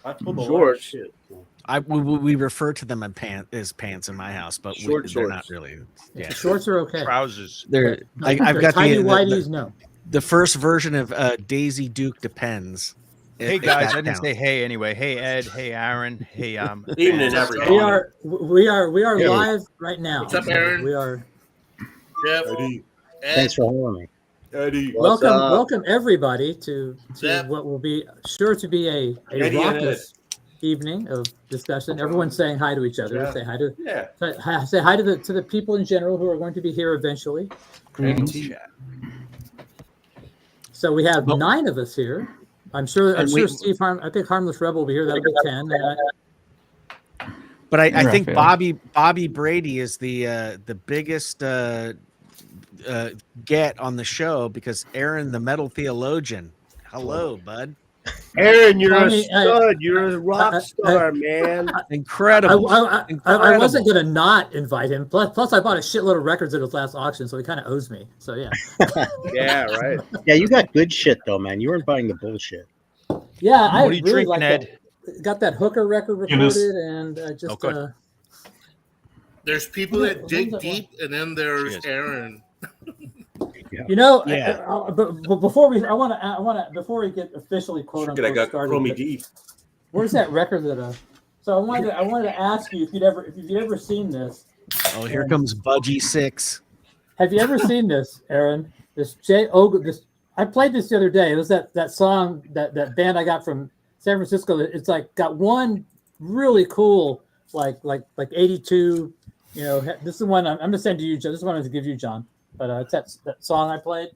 I pulled a lot of Shorts. shit. We refer to them as pants in my house, but Short they're not shorts. really. The Yeah, shorts are okay. Trousers. they're. I've The got tidy the whities. No. the first version of Daisy Duke Depends. Hey if guys, that I didn't say counts. hey anyway. Hey Ed, hey Aaron, hey Evening, Vance. everybody. We are Yeah. live right now. What's up, So Aaron? we are. Jeff, Eddie. Ed, Thanks for having me. Eddie. What's up? Welcome everybody to Zep. what will be sure to be a Eddie and raucous evening of discussion. Everyone's saying hi to each other. Yeah. Say hi to Yeah. say hi to the people in general who are going to be here eventually. So we have 9 of us here. I'm sure Steve I think Harmless Rebel will be here. That'll be 10. But I think Raphael. Bobby Brady is the biggest get on the show because Aaron, the metal theologian. Hello, bud. Aaron, you're I a mean, stud. You're a rock star, man. Incredible. I wasn't going to not invite him. Plus, I bought a shitload of records at his last auction, so he kind of owes me. So, yeah. Yeah, right. Yeah, you got good shit though, man. You weren't buying the bullshit. Yeah, I What are you really drinking, like Ed? got that Hooker record recorded, and just good. there's people that dig Who's that deep, and then there's Cheers. Aaron. you know. Yeah. But before we before we get officially quote I unquote got started. Chromie but D. Where's that record that? So I wanted to ask you if you'd ever seen this. Oh, here comes Budgie 6. Have you ever seen this, Aaron? This Jay Ogle. This I played this the other day. It was that song that band I got from San Francisco. It's like got one really cool like 82. You know, this is the one I'm going to send to you, John. This is the one I'm going to give you, John. But it's that song I played.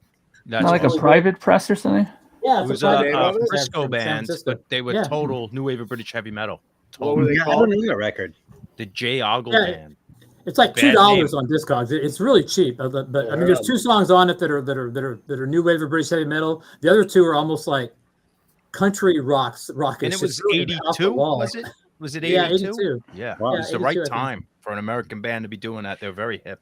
That's Not like a really private press or something. Yeah, It it's was a a private band from Frisco San band, Francisco. but they were Yeah. total new wave of British heavy metal. What were they Yeah, I called? don't know that record. The J. Ogle Yeah. band. It's like Bad $2 on Discogs. It's really cheap. But I mean, there's 2 songs on it that are new wave of British heavy metal. The other 2 are almost like country rocks. And it was really off the 82, wall. was it? Was it 82? Yeah, 82. Yeah, Wow. it was the 82, right I think. time for an American band to be doing that. They're very hip.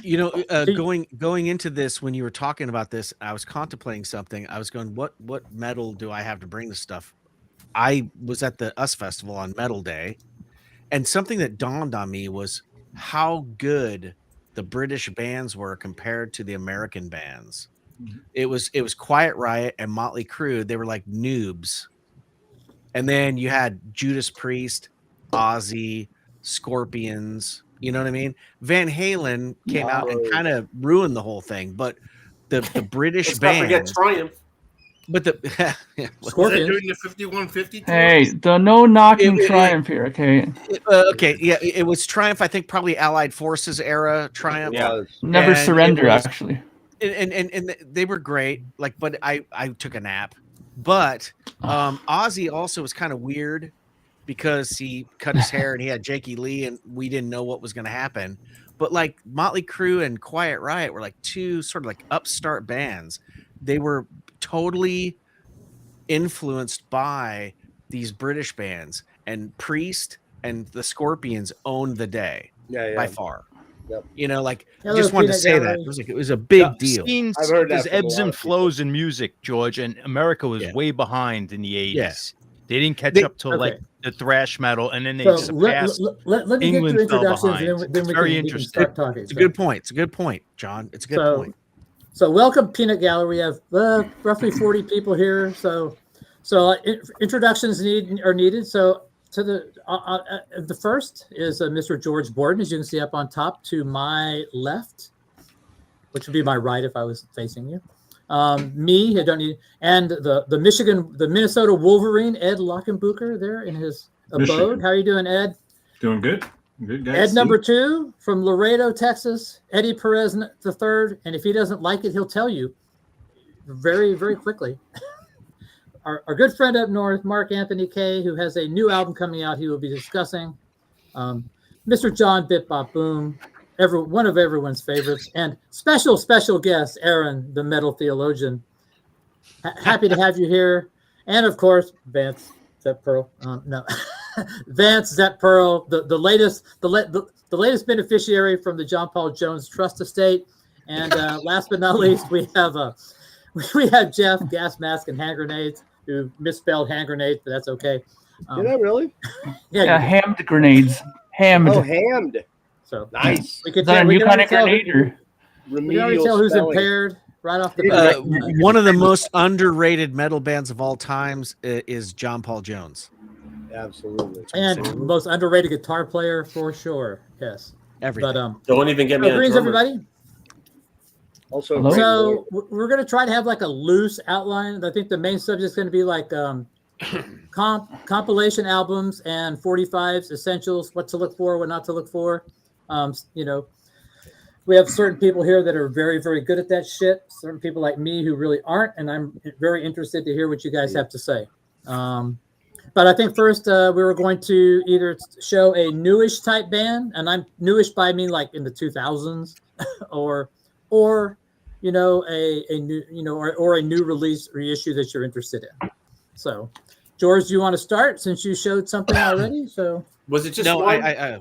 You know, going into this, when you were talking about this, I was contemplating something. I was going, what metal do I have to bring this stuff? I was at the US Festival on Metal Day, and something that dawned on me was how good the British bands were compared to the American bands. It was Quiet Riot and Motley Crue. They were like noobs. And then you had Judas Priest, Ozzy, Scorpions. You know what I mean? Van Halen came out and kind of ruined the whole thing. But the British Let's not forget band, Triumph. but the Was that Scorpions. during the 5150 tour? Hey, the no knocking It- Triumph here, okay? okay, yeah, it was Triumph. I think probably Allied Forces era Triumph. Yeah. Never And surrender, it was- actually. and they were great. Like, but I took a nap. But Ozzy also was kind of weird because he cut his hair and he had Jakey Lee, and we didn't know what was going to happen. But like Motley Crue and Quiet Riot were like 2 sort of like upstart bands. They were totally influenced by these British bands, and Priest and the Scorpions owned the day by far. Yep. You know, like Hello, just wanted to Peanut say Gallery. that it was a big deal. Scenes, I've heard that there's from a ebbs lot and of people. flows in music, George, and America was Yeah. way behind in the 80s. Yeah. They didn't catch They- up to like the thrash metal, and then they So surpassed. let me England get to fell introductions, behind. and then It's we very can interesting. start talking. It's a good point. It's a good point, John. It's a good point. So welcome, Peanut Gallery. We have roughly 40 people here. So introductions are needed. So to the first is Mr. George Borden, as you can see up on top to my left, which would be my right if I was facing you. Me, I don't need, and the Minnesota Wolverine, Ed Lockenbucher, there in his abode. Michigan. How are you doing, Ed? Doing good. Good guys. Ed number 2 from Laredo, Texas, Eddie Perez the third, and if he doesn't like it, he'll tell you very, very quickly. Our good friend up north, Mark Anthony Kay, who has a new album coming out he will be discussing. Mr. John Bit Bop Boom, one of everyone's favorites, and special guest, Aaron, the metal theologian. Happy to have you here. And of course, Vance Zep Pearl. No. Vance Zep Pearl, the latest beneficiary from the John Paul Jones Trust Estate, and last but not least, we have Jeff Gas Mask and Hand Grenades, who misspelled hand grenades, but that's okay. Did I really? Yeah, hammed grenades. Hammed. Oh, hammed. So Nice. we could Is that tell, a we new can kind already of tell, grenade or? we can already Remedial tell who's spelling. impaired right off the Uh, bat. one of the most underrated metal bands of all times is John Paul Jones. Absolutely. And most underrated guitar player for sure. Yes. Everything. But Don't even get me on greetings, drummers. everybody. Also, Hello? great So we're going to try to have like a loose outline. I think the main subject is going to be like compilation albums and 45s, essentials, what to look for, what not to look for. You know, we have certain people here that are very, very good at that shit. Certain people like me who really aren't, and I'm very interested to hear what you guys have to say. But I think first we were going to either show a newish type band, and I'm newish by I mean like in the 2000s, or you know a new or a new release reissue that you're interested in. So, George, do you want to start since you showed something already? So Was it just No, one? yeah,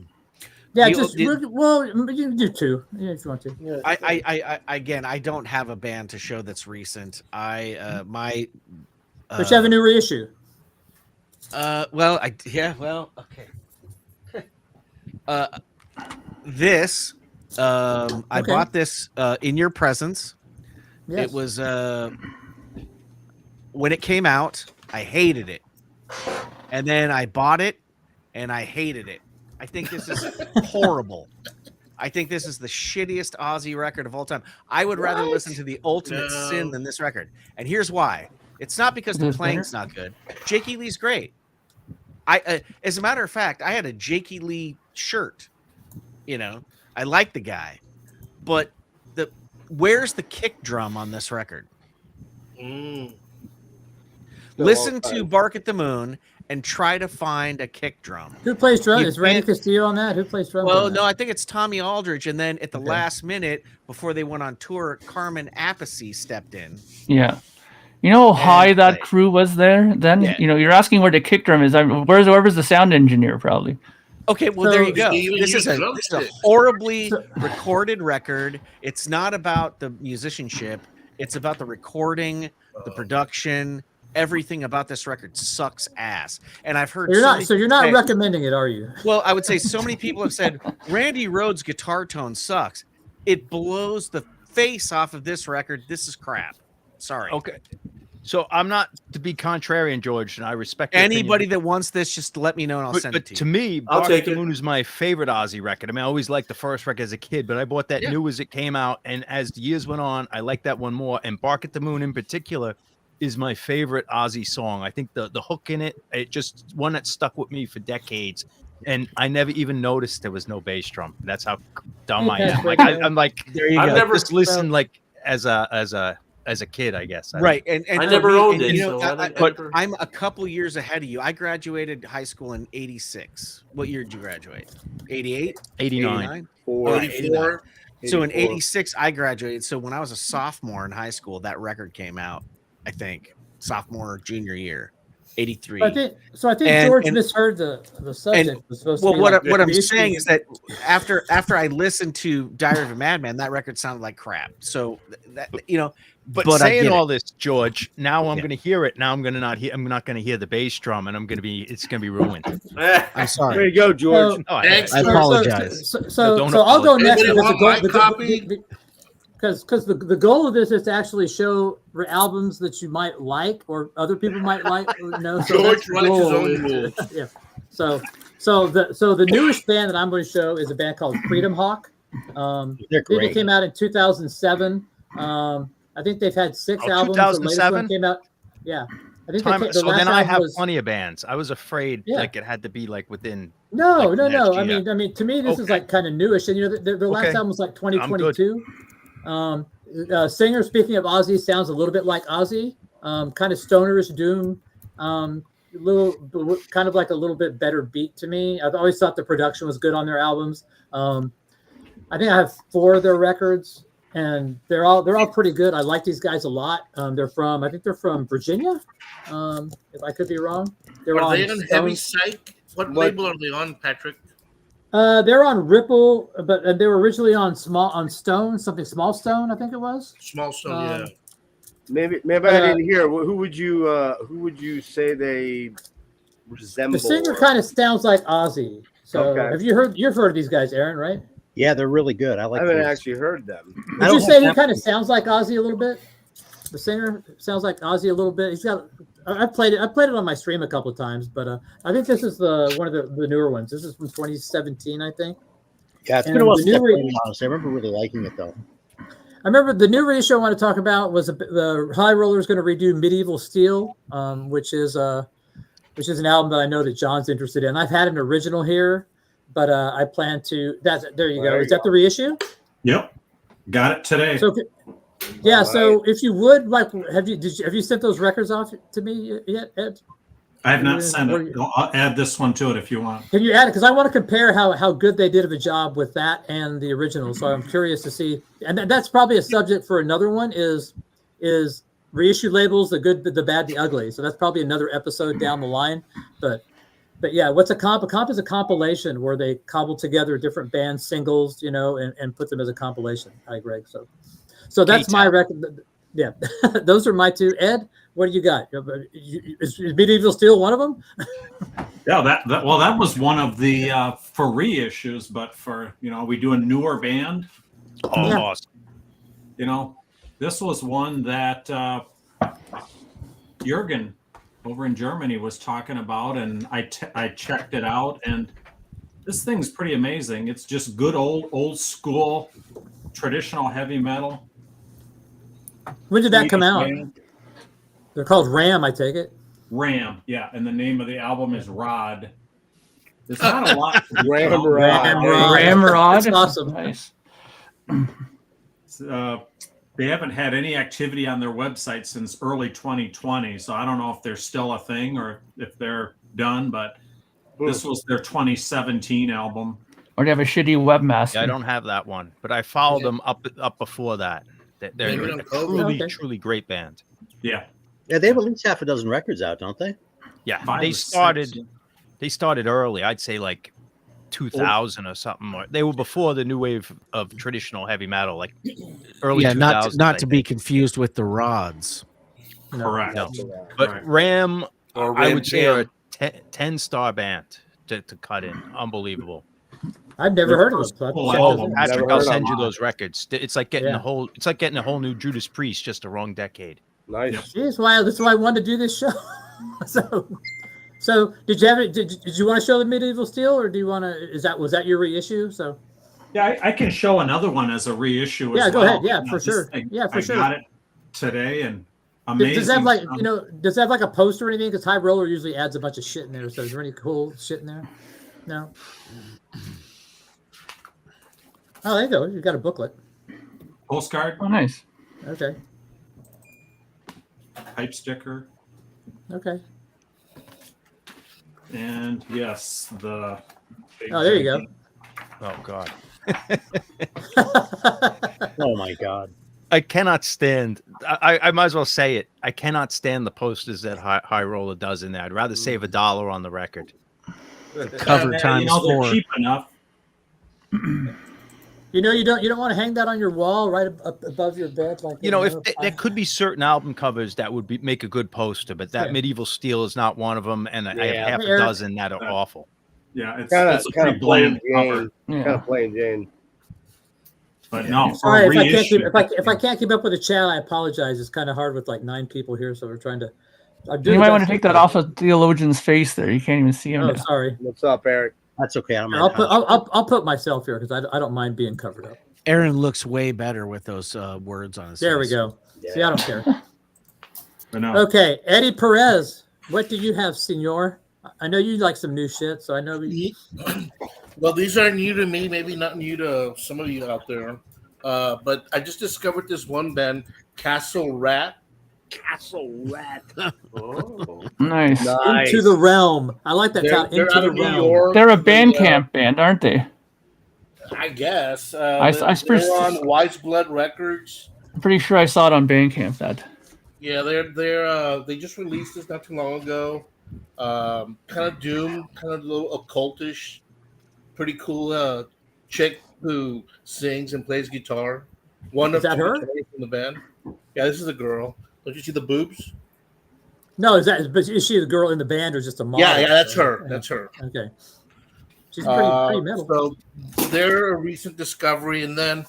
You- just well, you can do two if you want to. Yeah. I again, I don't have a band to show that's recent. But But you have a new reissue. well, okay. This I Okay. bought this in your presence. Yes. It was when it came out, I hated it. And then I bought it and I hated it. I think this is horrible. I think this is the shittiest Ozzy record of all time. I would rather listen to The Ultimate No. Sin than this record. And here's why. It's not because the Is this playing's not good. Jakey Lee's great. As a matter of fact, I had a Jakey Lee shirt. You know, I like the guy. But where's the kick drum on this record? Mm. Listen to Bark at the Moon and try to find a kick drum. Who plays drums? You Is Randy can't- Castillo on that? Who plays drums? Well, on no, that? I think it's Tommy Aldridge. And then at the Okay. last minute, before they went on tour, Carmen Appice stepped in. Yeah. You know how high that like- crew was there then? Yeah. You know, you're asking where the kick drum is. Whoever's the sound engineer, probably. Okay, well, there you So- go. They even This use is a drumsticks. horribly So- recorded record. It's not about the musicianship. It's about the recording, the production. Everything about this record sucks ass. And I've heard You're so not. many So you're people not say- recommending it, are you? Well, I would say so many people have said Randy Rhoads' guitar tone sucks. It blows the face off of this record. This is crap. Sorry. Okay. So I'm not to be contrarian, George, and I respect your Anybody opinion, that wants this, just let me know and I'll but, send but it to to you. me, I'll Bark take at the it. Moon is my favorite Ozzy record. I mean, I always liked the first record as a kid, but I bought that Yeah. new as it came out, and as the years went on, I liked that one more. And Bark at the Moon, in particular, is my favorite Ozzy song. I think the hook in it, it just one that stuck with me for decades. And I never even noticed there was no bass drum. That's how dumb I am. Like I'm like, There you I've go. never- just listen like as a kid, I guess. Right. And I for never me, owned and, it, you know, so I didn't but ever- I'm a couple years ahead of you. I graduated high school in 86. What year did you graduate? 88? 89. 84. So in 84. 86, I graduated. So when I was a sophomore in high school, that record came out, I think, sophomore, junior year, 83. I think And- George and- misheard the subject. It was supposed Well, to be what, like what I'm the issue. saying is that after I listened to Diary of a Madman, that record sounded like crap. So that, you know, But, But I saying get it. all this, George, now I'm Yeah. going to hear it. Now I'm going to not hear. I'm not going to hear the bass drum, and it's going to be ruined. I'm There sorry. you go, George. So- No, Thanks, I George. apologize. So don't I'll go apologize. next Anybody want my copy? because the goal of this is to actually show albums that you might like or other people might like. You know, so George that's the writes his goal. own rules. Yeah. So the newest band that I'm going to show is a band called Freedom Hawk. They're I think it great. came out in 2007. I think they've had 6 Oh, albums. The latest one 2007? came out. Yeah. I think Time, the so last then I album have was, plenty of bands. I was afraid Yeah. like it had to be like within. No, like no, no. next year. I mean, to me, this is Okay. like kind of newish. And you know, the last Okay. album was like 2022. Singer, speaking of Ozzy, sounds a little bit like Ozzy. Kind of stonerish doom. Little, kind of like a little bit better beat to me. I've always thought the production was good on their albums. I think I have 4 of their records, and they're all pretty good. I like these guys a lot. I think they're from Virginia. If I could be wrong, Are they on Stone. Heavy Psych? What label are they on, Patrick? They're on Ripple, but they were originally on Stone, something Small Stone, I think it was. Small Stone, Um, yeah. Maybe I didn't hear. Who would you say they resemble. The singer kind of sounds like Ozzy. So Okay. you've heard of these guys, Aaron, right? Yeah, they're really good. I I like. haven't those. actually heard them. I Would don't you say have he that- kind of sounds like Ozzy a little bit? The singer sounds like Ozzy a little bit. He's got. I played it on my stream a couple of times, but I think this is one of the newer ones. This is from 2017, I think. Yeah, it's been And a while the since I new played it, honestly. I remember really liking it though. I remember the new reissue I want to talk about was the High Roller is going to redo Medieval Steel, which is an album that I know that John's interested in. I've had an original here, but I plan to. There you go. Is that the reissue? Yep. Got it today. So yeah. So if you would like, have you sent those records off to me yet, Ed? I have not sent it. I'll add this one to it if you want. Can you add it? Because I want to compare how good they did of a job with that and the original. So I'm curious to see, and that's probably a subject for another one. Is reissue labels, the good, the bad, the ugly. So that's probably another episode down the line. But yeah, what's a comp? A comp is a compilation where they cobble together different band singles, and put them as a compilation. Hi, Greg. So that's my record. Yeah, those are my two. Ed, what do you got? Is Medieval Steel one of them? Yeah, that was one of the for reissues, but for we do a newer band. Oh, Yeah. awesome. This was one that Jürgen over in Germany was talking about, and I checked it out, and this thing's pretty amazing. It's just good old school traditional heavy metal. When did that come out? Band. They're called Ram, I take it. Ram, yeah, and the name of the album is Rod. There's not a lot. Ramrod. Ramrod. That's awesome. Nice. They haven't had any activity on their website since early 2020, so I don't know if they're still a thing or if they're done, but this was their 2017 album. Or they have a shitty webmaster. Yeah, I don't have that one, but I followed them up before that. They're Maybe a on COVID. truly great band. Yeah. Yeah, they have at least half a dozen records out, don't they? Yeah, 5 they or 6. started early. I'd say like 2000 or something. Or they were before the new wave of traditional heavy metal, like early 2000s. not to be confused with the Rods. Correct. No. Right. But Ram, Or I Ram would say, are Jam. a 10-star band to cut in. Unbelievable. I've never heard of this. But Well, check all those of them. out. Patrick, Never I'll heard of send you them. those records. It's like getting Yeah. it's like getting a whole new Judas Priest, just the wrong decade. Nice. That's why I wanted to do this show. So did you have it? Did you want to show the Medieval Steel, or do you want to? Was that your reissue? So Yeah, I can show another one as a reissue. Yeah, as go well. ahead. Yeah, for This sure. thing, Yeah, for I sure. got it today, and amazing. does that have like stuff. does that have like a poster or anything? Because High Roller usually adds a bunch of shit in there. So is there any cool shit in there? No. Oh, there you go. You got a booklet. postcard, Oh, nice. Okay. pipe sticker, Okay. and yes, the. big Oh, there you go. giant- Oh God, Oh my God. I cannot stand. I might as well say it. I cannot stand the posters that High Roller does in there. I'd rather save $1 on the record. Cover Yeah, times they're 4. cheap enough. You don't want to hang that on your wall right up above your bed, like There could be certain album covers that would make a good poster, but that Yeah. Medieval Steel is not one of them, and I have Yeah. half Hey, a Eric. dozen that are awful. Yeah, it's Kind a pretty of plain bland cover. Jane. Yeah. Kind of plain Jane. But no, for Sorry, a if I can't reissue, if I can't keep up with the chat, I apologize. It's kind of hard with like 9 people here, so we're trying to. You might want to take that off of Theologian's face there. You can't even see him. Oh, now. sorry. What's up, Eric? That's okay. I don't mind. I'll put myself here because I don't mind being covered up. Aaron looks way better with those words on his There we face. go. See, I don't care. but no. Okay, Eddie Perez, what do you have, Senor? I know you like some new shit, so I know. Well, these are new to me, maybe not new to some of you out there. But I just discovered this one band, Castle Rat. Castle Rat. Oh. Nice. Nice. Into the realm. I like that They're, town. they're Into out the of New realm. York. They're a band They, camp band, aren't they? I guess. I They're on Wise Blood Records. I'm pretty sure I saw it on Bandcamp. That. Yeah, they just released this not too long ago. Kind of doom, kind of a little occultish. Pretty cool chick who sings and plays guitar. One Is of that two her? guitarists in the band. Yeah, this is a girl. Don't you see the boobs? No, but is she the girl in the band or just a model? Yeah, that's her. That's her. Okay. She's pretty metal. So they're a recent discovery, and then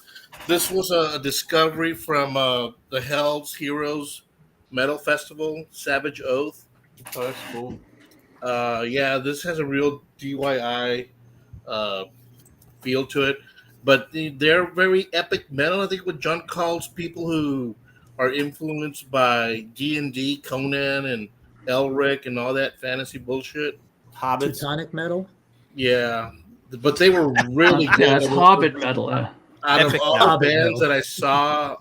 this was a discovery from the Hell's Heroes Metal Festival, Savage Oath. Oh, that's cool. Yeah, this has a real DIY feel to it, but they're very epic metal. I think what John calls people who are influenced by D&D, Conan, and Elric, and all that fantasy bullshit. Hobbits. Teutonic metal. Yeah, but they were really good. Yeah, it's Hobbit metal. Out of Epic all Hobbit the bands metal. that I saw,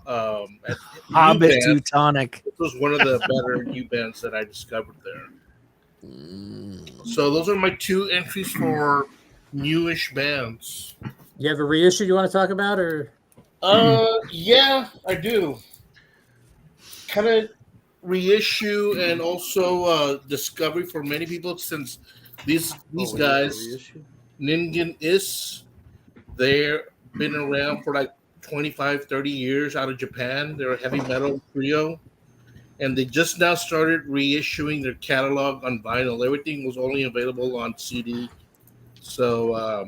at Hobbit New Bands, Teutonic. this was one of the better new bands that I discovered there. So those are my 2 entries for newish bands. You have a reissue you want to talk about, or Yeah, I do. Kind of reissue and also discovery for many people, since these guys, Ningen Is, they've been around for like 25, 30 years out of Japan. They're a heavy metal trio, and they just now started reissuing their catalog on vinyl. Everything was only available on CD. So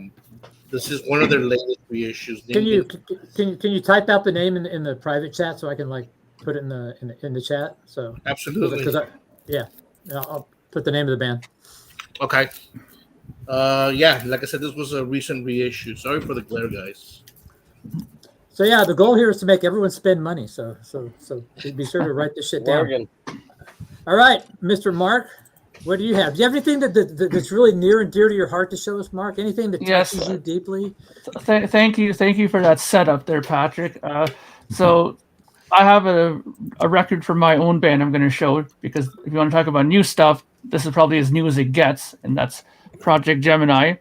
this is one of their latest reissues. can you type out the name in the private chat so I can like put it in the chat? So Absolutely. because I'll put the name of the band. Okay. Yeah, like I said, this was a recent reissue. Sorry for the glare, guys. So yeah, the goal here is to make everyone spend money. So be sure to write this shit down. Morgan. All right, Mr. Mark, what do you have? Do you have anything that's really near and dear to your heart to show us, Mark? Anything that touches you deeply? Thank you for that setup there, Patrick. So I have a record from my own band I'm going to show, because if you want to talk about new stuff, this is probably as new as it gets, and that's Project Gemini.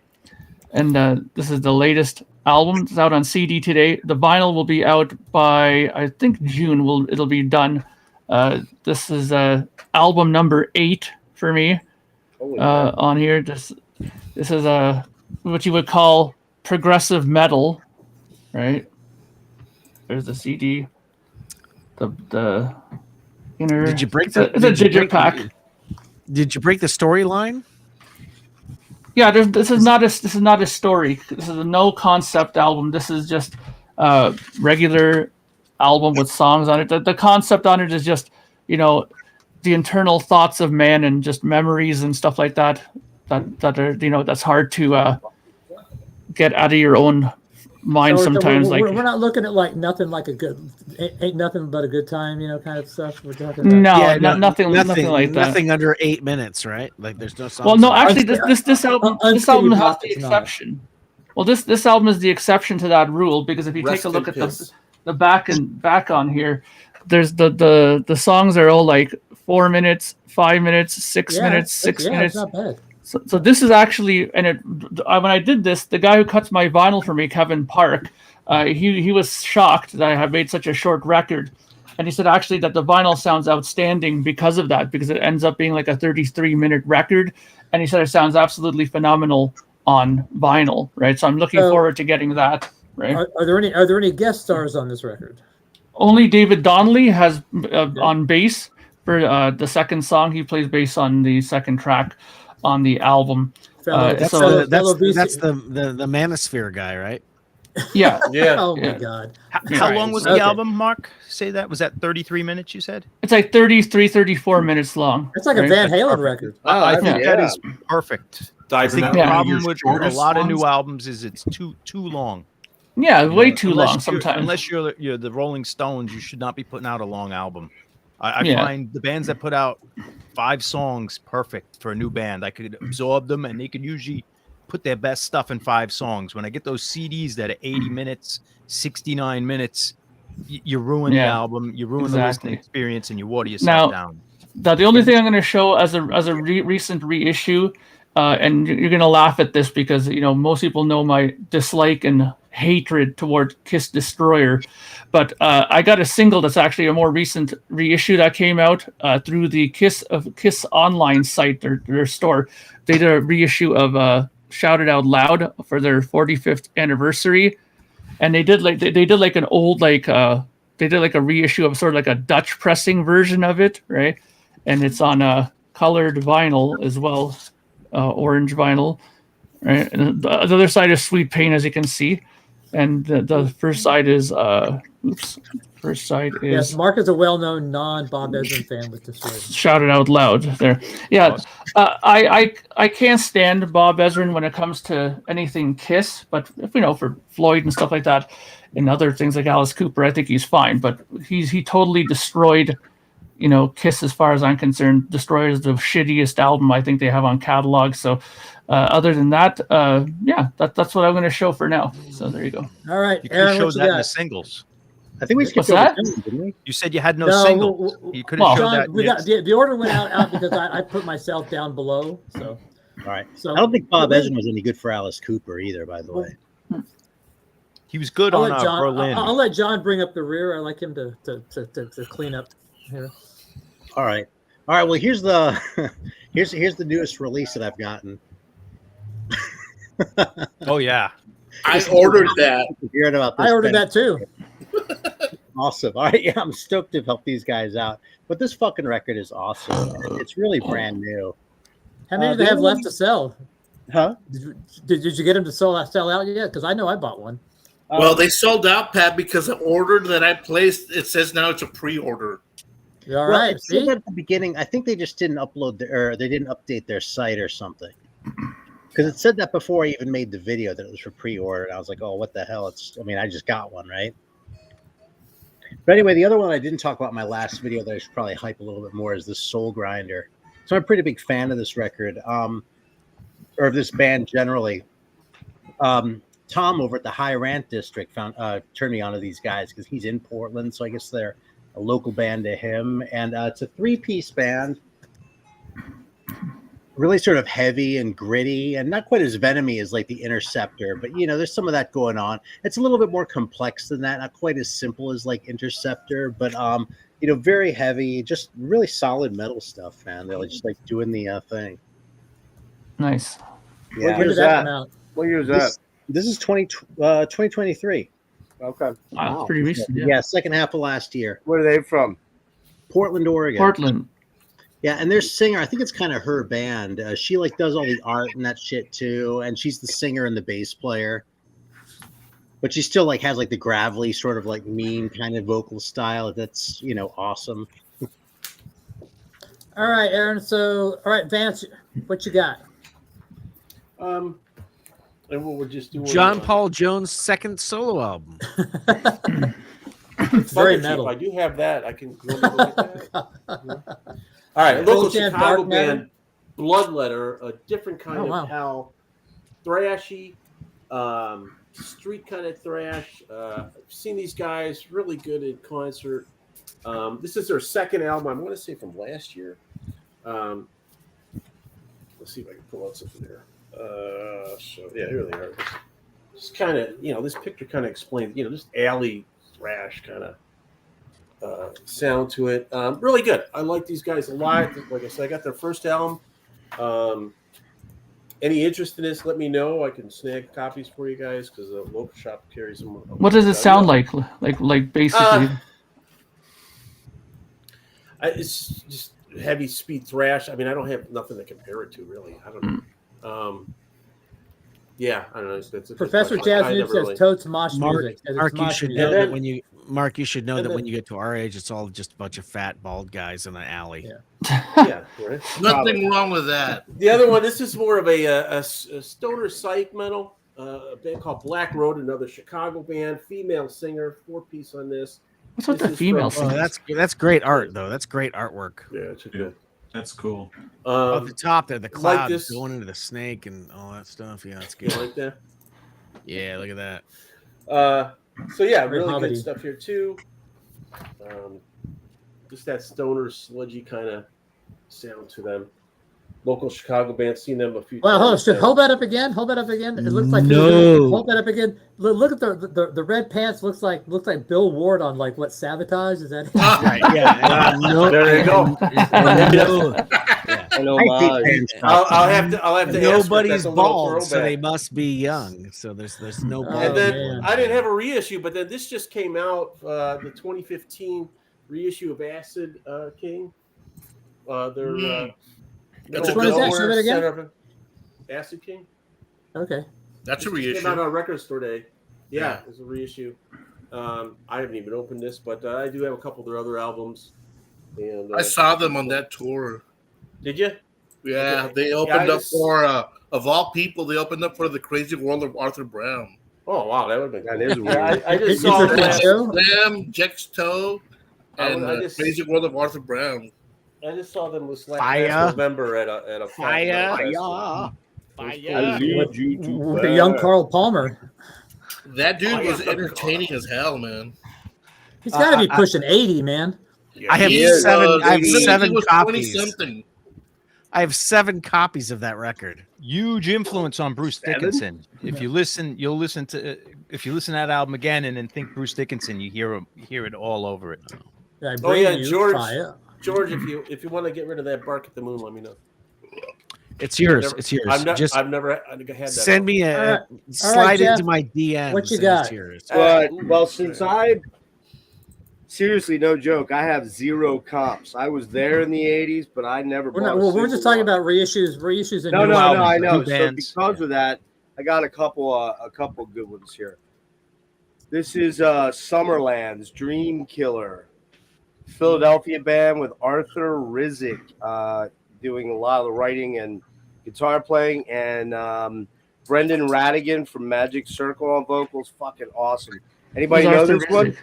And this is the latest album. It's out on CD today. The vinyl will be out by, I think, June. It'll be done. This is album number 8 for me on here. This is what you would call progressive metal, right? There's the CD. The inner. Did you break the? It's a digipack. Did you break the storyline? Yeah, this is not a story. This is a no concept album. This is just a regular album with songs on it. The concept on it is just, the internal thoughts of man and just memories and stuff like that that are, that's hard to get out of your own mind sometimes. We're not looking at like nothing like a good, ain't nothing but a good time, kind of stuff. We're talking about. No, nothing like that. Nothing under 8 minutes, right? Like there's no songs. Well, no, actually, this album has the exception. Well, this album is the exception to that rule, because if you take a look at the back on here, there's the songs are all like 4 minutes, 5 minutes, 6 minutes, 6 minutes. It's not bad. So this is actually, and when I did this, the guy who cuts my vinyl for me, Kevin Park, he was shocked that I had made such a short record, and he said actually that the vinyl sounds outstanding because of that, because it ends up being like a 33-minute record, and he said it sounds absolutely phenomenal on vinyl, right? So I'm looking forward to getting that, right? Are there any guest stars on this record? Only David Donnelly has on bass for the second song. He plays bass on the second track on the album. That's so the Manosphere guy, right? Yeah. Yeah. Oh my God. How long was the album, Mark? Say that. Was that 33 minutes, you said? It's like 34 minutes long. It's like a Van Halen record. I think that is perfect. I think the problem with a shortest lot of new songs? albums is it's too long. Yeah, way too long Unless sometimes. Unless you're the Rolling Stones, you should not be putting out a long album. I Yeah. find the bands that put out 5 songs perfect for a new band. I could absorb them, and they could usually put their best stuff in 5 songs. When I get those CDs that are 80 minutes, 69 minutes, you ruin the album, you ruin the listening experience, and you water yourself down. Now, the only thing I'm going to show as a recent reissue, and you're going to laugh at this because most people know my dislike and hatred toward Kiss Destroyer, but I got a single that's actually a more recent reissue that came out through the Kiss online site, their store. They did a reissue of Shout It Out Loud for their 45th anniversary, and they did like an old they did like a reissue of sort of like a Dutch pressing version of it, right? and it's on a colored vinyl as well, orange vinyl. Right, and the other side is Sweet Pain, as you can see, and the first side is first side Yes, is Mark is a well-known non-Bob Ezrin fan with this rig. shouted out loud there. Yeah, I can't stand Bob Ezrin when it comes to anything Kiss, but if, for Floyd and stuff like that, and other things like Alice Cooper, I think he's fine. But he totally destroyed, Kiss as far as I'm concerned. Destroyed is the shittiest album I think they have on catalog. So other than that, that's what I'm going to show for now. So there you go. All right, You could Aaron, show what you that in the got? singles. I think we skipped What's over that? John, didn't we? You said you had no, No, single. You could have well, showed John, that. the order went out because I put myself down below. So, All right. so I don't think Bob Ezrin was any good for Alice Cooper either, by the way. He was good I'll on let John. Berlin. I'll let John bring up the rear. I like him to clean up here. All right. Well, here's the here's the newest release that I've gotten. Oh yeah. I ordered that. Hearing about this I ordered thing. that too. Awesome. All right. Yeah, I'm stoked to help these guys out. But this fucking record is awesome. It's really brand new. How many do they have left to sell? Huh? Did you get them to sell out yet? Because I know I bought one. Well, they sold out, Pat, because the order that I placed, it says now it's a pre-order. All right. It said that at the beginning. I think they just didn't upload or they didn't update their site or something. Because it said that before I even made the video that it was for pre-order. And I was like, oh, what the hell? I just got one, right? But anyway, the other one I didn't talk about in my last video that I should probably hype a little bit more is this Soul Grinder. So I'm a pretty big fan of this record, or of this band generally. Tom over at the High Rant District turned me on to these guys because he's in Portland, so I guess they're a local band to him. And it's a 3-piece band, really sort of heavy and gritty, and not quite as venomy as like the Interceptor, but there's some of that going on. It's a little bit more complex than that, not quite as simple as like Interceptor, but very heavy, just really solid metal stuff, man. They're just like doing the thing. Nice. Yeah. When did that come out? What year is that? This is 2023. Okay. Wow, pretty recent. Yeah, second half of last year. Where are they from? Portland, Oregon. Portland. Yeah, and their singer, I think it's kind of her band. She like does all the art and that shit too, and she's the singer and the bass player. But she still like has like the gravelly sort of like mean kind of vocal style. That's awesome. All right, Aaron. So, all right, Vance, what you got? And what we're just doing. John Paul Jones' second solo album. Very metal. I do have that. I can go look at that. All right, local Jam, Chicago dark metal. band, Bloodletter, a different kind Oh, of wow. how thrashy, street kind of thrash. I've seen these guys really good in concert. This is their second album. I'm going to say from last year. Let's see if I can pull out something there. So yeah, here they are. Just kind of, this picture kind of explains, just alley thrash kind of sound to it. Really good. I like these guys a lot. Like I said, I got their first album. Any interest in this, let me know. I can snag copies for you guys because the local shop carries them. What does it sound like? Like basically. It's just heavy speed thrash. I mean, I don't have nothing to compare it to, really. I don't know. Yeah, I don't know. Professor Jazz Noob says totes mosh music. Mark, you should know music. that when you you should know And that then- when you get to our age, it's all just a bunch of fat bald guys in an alley. Yeah. Yeah, right. Nothing wrong with that. The other one, this is more of a stoner psych metal. A band called Black Road, another Chicago band, female singer, 4-piece on this. What's with This the is female from- singers? That's great art though. That's great artwork. Yeah, it's a good. That's cool. Off the top there, the like clouds this- going into the snake and all that stuff. Yeah, that's You good. like that? Yeah, look at that. So yeah, Very really hobbity. good stuff here too. Just that stoner sludgy kind of sound to them. Local Chicago band, seen them a few Well, times. hold that up again. Hold that up again. It looks like No. Hold that up again. Look at the red pants. Looks like Bill Ward on like what Sabotage is that? Right, yeah. No, There you go. no, An I hate homage. band I'll stuff. have to ask if nobody's that's a little bald, so throwback. they must be young. So there's no Oh, bald. And then man. I didn't have a reissue, but then this just came out, the 2015 reissue of Acid King. They're That's Which one is that? Say that again? center of Acid King. Okay. That's a This just reissue. came out on Record Store Day. Yeah, Yeah. it's a reissue. I haven't even opened this, but I do have a couple of their other albums. And I saw them on that tour. Did you? Yeah, Okay. they I opened up just- for of all people. They opened up for the Crazy World of Arthur Brown. Oh wow, that would have been. That Cool. is Yeah, weird. I just It's saw a them good last. show. Them, Jex Toe, I and just- Crazy World of Arthur Brown. I just saw them last Fire. November at a Fire. festival. I lead you to With a young fire. Carl Palmer. That dude Oh, yeah. was entertaining as hell, man. He's got to be pushing 80, man. I have He seven. was- I have he seven was copies. 20-something. I have 7 copies of that record. Huge influence on Bruce 7? Dickinson. If you listen, you'll listen to. If you listen to that album again and then think Bruce Dickinson, you hear it all over it. I Oh bring yeah, you George. fire. George, if you want to get rid of that Bark at the Moon, let me know. It's yours. Never- it's yours. I've never had that. Send me All right. slide Jeff. into my DMs. What you and got? It's yours. Well, since seriously, no joke, I have 0 comps. I was there in the 80s, but I never We're bought not. a Well, we're just single talking one. about reissues and No, new no, albums. no, I know. new So bands. because of that, I got a couple good ones here. This is Summerland's Dream Killer, Philadelphia band with Arthur Rizek doing a lot of the writing and guitar playing, and Brendan Radigan from Magic Circle on vocals. Fucking awesome. Anybody Who's know Arthur this one? Rizek?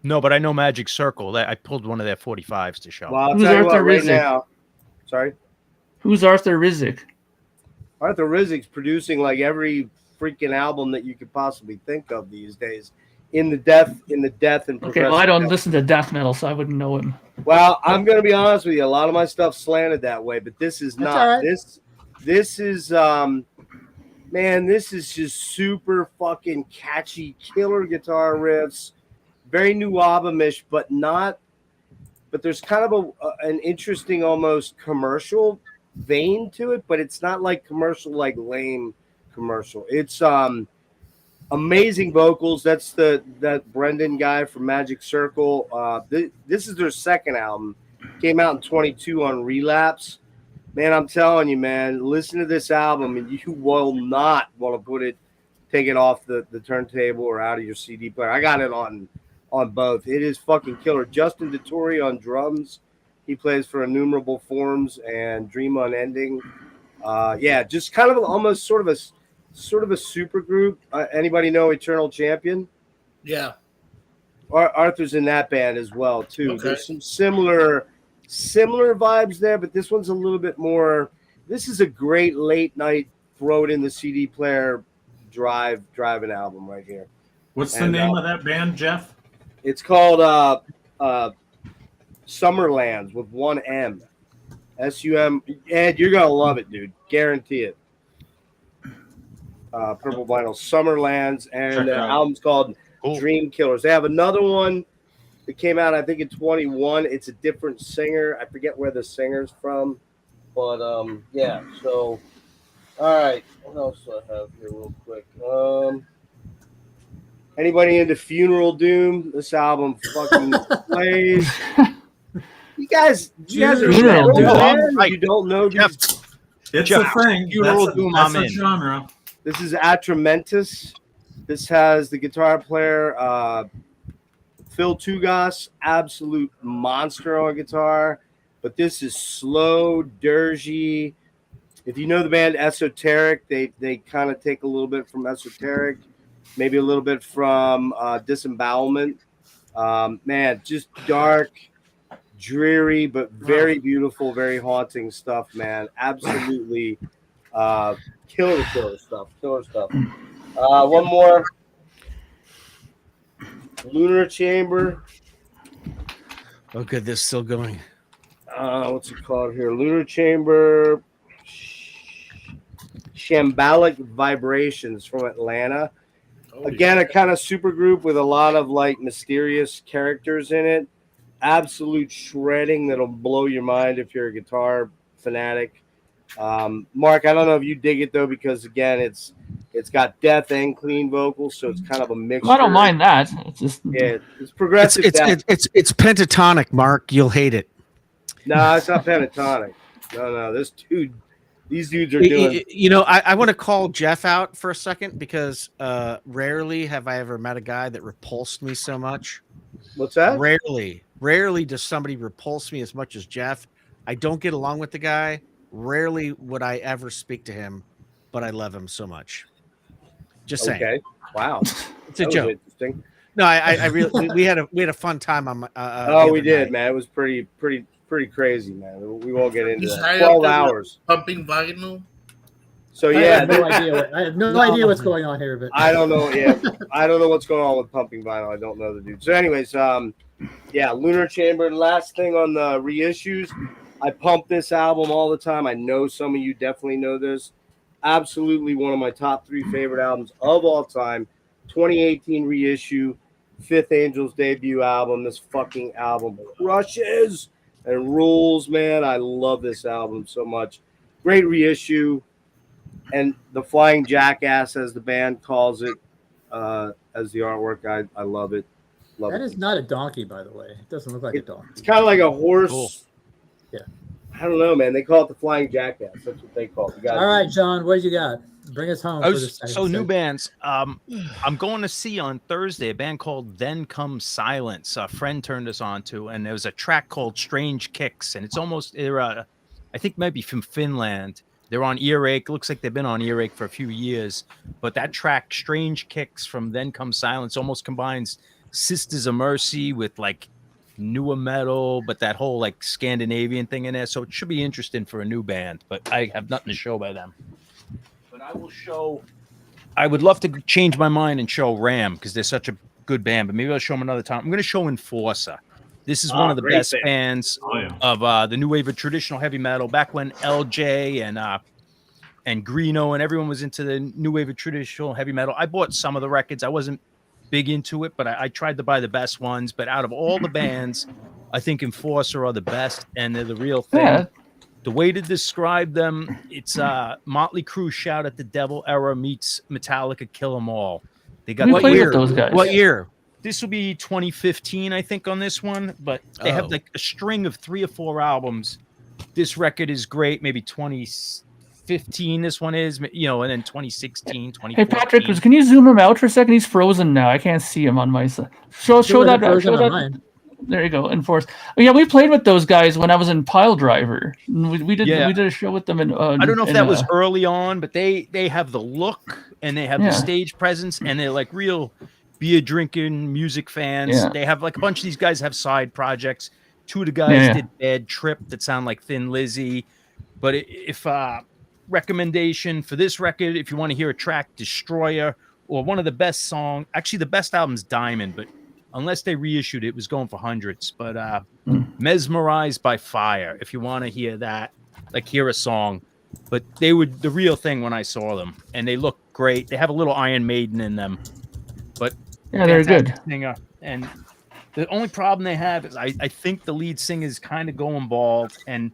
No, but I know Magic Circle. I pulled one of their 45s to show. Well, I'll Who's tell you what Arthur right Rizek? now. Sorry. Who's Arthur Rizek? Arthur Rizek's producing like every freaking album that you could possibly think of these days in the death and Okay, well, I don't metal. listen to death metal, so I wouldn't know him. Well, I'm gonna be honest with you. A lot of my stuff's slanted that way, but this is That's not. all right. This is man, this is just super fucking catchy, killer guitar riffs, very new album-ish, but not. But there's kind of an interesting, almost commercial vein to it, but it's not like commercial, like lame commercial. It's amazing vocals. That's that Brendan guy from Magic Circle. This is their second album. Came out in 22 on Relapse. Man, I'm telling you, man, listen to this album and you will not want to take it off the turntable or out of your CD player. I got it on both. It is fucking killer. Justin DeTore on drums. He plays for Innumerable Forms and Dream Unending. Yeah, just kind of almost sort of a super group. Anybody know Eternal Champion? Yeah. Arthur's in that band as well too. Okay. There's some similar vibes there, but this one's a little bit more. This is a great late night throw it in the CD player driving album right here. What's the And, name of that band, Jeff? It's called Summerlands with one M. SUM. Ed, you're gonna love it, dude. Guarantee it. Purple Vinyl Summerlands, Check and it the out. album's called Cool. Dream Killers. They have another one that came out, I think, in 21. It's a different singer. I forget where the singer's from, but yeah. So, all right. What else do I have here, real quick? Anybody into Funeral Doom? This album fucking plays. You guys are Funeral metal Doom. fans? Right. You don't know Jeff, these. It's Jeff, a thing. you That's rolled a, through that's my a man. genre. This is Atramentus. This has the guitar player Phil Tugas, absolute monster on guitar. But this is slow, dirgy. If you know the band Esoteric, they kind of take a little bit from Esoteric, maybe a little bit from Disembowelment. Man, just dark, dreary, but very beautiful, very haunting stuff, man. Absolutely killer stuff. One more. Lunar Chamber. Oh, good. This is still going. What's it called here? Lunar Chamber. Shambolic Vibrations from Atlanta. Again, a kind of super group with a lot of like mysterious characters in it. Absolute shredding that'll blow your mind if you're a guitar fanatic. Mark, I don't know if you dig it though, because again, it's got death and clean vocals, so it's kind of a mixture. I don't mind that. It's just Yeah, it's progressive. It's pentatonic, Mark. You'll hate it. No, it's not pentatonic. No. These dudes are doing. You know, I want to call Jeff out for a second because rarely have I ever met a guy that repulsed me so much. What's that? Rarely does somebody repulse me as much as Jeff. I don't get along with the guy. Rarely would I ever speak to him, but I love him so much. Just saying. Okay. Wow. It's a That was joke. interesting. No, I really we had a fun time on my. Oh, we did, man. It was pretty crazy, man. We won't get into He's that. high up 12 there with hours. Pumping vinyl. So I yeah, have no idea. I have no idea what's going on here, but I don't know. Yeah, I don't know what's going on with pumping vinyl. I don't know the dude. So, anyways, yeah, Lunar Chamber. Last thing on the reissues, I pump this album all the time. I know some of you definitely know this. Absolutely one of my top 3 favorite albums of all time. 2018 reissue, Fifth Angel's debut album. This fucking album crushes and rules, man. I love this album so much. Great reissue. And the Flying Jackass, as the band calls it, as the artwork, I love it. Love that it. is not a donkey, by the way. It doesn't look like a donkey. It's kind of like a horse. Cool. Yeah. I don't know, man. They call it the Flying Jackass. That's what they call it. All right, John, what you got? Bring us home. So new bands. I'm going to see on Thursday a band called Then Comes Silence. A friend turned us on to, and there was a track called Strange Kicks, and it's almost I think maybe from Finland. They're on Earache. Looks like they've been on Earache for a few years, but that track Strange Kicks from Then Comes Silence almost combines Sisters of Mercy with like newer metal, but that whole like Scandinavian thing in there. So it should be interesting for a new band, but I have nothing to show by them. But I will show. I would love to change my mind and show Ram because they're such a good band, but maybe I'll show them another time. I'm going to show Enforcer. This is one of the best bands of the new wave of traditional heavy metal. Back when LJ and Greeno and everyone was into the new wave of traditional heavy metal. I bought some of the records. I wasn't big into it, but I tried to buy the best ones. But out of all the bands, I think Enforcer are the best, and they're the real thing. Yeah. The way to describe them, it's Motley Crue Shout at the Devil era meets Metallica Kill 'Em All. They got We played with those guys. What year? This will be 2015, I think, on this one. But they have like a string of 3 or 4 albums. This record is great. Maybe 2015, this one is, and then 2016, 2014. Hey Patrick, can you zoom him out for a second? He's frozen now. I can't see him on my side. Show that. There you go. Enforce. Oh, yeah, we played with those guys when I was in Pile Driver. We did a show with them. I don't know if that was early on, but they have the look and they have the stage presence, and they're like real beer drinking music fans. Yeah. They have like a bunch of these guys have side projects. 2 of the guys did Bad Trip that sound like Thin Lizzy. But if recommendation for this record, if you want to hear a track, Destroyer, or one of the best songs, actually the best album's Diamond, but unless they reissued it, it was going for hundreds. But Mesmerized by Fire, if you want to hear that, like hear a song. But they were the real thing when I saw them, and they look great. They have a little Iron Maiden in them, but yeah, they're good. Singer. And the only problem they have is I think the lead singer is kind of going bald, and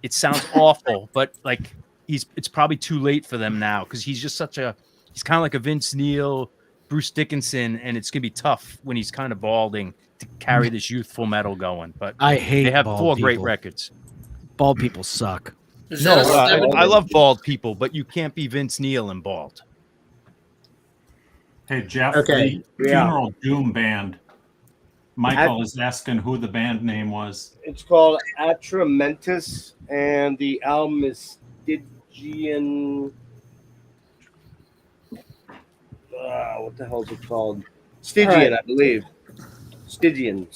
it sounds awful, but like it's probably too late for them now because he's just he's kind of like a Vince Neil, Bruce Dickinson, and it's gonna be tough when he's kind of balding to carry this youthful metal going. But I hate. They have bald 4 people. great records. Bald people suck. I love bald people, but you can't be Vince Neil and bald. Hey, Jeff, Okay. the Funeral Doom Band. Michael is asking who the band name was. It's called Atramentus, and the album is Stygian. What the hell is it called? Stygian, I believe. Stygian.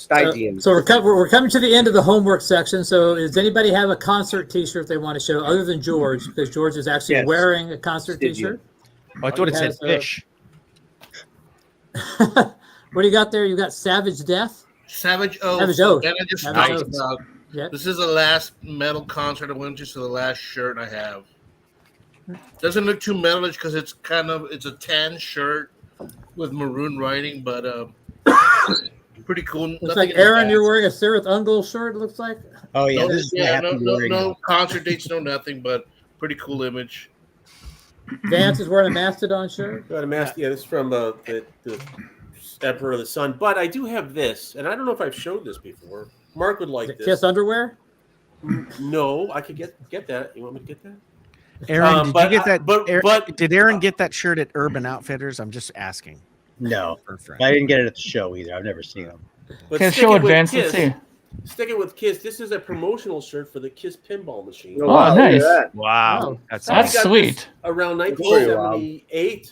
So we're coming to the end of the homework section. So does anybody have a concert T-shirt they want to show other than George? Because George is actually wearing a concert T-shirt. Oh, I thought it said fish. What do you got there? You got Savage Death? Savage Oath. Savage Oath. And I just Savage talked about. Yep. This is the last metal concert I went to, so the last shirt I have. Doesn't look too metalish because it's a tan shirt with maroon writing, but pretty cool. Looks like Aaron, you're wearing a Sarah Ungol shirt. It looks like. Oh yeah, no concert dates, no nothing, but pretty cool image. Vance is wearing a Mastodon shirt. Got a mask. Yeah, this is from the Emperor of the Sun. But I do have this, and I don't know if I've showed this before. Mark would like this. Kiss underwear. No, I could get that. You want me to get that? Aaron, did you get that? But did Aaron get that shirt at Urban Outfitters? I'm just asking. No, For a friend. I didn't get it at the show either. I've never seen them. But Okay, sticking show with advance. Let's Kiss- see. Sticking with Kiss, this is a promotional shirt for the Kiss pinball machine. Oh, Oh, wow, look at nice. that. Wow, Wow. that's Somebody That's got sweet. this around That's pretty wild. 1978.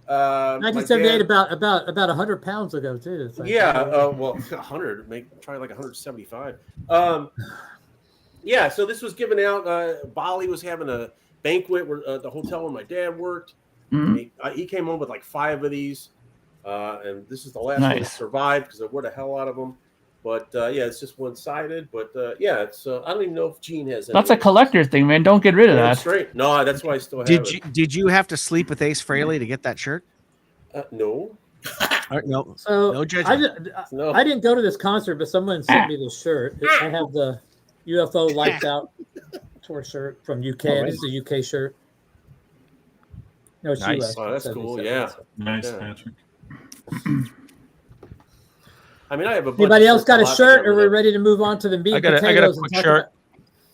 1978, my dad- about 100 pounds ago too. It's like, Yeah, well, 100, try like 175. Yeah, so this was given out. Bali was having a banquet where the hotel where my dad worked. Mhm. He came home with like 5 of these, and this is the last one that Nice. survived because I wore the hell out of them. But yeah, it's just one-sided. But yeah, it's I don't even know if Gene has. That's a any. collector thing, man. Don't get rid of Yeah, that. straight. No, that's why I still have Did you have to sleep with Ace Frehley to get that shirt? it. No, No, So no judgment. no. I didn't go to this concert, but someone sent me this shirt. I have the UFO lights out tour shirt from UK. Oh, This is a UK shirt. No, it's Nice. US. Oh, that's cool. Yeah. Nice, Yeah. Patrick. I mean, I have a. bunch Anybody of else shirts got a lot of shirt, or them we're that- ready to move on to the meat I and got a potatoes? quick and talk shirt. about-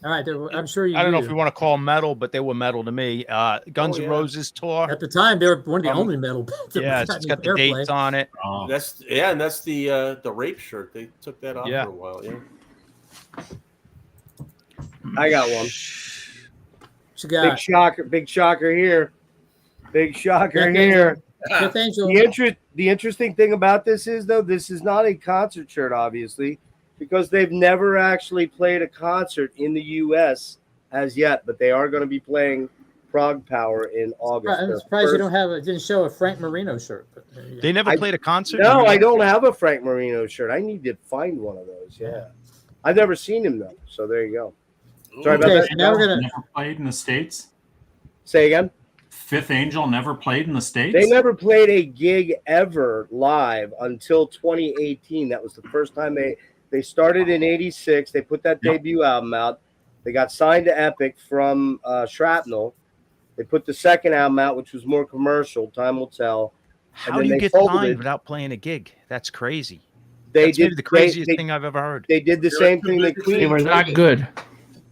All right, I'm sure you. I don't know do. if you want to call them metal, but they were metal to me. Guns Oh, N' yeah. Roses tour. At the time, they were one of the Um, only metal bands. that Yeah, was it's got the airplay. dates on it. Oh, That's and that's the rape shirt. They took that off Yeah. for a while. Yeah. I got one. What you got? Big shocker here. Big shocker Fifth here. Fifth Angel. The interesting thing about this is, though, this is not a concert shirt, obviously, because they've never actually played a concert in the U.S. as yet, but they are going to be playing Prague Power in August. I'm Their surprised you first- don't have. It didn't show a Frank Marino shirt. But there you go. They never I- played a concert. No, You I know? don't have a Frank Marino shirt. I need to find one of those. Yeah, I've never seen him though. So there you go. Sorry about Okay, that. so now we're gonna. never played in the States. Say again. Fifth Angel never played in the States. They never played a gig ever live until 2018. That was the first time they started in '86. They put that Yep. debut album out. They got signed to Epic from Shrapnel. They put the second album out, which was more commercial. Time will tell. How then do you they get folded signed it. without playing a gig? That's crazy. They That's did maybe the craziest thing I've ever heard. They did the same thing that They were Queen, that good.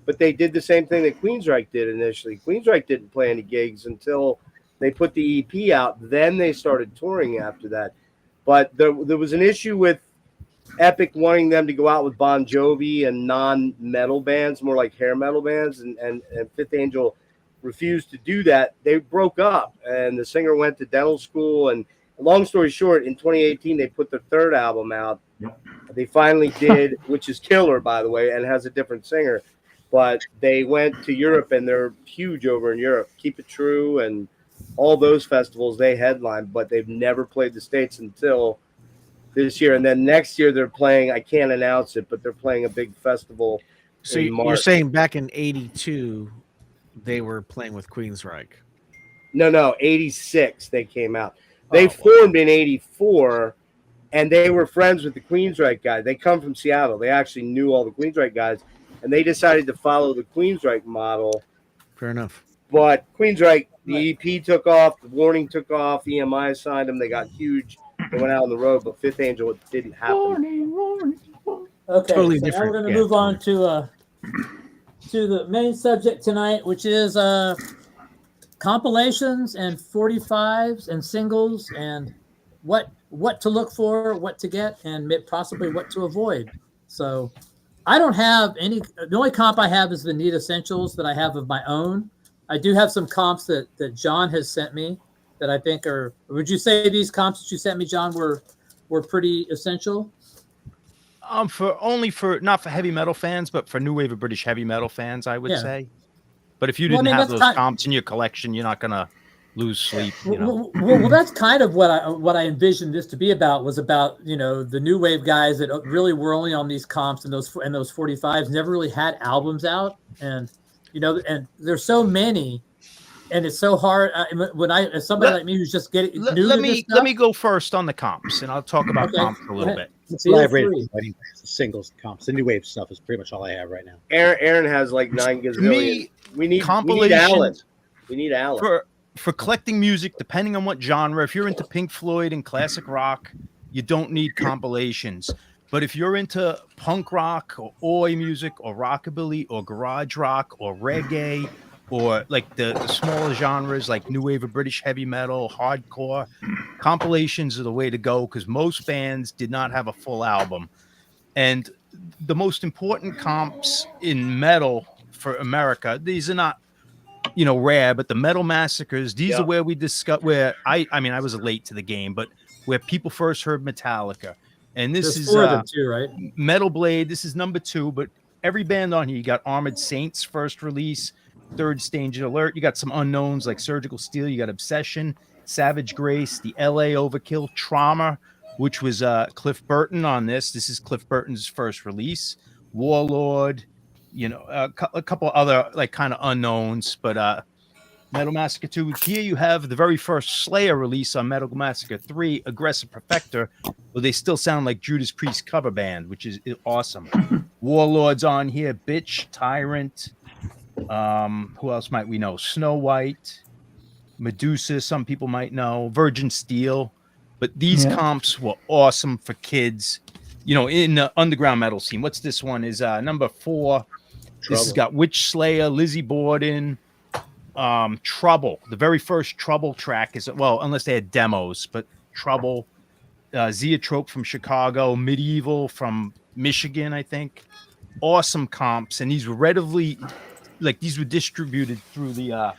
but they did the same thing that Queensryche did initially. Queensryche didn't play any gigs until they put the EP out. Then they started touring after that. But there was an issue with Epic wanting them to go out with Bon Jovi and non-metal bands, more like hair metal bands, and Fifth Angel refused to do that. They broke up, and the singer went to dental school. And long story short, in 2018, they put their third album out. Yep. They finally did, which is killer, by the way, and has a different singer. But they went to Europe, and they're huge over in Europe. Keep It True and all those festivals they headline, but they've never played the States until this year. And then next year they're playing, I can't announce it, but they're playing a big festival. So in you're March. saying back in '82 they were playing with Queensryche? No, 86 they came out. They formed in 84, and they were friends with the Queensryche guys. They come from Seattle. They actually knew all the Queensryche guys, and they decided to follow the Queensryche model. Fair enough. But Queensryche, the EP took off, the Warning took off, EMI signed them. They got huge. They went out on the road, but Fifth Angel, it didn't happen. Okay, Totally so different. now we're going to Yeah, move on to the main subject tonight, which is compilations and 45s and singles and what to look for, what to get, and possibly what to avoid. So I don't have any. The only comp I have is the Neat Essentials that I have of my own. I do have some comps that John has sent me that I think are. Would you say these comps that you sent me, John, were pretty essential? Not for heavy metal fans, but for new wave of British heavy metal fans, I would Yeah. say. But if you Well, I didn't mean, have that's those kind- comps in your collection, you're not gonna lose sleep. You know. Well, that's kind of what I envisioned this to be about. Was about the new wave guys that really were only on these comps and those 45s, never really had albums out, and and there's so many, and it's so hard as somebody like me who's just getting new to Let this me stuff. go first on the comps, and I'll talk about Okay, comps for a go little ahead. bit. It's Feel live free. rated fighting bands, the singles, the comps, the new wave stuff is pretty much all I have right now. Aaron has like 9 To gazillion. me, We need Alan. compilations We need Alan. for collecting music, depending on what genre. If you're into Pink Floyd and classic rock, you don't need compilations. But if you're into punk rock or oi music or rockabilly or garage rock or reggae or like the smaller genres like new wave of British heavy metal, hardcore, compilations are the way to go because most bands did not have a full album. And the most important comps in metal for America, these are not, rare, but the Metal Massacres, these are where we discuss where I mean, I was late to the game, but where people first heard Metallica. And this There's is 4 of them too, right? Metal Blade. This is number 2, but every band on here, you got Armored Saints first release, Third Stage Alert. You got some unknowns like Surgical Steel. You got Obsession, Savage Grace, the LA Overkill, Trauma, which was Cliff Burton on this. This is Cliff Burton's first release. Warlord, a couple other like kind of unknowns, but Metal Massacre 2. Here you have the very first Slayer release on Metal Massacre 3, Aggressive Perfector, but they still sound like Judas Priest cover band, which is awesome. Warlord's on here, Bitch, Tyrant. Who else might we know? Snow White, Medusa, some people might know, Virgin Steel. But these comps were awesome for kids, in the underground metal scene. What's this one? Is number 4. This has got Witch Slayer, Lizzie Borden, Trouble. The very first Trouble track is, well, unless they had demos, but Trouble, Zeotrope from Chicago, Medieval from Michigan, I think. Awesome comps. And these were these were distributed through the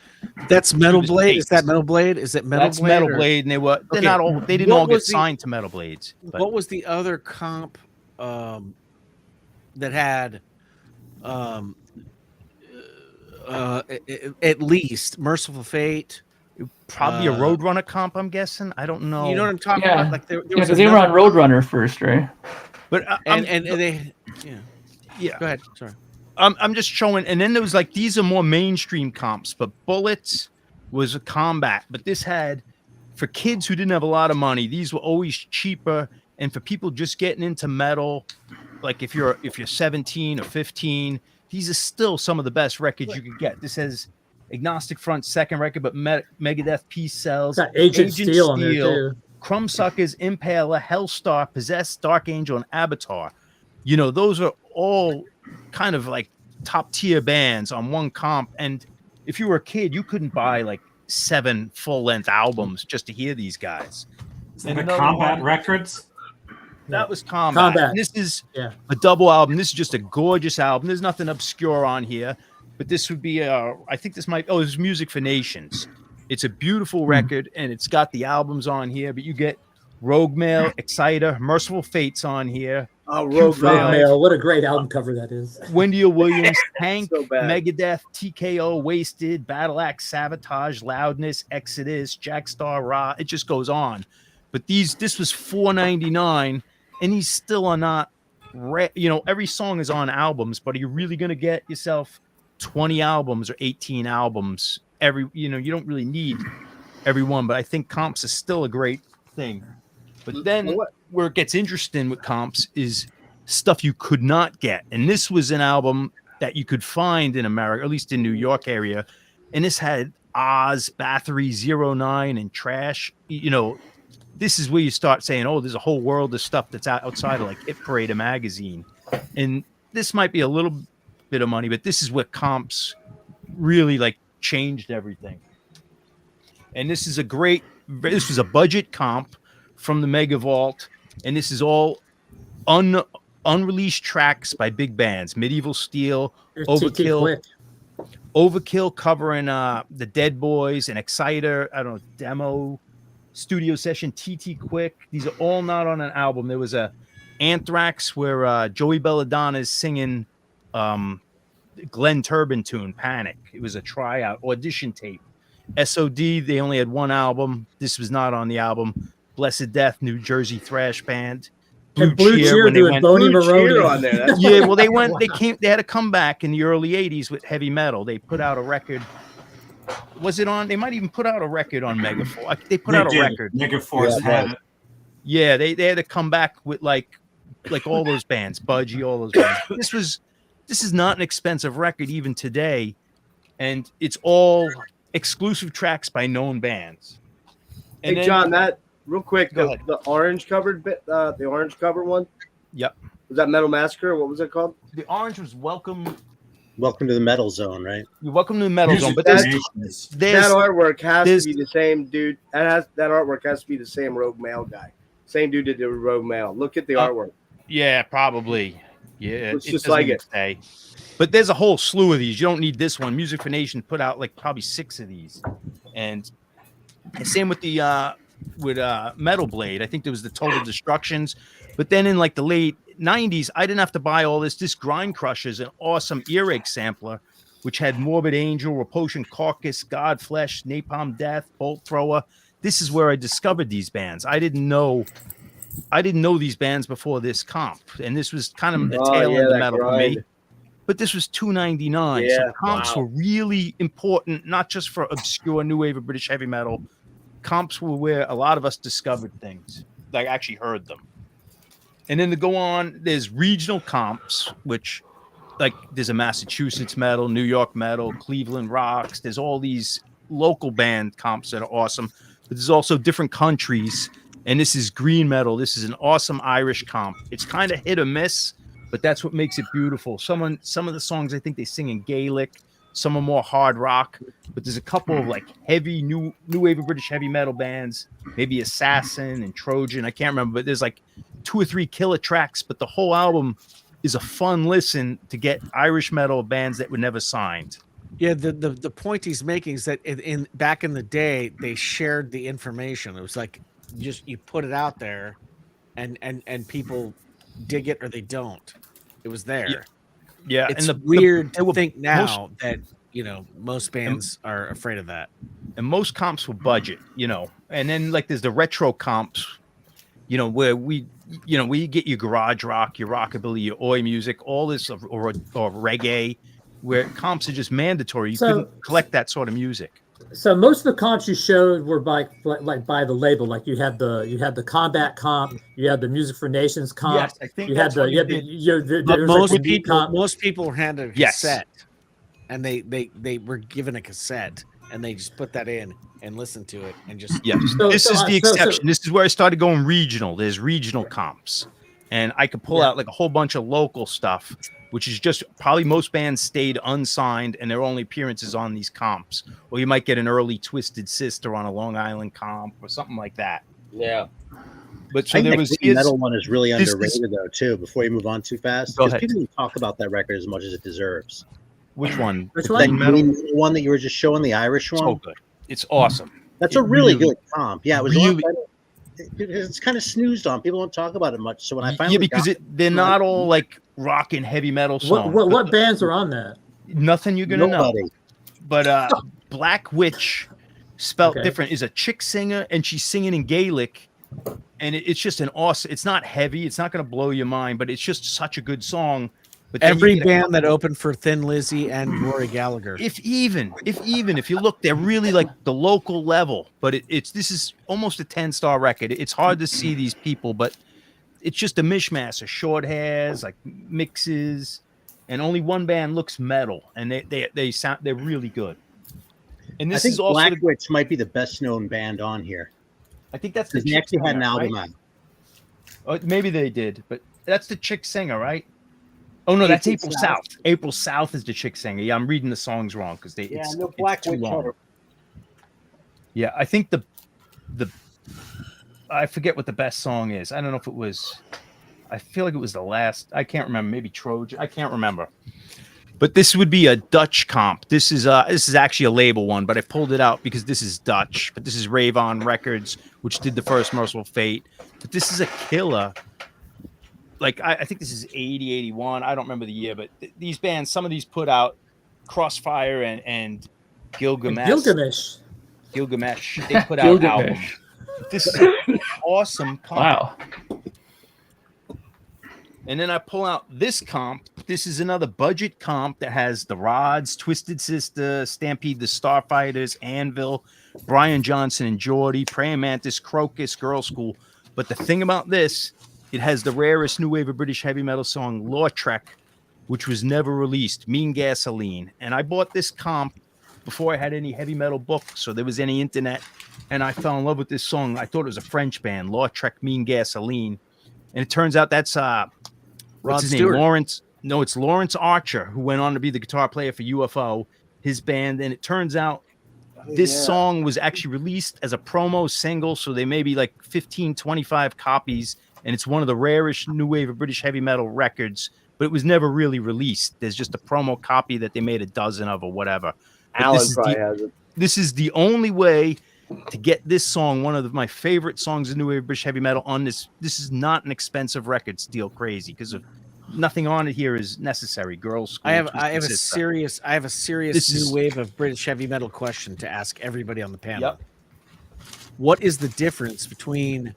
That's Metal Blade. Is that Metal Blade? Is it Metal That's Blade? Metal Blade, and they're not all, they didn't all get signed to Metal Blades. But. What was the other comp that had at least Merciful Fate? Probably a Roadrunner comp, I'm guessing. I don't know. You know what I'm talking about? Like there was they were on Roadrunner first, right? But and they yeah. Go ahead. Sorry. I'm just showing, and then there was like these are more mainstream comps, but Bullets was a combat, but this had for kids who didn't have a lot of money. These were always cheaper, and for people just getting into metal, like if you're 17 or 15, these are still some of the best records you could get. This has Agnostic Front second record, but Megadeth, Peace Cells, got Agent Steel on there too. Crumbsuckers, Impaler, Hellstar, Possessed, Dark Angel, and Abatar. Those are all kind of like top tier bands on one comp. And if you were a kid, you couldn't buy like 7 full length albums just to hear these guys. Is that Combat Records? That was Combat. This is a double album. This is just a gorgeous album. There's nothing obscure on here, but this would be I think this might it's Music for Nations. It's a beautiful record, and it's got the albums on here, but you get Rogue Mail, Exciter, Merciful Fates on here. Oh, Rogue Mail. What a great album cover that is. Wendy Williams, Tank, Megadeth, TKO, Wasted, Battle Axe, Sabotage, Loudness, Exodus, Jackstar, Ra. It just goes on. But this was $4.99, and these still are not. Every song is on albums, but are you really going to get yourself 20 albums or 18 albums? You don't really need every one, but I think comps is still a great thing. But then where it gets interesting with comps is stuff you could not get. And this was an album that you could find in America, at least in New York area. And this had Oz, Bathory, 09, and Trash. This is where you start saying, oh, there's a whole world of stuff that's outside of like Hit Parade, a magazine. And this might be a little bit of money, but this is what comps really like changed everything. And this was a budget comp from the Mega Vault, and this is all unreleased tracks by big bands. Medieval Steel, Overkill covering the Dead Boys, and Exciter, I don't know, demo, studio session, TT Quick. These are all not on an album. There was a Anthrax where Joey Belladonna is singing Glenn Turbin tune, Panic. It was a tryout audition tape. SOD, they only had one album. This was not on the album. Blessed Death, New Jersey thrash band. Blue Cheer doing Boney Maroney on there. Well, they had a comeback in the early 80s with heavy metal. They put out a record. Was it on? They might even put out a record on Megaforce. They put out a record. Megaforce had it. Yeah, they had to come back with like all those bands, Budgie, all those bands. This is not an expensive record even today, and it's all exclusive tracks by known bands. And John, that real quick, the orange covered bit, the orange cover one, Yep. Was that Metal Massacre? What was it called? The orange was Welcome Welcome to the Metal Zone, right? to the Metal Zone. Music But there's Nations. That artwork has there's- to be the same dude. That artwork has to be the same Rogue Mail guy. Same dude that did Rogue Mail. Look at the artwork. Yeah, probably. Yeah, Looks it just doesn't like even it. say. But there's a whole slew of these. You don't need this one. Music for Nation put out like probably 6 of these, and same with the Metal Blade. I think there was the Total Destructions, but then in like the late 90s, I didn't have to buy all this. This Grind Crusher is an awesome earache sampler, which had Morbid Angel, Repulsion Carcass, Godflesh, Napalm Death, Bolt Thrower. This is where I discovered these bands. I didn't know these bands before this comp, and this was kind of the tail end of that metal for me. grind. But this was $2.99. Yeah, So comps wow. were really important, not just for obscure new wave of British heavy metal. Comps were where a lot of us discovered things, like actually heard them. And then to go on, there's regional comps, which like there's a Massachusetts metal, New York metal, Cleveland rocks. There's all these local band comps that are awesome. But there's also different countries. And this is green metal. This is an awesome Irish comp. It's kind of hit or miss, but that's what makes it beautiful. Some of the songs I think they sing in Gaelic, some are more hard rock, but there's a couple of like heavy new wave of British heavy metal bands, maybe Assassin and Trojan. I can't remember, but there's like 2 or 3 killer tracks, but the whole album is a fun listen to get Irish metal bands that were never signed. Yeah, the point he's making is that in back in the day they shared the information. It was like you put it out there, and people dig it or they don't. It was there. Yeah, It's and weird to were think now that most bands are afraid of that. And most comps will budget, and then like there's the retro comps, where we get your garage rock, your rockabilly, your oi music, all this or reggae, where comps are just mandatory. You couldn't collect that sort of music. So most of the comps you showed were by the label. Like you had the combat comp, you had the Music for Nations comp. Yes, I think you had that's what you did. But most most people were handed a Yes. cassette, and they were given a cassette, and they just put that in and listened to it, and just Yes, this is the exception. This is where I started going regional. There's regional comps, and I could pull out like a whole bunch of local stuff, which is just probably most bands stayed unsigned and their only appearances on these comps. Or you might get an early Twisted Sister on a Long Island comp or something like that. Yeah. But so I think there was the metal one is really this- underrated though too. Before you move on too fast, Go because ahead. people don't talk about that record as much as it deserves. which one? Which That one? green one that you were just showing, the Irish one. So good. It's awesome. That's It a really really- good comp. Yeah, it was a lot really- better. It's kind of snoozed on. People don't talk about it much. So when I finally Yeah, because got they're not all like rock and heavy metal songs. What bands are on that? Nothing you're gonna know. nobody. But Black Witch, spelt Okay. different, is a chick singer, and she's singing in Gaelic, and it's just an awesome. It's not heavy. It's not going to blow your mind, but it's just such a good song. But then every you get a band that opened for Thin Lizzy and Rory Gallagher. if you look, they're really like the local level. But this is almost a 10-star record. It's hard to see these people, but it's just a mishmash of short hairs, like mixes, and only one band looks metal, and they're really good. And I this think is also Black Witch might be the best known band on here. I think that's the Because they chick actually had an singer, album right? out. Oh, maybe they did, but that's the chick singer, right? Oh no, that's April April South. South. April South is the chick singer. Yeah, I'm reading the songs wrong because it's too long. Yeah, I think the I forget what the best song is. I don't know if it was. I feel like it was the last. I can't remember. Maybe Trojan. I can't remember. But this would be a Dutch comp. This is actually a label one, but I pulled it out because this is Dutch. But this is Ravon Records, which did the first Merciful Fate. But this is a killer. Like I think this is 80, 81. I don't remember the year, but these bands, some of these put out Crossfire and Gilgamesh. Gilgamesh. They put out albums. Gilgamesh. This is an awesome comp. Wow. And then I pull out this comp. This is another budget comp that has the Rods, Twisted Sister, Stampede the Starfighters, Anvil, Brian Johnson and Geordie, Praying Mantis, Crocus, Girl School. But the thing about this, it has the rarest new wave of British heavy metal song, Lautrec, which was never released, Mean Gasoline. And I bought this comp before I had any heavy metal books or there was any internet. And I fell in love with this song. I thought it was a French band, Lautrec, Mean Gasoline. and it turns out that's Rod what's his Stewart. name? Lawrence. No, it's Lawrence Archer, who went on to be the guitar player for UFO, his band. And it turns out this song was actually released as a promo single, so they may be like 15, 25 copies, and it's one of the rarest new wave of British heavy metal records, but it was never really released. There's just a promo copy that they made a dozen of or whatever. But Alan probably has it. this is the only way to get this song, one of my favorite songs of new wave British heavy metal, on this. This is not an expensive record, Steel Crazy, because of nothing on it here is necessary. Girls School, I have Twisted a Sister. serious This new is- wave of British heavy metal question to ask everybody on the panel. Yep. What is the difference between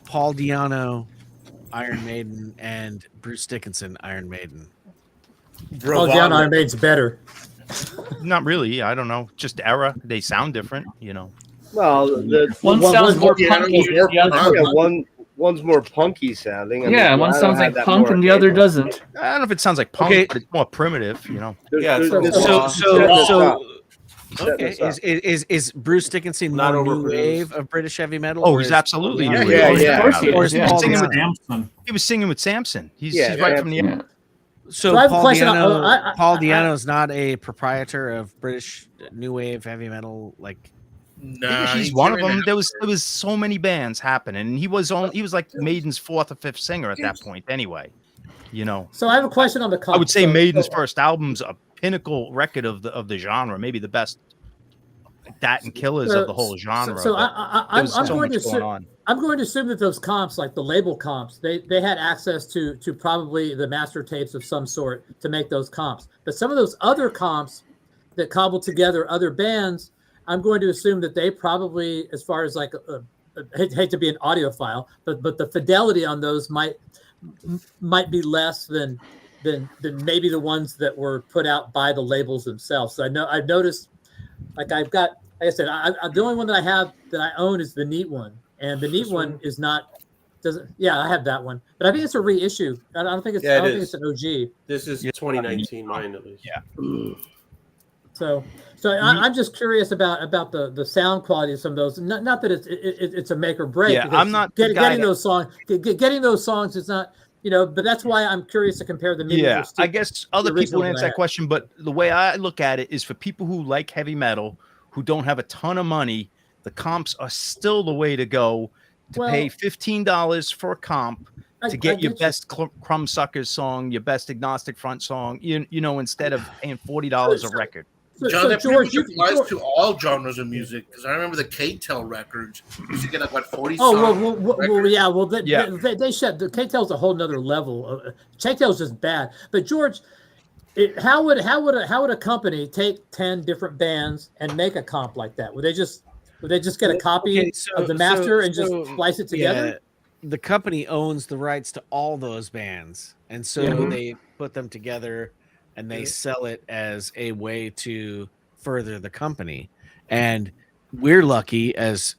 Paul Di'Anno, Iron Maiden, and Bruce Dickinson, Iron Maiden? Oh, down Iron Maiden's better. Not really. I don't know. Just era. They sound different, you know. Well, the One One- sounds one's more more punky piano, than the other. yeah, one's more punky sounding. I Yeah, mean, one I don't sounds have like that punk more and the other arcade. doesn't. I don't know if it sounds like punk, Okay. but it's more primitive, you know. Yeah, it's There's- a there's- little Okay, is Bruce Dickinson Not more new overproduced. wave of British heavy metal? Oh, or he's is absolutely Paul new Di'Anno- wave. Yeah, Of yeah. course he Or is. is Yeah. Paul Singing with Di'Anno? Samson. He was singing with Samson. He's Yeah, right from the Yeah. So, So I have a Paul question. Di'Anno, Paul I- Di'Anno is not a proprietor of British new wave heavy metal. Like, Nah, he's one of them. There was so many bands happening, and he was like Maiden's fourth or fifth singer at that point. Anyway, you know, So I have a question on the comp. I would say So- Maiden's so- first album's a pinnacle record of the genre, maybe the best. That and Killers of the whole genre. So but I'm there's I'm so going much to going assume, on. I'm going to assume that those comps, like the label comps, they had access to probably the master tapes of some sort to make those comps. But some of those other comps that cobbled together other bands, I'm going to assume that they probably, as far as like, hate to be an audiophile, but the fidelity on those might be less than maybe the ones that were put out by the labels themselves. So I've noticed, like I've got, like I said, the only one that I have that I own is the Neat one, and the Neat one is not doesn't. Yeah, I have that one, but I think it's a reissue. I don't think it's. Yeah, I don't it think is. it's an OG. This is 2019, mine at least. Yeah. So I'm just curious about the sound quality of some of those. Not that it's a make or break. Yeah, because I'm not the guy getting those songs. Getting those songs is not. But that's why I'm curious to compare the minis. Yeah, with Steve- I guess other the people original would answer that I that question, but the way I look at it is for people who like heavy metal, who don't have a ton of money, the comps are still the way to go. To Well, pay $15 for a comp I- to get I your get you. best Crumb Suckers song, your best Agnostic Front song, you know, instead of paying $40 a record. John, that George, pretty much applies to all genres of music because I remember the K-Tel records used to get like what 40 Oh songs. well, yeah. Well, Yeah. they shut the K-Tel's a whole nother level. K-Tel's just bad. But George, how would a company take 10 different bands and make a comp like that? Would they just get a copy Okay, so- of the master and so- just splice it together? yeah, the company owns the rights to all those bands, and so they put them together and they sell it as a way to further the company. And we're lucky as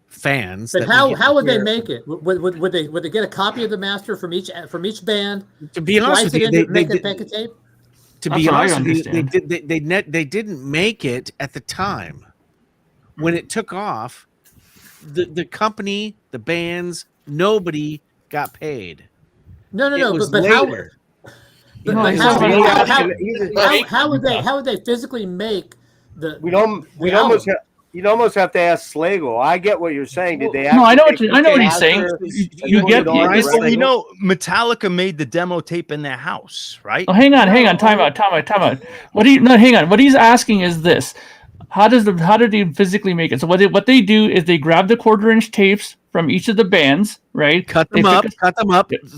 fans. But that we how get to would they hear- make it? Would they get a copy of the master from each band? To be honest Splice with it you, into make a tape. to That's be what I honest with you, understand. they didn't make it at the time when it took off. The company, the bands, nobody got paid. No, It was but how? later. But No, but he's how, talking how, about- how would they physically make the? We'd almost you'd almost have to ask Slagle. I get what you're saying. Did they? No, I know what actually I know what he's take saying. Master You and put get it on it's- the Well, we record? know Metallica made the demo tape in their house, right? Oh, hang on, time out. Hang on. What he's asking is this: how do they physically make it? So what they do is they grab the 1/4-inch tapes from each of the bands, right? Cut They them pick up,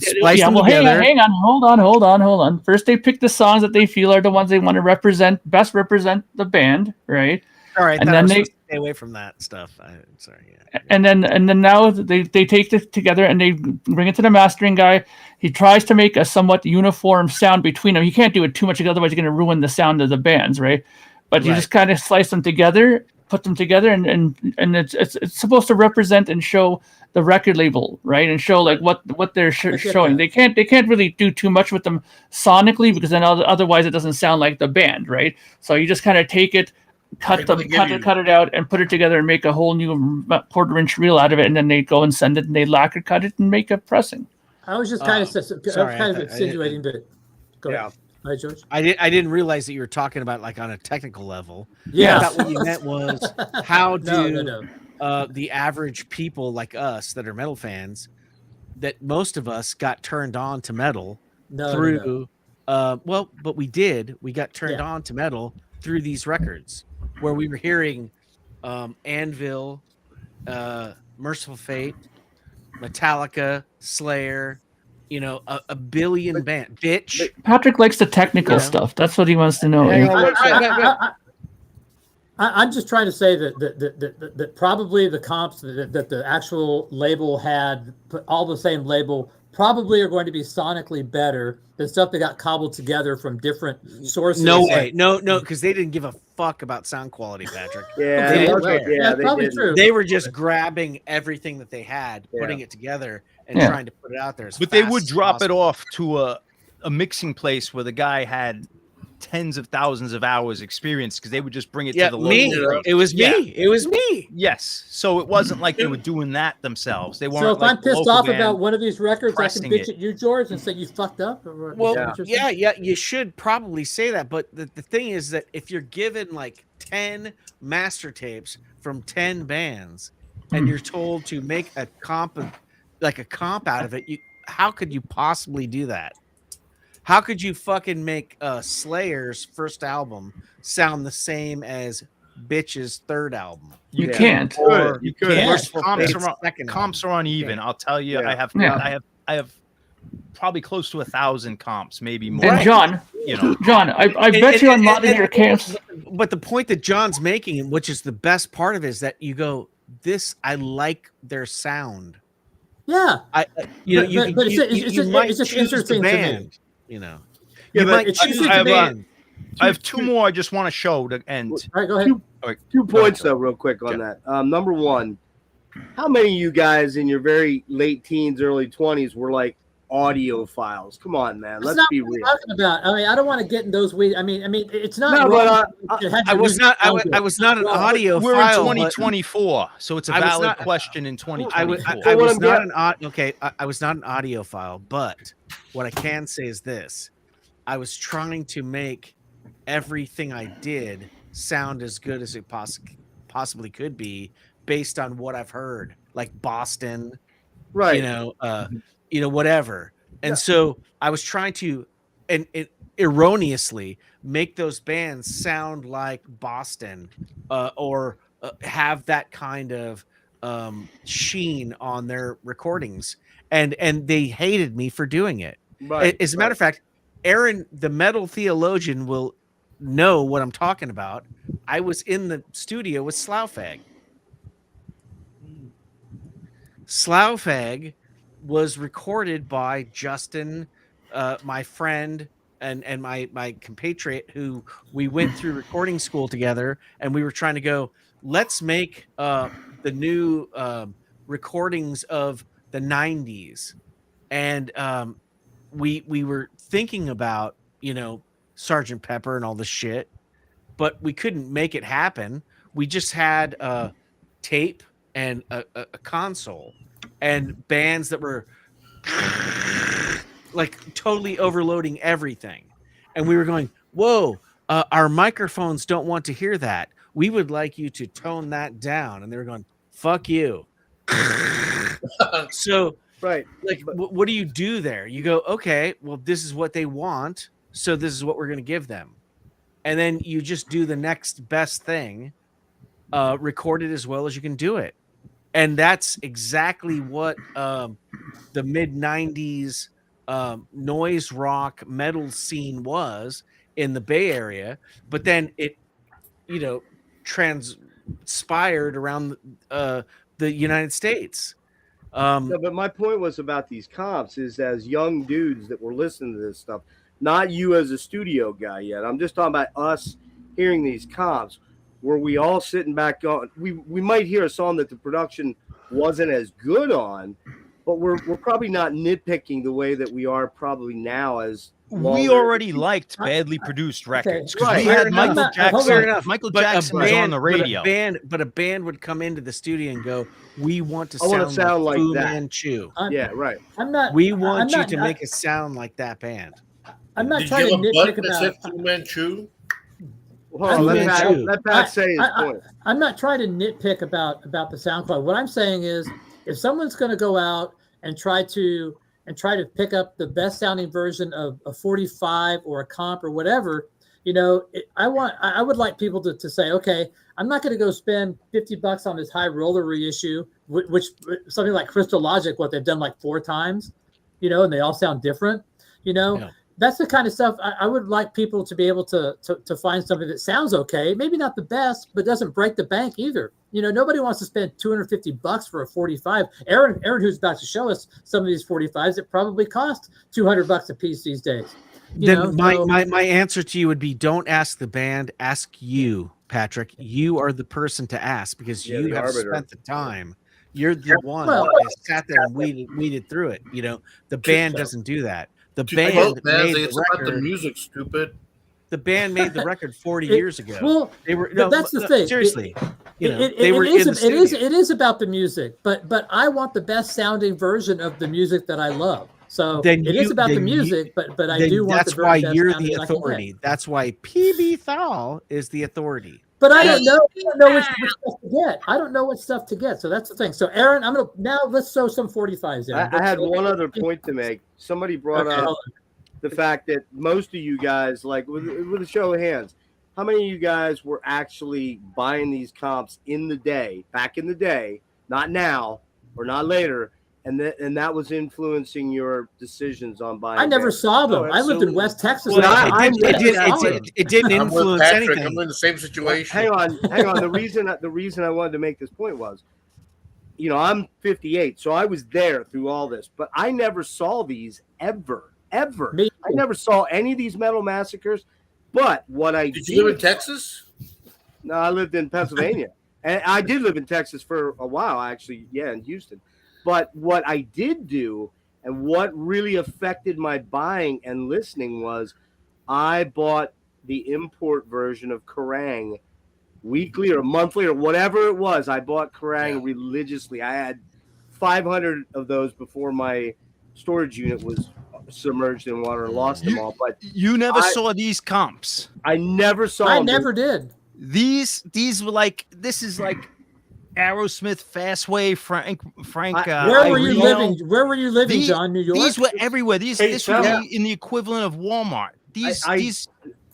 splice them well, together. hang on, hold on. First, they pick the songs that they feel are the ones they want to best represent the band, right? All right, and then then they they- stay away from that stuff. Sorry. Yeah. And then now they take it together and they bring it to the mastering guy. He tries to make a somewhat uniform sound between them. You can't do it too much, otherwise you're going to ruin the sound of the bands, right? But you Right. just kind of slice them together, put them together, and it's supposed to represent and show the record label, right? And show like what they're get showing. that. They can't really do too much with them sonically because then otherwise it doesn't sound like the band, right? So you just kind of take it, cut it out and put it together and make a whole new quarter-inch reel out of it, and then they go and send it and they lacquer cut it and make a pressing. I was just kind of insinuating, but go ahead. All right, George. I didn't realize that you were talking about like on a technical level. Yeah. I thought what you meant was how do No. The average people like us that are metal fans, that most of us got turned on to metal through. Well, but we did. We got turned on to metal through these records where we were hearing Anvil, Merciful Fate, Metallica, Slayer, you know, a billion band. Bitch. Patrick likes the technical stuff. That's what he wants to know. I'm just trying to say that probably the comps that the actual label had, all the same label, probably are going to be sonically better than stuff that got cobbled together from different sources. No way. No, because they didn't give a fuck about sound quality, Patrick. That's probably true. They were just grabbing everything that they had, putting it together, and trying to put it out there. But they would drop it off to a mixing place where the guy had tens of thousands of hours experience, because they would just bring it to the local. It was me. It was me. Yes. So it wasn't like they were doing that themselves. They weren't. So if like I'm pissed off about one of these records, I can bitch it. at you, George, and say you fucked up. Well, you should probably say that. But the thing is that if you're given like 10 master tapes from 10 bands and you're told to make a comp out of it, how could you possibly do that? How could you fucking make Slayer's first album sound the same as Bitch's third album? You can't. You could. Comps are uneven. I'll tell you. I have probably close to 1,000 comps, maybe more. And John, I bet you on a lot of your camps. But the point that John's making, which is the best part of it, is that you go, I like their sound. Yeah. It's just interesting to me. You know, I have two more I just want to show to end. All right, go ahead. Two points though, real quick on that. Number one, how many of you guys in your very late teens, early 20s were like audiophiles? Come on, man. Let's be real. Talking about. I mean, I don't want to get in those weeds. I mean, it's not. No, wrong. but I was not an audiophile. We're in 2024, so it's a valid question in 2024. I was not an audiophile, but what I can say is this: I was trying to make everything I did sound as good as it possibly could be, based on what I've heard, like Boston, right? Whatever. And so I was trying to, and erroneously, make those bands sound like Boston, or have that kind of sheen on their recordings, and they hated me for doing it. Right. As a matter of fact, Aaron, the metal theologian, will know what I'm talking about. I was in the studio with Slough-Fag. Slough-Fag was recorded by Justin, my friend and my compatriot, who we went through recording school together, and we were trying to go, let's make the new recordings of the 90s. And we were thinking about, Sgt. Pepper and all this shit, but we couldn't make it happen. We just had tape and a console and bands that were like totally overloading everything. And we were going, whoa, our microphones don't want to hear that. We would like you to tone that down. And they were going, fuck you. So, right. Like, what do you do there? You go, okay, well, this is what they want, so this is what we're going to give them. And then you just do the next best thing, record it as well as you can do it. And that's exactly what the mid-90s noise rock metal scene was in the Bay Area. But then it, transpired around the United States. But my point was about these comps is, as young dudes that were listening to this stuff, not you as a studio guy yet. I'm just talking about us hearing these comps. Were we all sitting back on? We might hear a song that the production wasn't as good on, but we're probably not nitpicking the way that we are probably now as we already liked badly produced records because Right. we had Fair Michael enough. Jackson. Fair enough. Michael But Jackson was on the radio. But a band would come into the studio and go, "We want to I wanna sound, sound like like Fu that." Manchu. Yeah, right. I'm not. We I'm want you not- to make it sound like that band." I'm not Did trying you to have a butt nitpick that about. said Fu Manchu? Hold on, Fu let Manchu. Pat say his point. I'm not trying to nitpick about the sound quality. What I'm saying is, if someone's going to go out and try to pick up the best sounding version of a 45 or a comp or whatever, I would like people to say, okay, I'm not going to go spend $50 on this high roller reissue, which something like Crystal Logic, what they've done like 4 times, and they all sound different, Yeah. That's the kind of stuff I would like people to be able to find something that sounds okay, maybe not the best, but doesn't break the bank either. Nobody wants to spend $250 for a 45. Aaron, who's about to show us some of these 45s that probably cost $200 a piece these days. My answer to you would be: don't ask the band, ask you, Patrick. You are the person to ask because Yeah, you the have arbiter. spent the time. You're the one Well- that has sat there and weeded through it. The band doesn't do that. The band Both made bands, the it's about the record. music, stupid. The band made the record 40 years ago. Well, They were but that's the thing. Seriously, It is about the music, but I want the best sounding version of the music that I love. So Then it is you- about the then you- music, but I do want That's the very why best you're sounding the that I can get. authority. That's why PB Thal is the authority. But I don't know which stuff to get. I don't know what stuff to get. So that's the thing. So Aaron, let's throw some 45s in. I had one other point to make. Somebody brought Okay, up hold the fact that most of you guys, like with a show of hands, how many of you guys were actually buying these comps back in the day, not now or not later, and that was influencing your decisions on buying? I never bands? saw them. Oh, I lived in absolutely. West Texas. Well, It didn't I'm with influence Patrick. anything. I'm in the same situation. Hang on. The reason I wanted to make this point was, I'm 58, so I was there through all this, but I never saw these ever. Me I never saw any of these metal massacres. But what I Did you live in Texas? No, I lived in Pennsylvania, and I did live in Texas for a while, actually. Yeah, in Houston. But what I did do, and what really affected my buying and listening, was I bought the import version of Kerrang weekly or monthly or whatever it was. I bought Kerrang religiously. I had 500 of those before my storage unit was submerged in water and lost them all. But You never saw these comps. I never saw I them. never did. These were like, this is like Aerosmith, Fastway, Frank. Where were you living? Where were you living, John? New York. These were everywhere. This would Yeah. be in the equivalent of Walmart.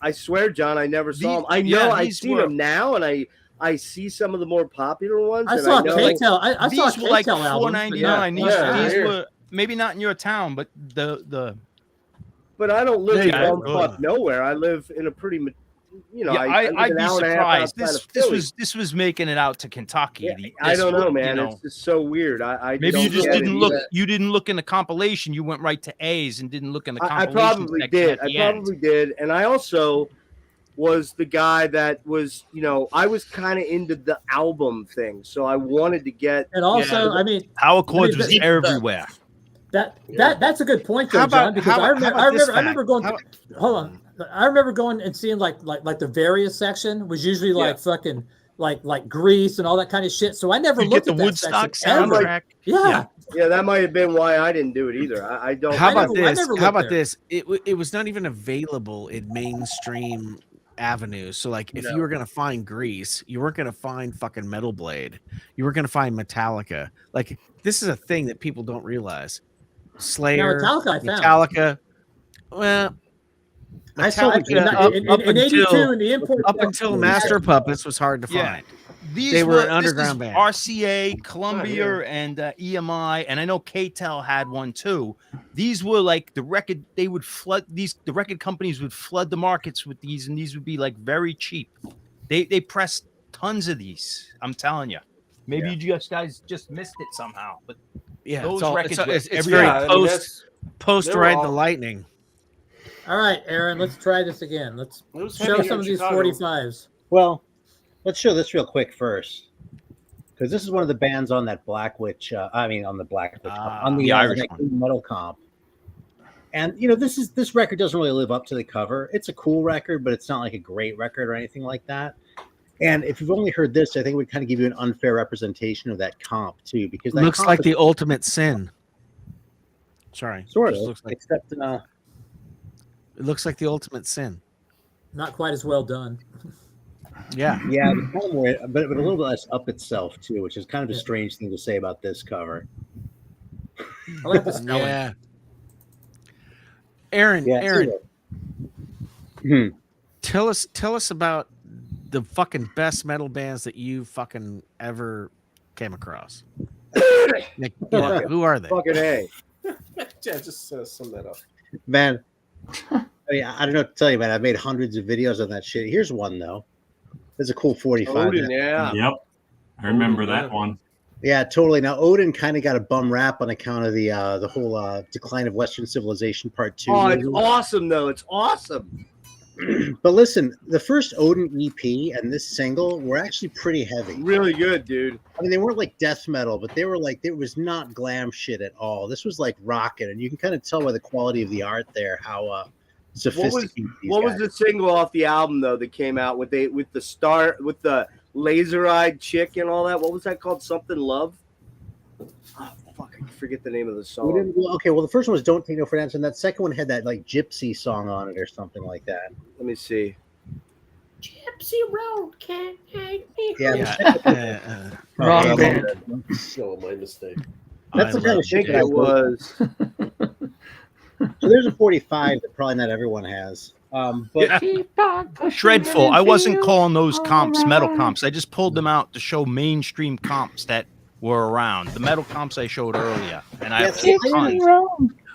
I swear, John, I never saw them. I know yeah, I've these seen were- them now, and I see some of the more popular ones. I and saw I know, K-Tel. I saw these were like K-Tel albums. $4.99. Yeah, These here. were maybe not in your town, but the but I don't live in Yeah, bumfuck nowhere. I live in a pretty, yeah, I live I'd an be hour and a half surprised. outside This of this Philly. was making it out to Kentucky. Yeah, The- I this don't know, would, man. It's just so weird. I maybe you don't just get didn't it look. either. You didn't look in the compilation. You went right to A's and didn't look in the I compilation. probably section did. at I the end. probably did. And I also was the guy that was, I was kind of into the album thing. So I wanted to get. And also, I mean, Howard Chords was Deep everywhere. that's a good point, though, How about- John. Because how I about- remember, how about this I remember going. fact? Hold on, I remember going and seeing like the various section was usually like fucking like Grease and all that kind of shit. So I never You get looked the at that Woodstock section ever. soundtrack. Yeah. Yeah, that might have been why I didn't do it either. I don't. How I about never- I this? never How looked about there. this? It was not even available in mainstream avenues. So like, if No. you were gonna find Grease, you weren't gonna find fucking Metal Blade. You were gonna find Metallica. Like, this is a thing that people don't realize. Slayer, Metallica I found. Metallica. Well, I saw the Metallica up in 82 until in the import up until Master of Puppets was hard to Yeah. find. These They were an this underground is band. RCA, Columbia, and EMI, and I know K-Tel had one too. These were like the record. They would flood these. The record companies would flood the markets with these, and these would be like very cheap. They pressed tons of these. I'm telling you. Maybe you guys just missed it somehow, but Yeah, those it's, all, records were it's everywhere. very Yeah, I mean, post they were Ride all- the Lightning. All right, Aaron, let's try this again. Let's It was show heavy here some in of these Chicago. 45s. Well, let's show this real quick first, because this is one of the bands on that Black Witch. On the Black Witch, on the the Irish like, one. metal comp. And this record doesn't really live up to the cover. It's a cool record, but it's not like a great record or anything like that. And if you've only heard this, I think it would kind of give you an unfair representation of that comp too, because that Looks comp like is the ultimate sin. Sorry, sort just of, looks like except it looks like the ultimate sin. Not quite as well done. Yeah, yeah, but kind of more, but a little bit less up itself too, which is kind of a strange thing to say about this cover. I like the spelling. yeah. Aaron, Yeah, Aaron, Hmm. tell us about the fucking best metal bands that you fucking ever came across. Like, who are they? Fucking A. Yeah, just sum that up. Man, I mean, I don't know what to tell you, man. I've made hundreds of videos on that shit. Here's one though. There's a cool 45. Odin, yeah. Yep. I remember Ooh, that yeah. one. Yeah, totally. Now Odin kind of got a bum rap on account of the whole decline of Western civilization part 2. Oh, it's awesome though. It's awesome. But listen, the first Odin EP and this single were actually pretty heavy. Really good, dude. I mean, they weren't like death metal, but they were like, it was not glam shit at all. This was like rocking, and you can kind of tell by the quality of the art there how sophisticated. What was the single off the album though that came out with the laser-eyed chick and all that? What was that called? Something Love? Oh, fuck, I forget the name of the song. Okay, well, the first one was "Don't Take No for an Answer," and that second one had that like gypsy song on it or something like that. Let me see. Gypsy Road can't take me. Yeah, Wrong band. Oh, my mistake. that's the kind of shit that I It was. So there's a 45 that probably not everyone has. But Dreadful. I wasn't calling those comps metal comps. I just pulled them out to show mainstream comps that were around. The metal comps I showed earlier, and I have tons.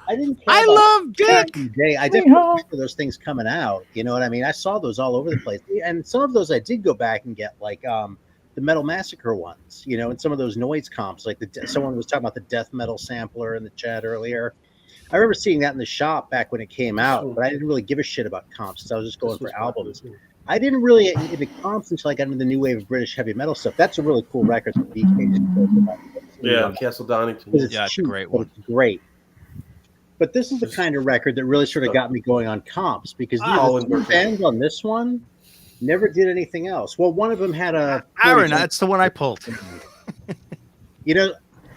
I didn't care. I about love Dick. Day. I definitely remember those things coming out. You know what I mean? I saw those all over the place, and some of those I did go back and get, like the Metal Massacre ones. You know, and some of those noise comps, like someone was talking about the death metal sampler in the chat earlier. I remember seeing that in the shop back when it came out, but I didn't really give a shit about comps. So I was just going for albums. I didn't really get into comps until I got into the new wave of British heavy metal stuff. That's a really cool record. Yeah, Castle Donington. Yeah, it's a great one. It's great. But this is the kind of record that really sort of got me going on comps, because the bands on this one never did anything else. Well, one of them had a Aaron. That's the one I pulled. You know,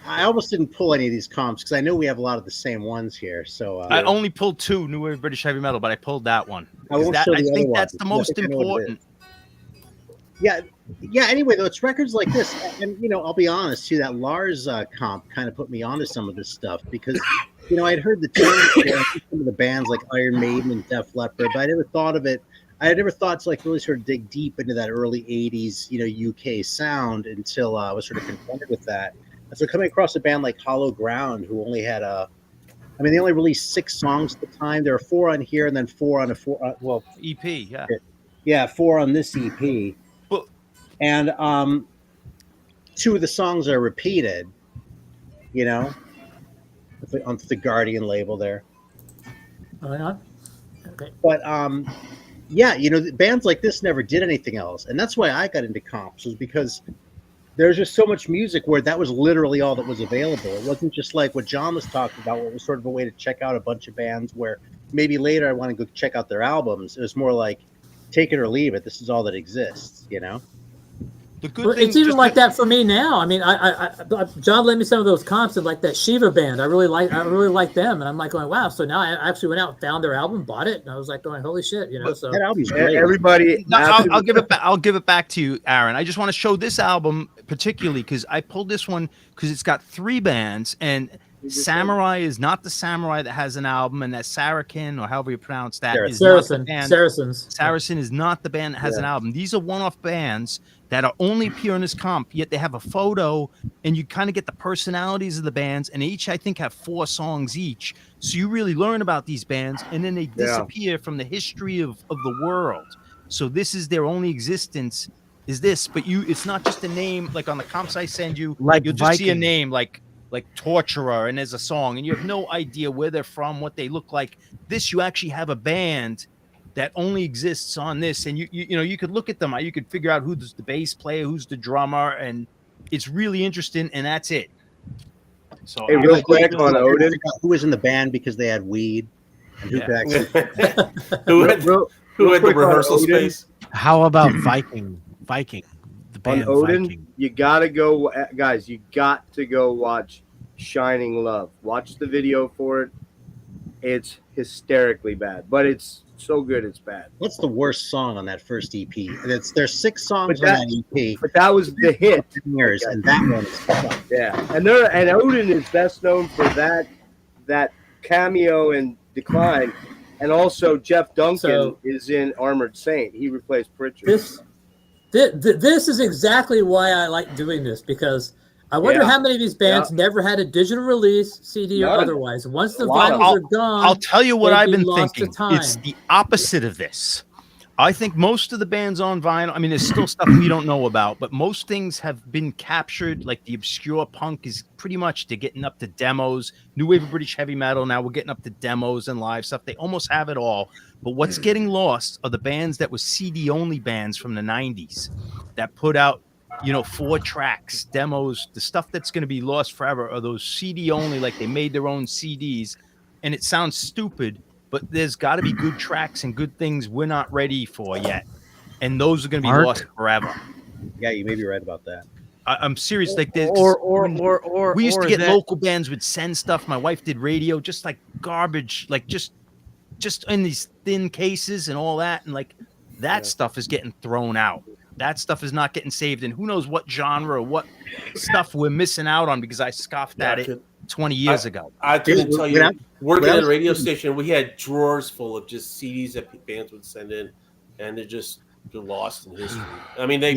I almost didn't pull any of these comps because I know we have a lot of the same ones here. So I only pulled 2 New Wave British Heavy Metal, but I pulled that one. I won't show the I other think ones. that's the most important. Yeah. Anyway, though, it's records like this, and I'll be honest too. That Lars comp kind of put me onto some of this stuff because I'd heard the terms for some of the bands like Iron Maiden and Def Leppard, but I never thought of it. I had never thought to like really sort of dig deep into that early '80s, UK sound until I was sort of confronted with that. And so coming across a band like Hollow Ground, who only had they only released 6 songs at the time. There are 4 on here, and then 4 on EP. Yeah. Yeah, 4 on this EP. But, and 2 of the songs are repeated, on the Guardian label there. Hang on. Okay. But bands like this never did anything else, and that's why I got into comps, was because there's just so much music where that was literally all that was available. It wasn't just like what John was talking about, where it was sort of a way to check out a bunch of bands where maybe later I want to go check out their albums. It was more like, take it or leave it. This is all that exists, The good thing, it's even like that for me now. I mean, I John lent me some of those comps of like that Shiva band. I really like them, and I'm like going, wow. So now I actually went out and found their album, bought it, and I was like going, holy shit, So that album's great. Everybody, No, I'll give it back. I'll give it back to you, Aaron. I just want to show this album particularly because I pulled this one because it's got 3 bands, and Samurai is not the Samurai that has an album, and that Saracen, or however you pronounce that, is not the band. Saracen is not the band that has an album. These are one-off bands that are only appear in this comp, yet they have a photo, and you kind of get the personalities of the bands, and each, I think, have 4 songs each. So you really learn about these bands, and then they disappear from the history of the world. So this is their only existence, is this. But it's not just a name, like on the comps I send you, like you'll just see a name like Torturer, and there's a song, and you have no idea where they're from, what they look like. This, you actually have a band that only exists on this, and you could look at them, you could figure out who's the bass player, who's the drummer, and it's really interesting, and that's it. So real quick on Odin, who was in the band because they had weed. and who Yeah. could actually. who had, Real who had the quick on rehearsal Odin. space? How about Viking? The On band Odin, Viking. you gotta go, guys. You got to go watch "Shining Love." Watch the video for it. It's hysterically bad, but it's so good it's bad. What's the worst song on that first EP? There's 6 songs But on that EP. But that was the hit. Years, and that one is tough. Yeah, and Odin is best known for that cameo in Decline, and also Jeff Duncan So- is in Armored Saint. He replaced Pritchard. This is exactly why I like doing this, because I wonder Yeah. how many of these bands never had a digital release, CD or None. otherwise. Once the A lot of vinyls are gone, I'll tell you what they'd I've be been lost to thinking. time. It's the opposite of this. I think most of the bands on vinyl, I mean, there's still stuff we don't know about, but most things have been captured. Like the obscure punk is pretty much to getting up to demos. New wave of British heavy metal, now we're getting up to demos and live stuff. They almost have it all. But what's getting lost are the bands that were CD only bands from the 90s that put out, 4 tracks, demos. The stuff that's going to be lost forever are those CD only, like they made their own CDs. And it sounds stupid, but there's got to be good tracks and good things we're not ready for yet. And those are going to be Mark? lost forever. Yeah, you may be right about that. I'm serious. Like this, we used to get local bands would send stuff. My wife did radio, just like garbage, like just in these thin cases and all that. And like that stuff is getting thrown out. That stuff is not getting saved. And who knows what genre or what stuff we're missing out on because I scoffed at it 20 years ago. I couldn't Dude, tell when you. I- Working when I at a was- radio station, we had drawers full of just CDs that bands would send in, and they're lost in history. I mean, they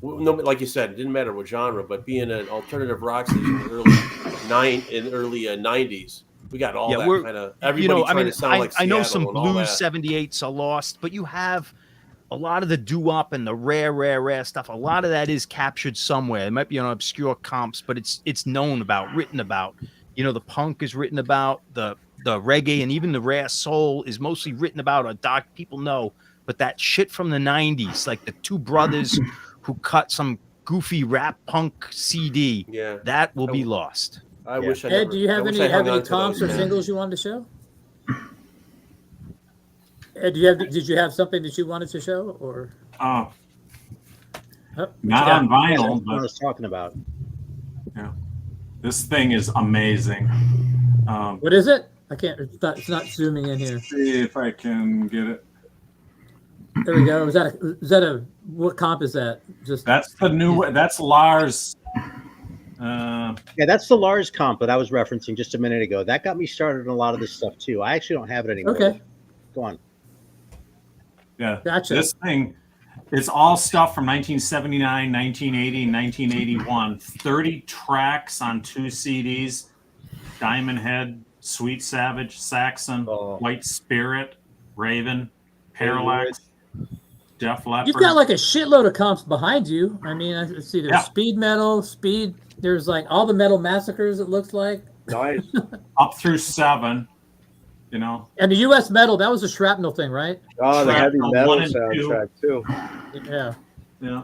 like you said, it didn't matter what genre, but being an alternative rock station in the early 90s, we got all that kind of everybody trying to sound like I know Seattle some and all blues that. 78s are lost, but you have a lot of the doo-wop and the rare stuff. A lot of that is captured somewhere. It might be on obscure comps, but it's known about, written about. The punk is written about, the reggae and even the rare soul is mostly written about, or dark people know. But that shit from the 90s, like the two brothers who cut some goofy rap punk CD, that will be lost. I wish I Ed, never, do you have I wish any I hung on to comps those, or man. singles you wanted to show? Ed, did you have something that you wanted to show, or Oh, oh, not on That's vinyl, what I but was talking about. this thing is amazing. what is it? I can't. It's not zooming in here. See if I can get it. There we go. Is that a what comp is that? Just That's the new. That's Lars. Yeah, that's the Lars comp that I was referencing just a minute ago. That got me started on a lot of this stuff too. I actually don't have it anymore. okay. Go on. Yeah, Gotcha. This thing, it's all stuff from 1979, 1980, and 1981. 30 tracks on 2 CDs. Diamond Head, Sweet Savage, Saxon, White Spirit, Raven, Parallax, Def Leppard. You've got like a shitload of comps behind you. I mean, I see there's Yeah. speed metal, speed. There's like all the metal massacres. It looks like, Nice. up through 7. and the U.S. metal. That was a shrapnel thing, right? Oh, the heavy Shrapnel metal 1 and 2. soundtrack too. Yeah. Yeah.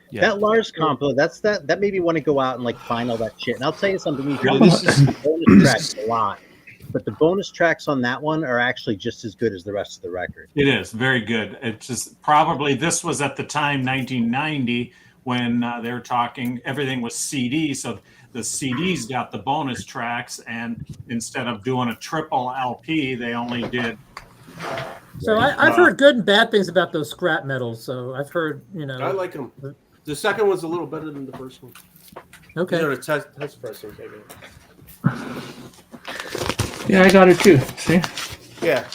Yeah. That Lars comp, though, that made me want to go out and like find all that shit. And I'll tell you something. We Yeah, do this this bonus tracks a lot, but the bonus tracks on that one are actually just as good as the rest of the record. It is very good. It's just probably this was at the time 1990 when they were talking. Everything was CD, so the CDs got the bonus tracks, and instead of doing a triple LP, they only did. So I've heard good and bad things about those scrap metals. So I've heard, I like them. The second one's a little better than the first one. Okay. These are the test pressings, I guess. Yeah, I got it too. See? Yeah,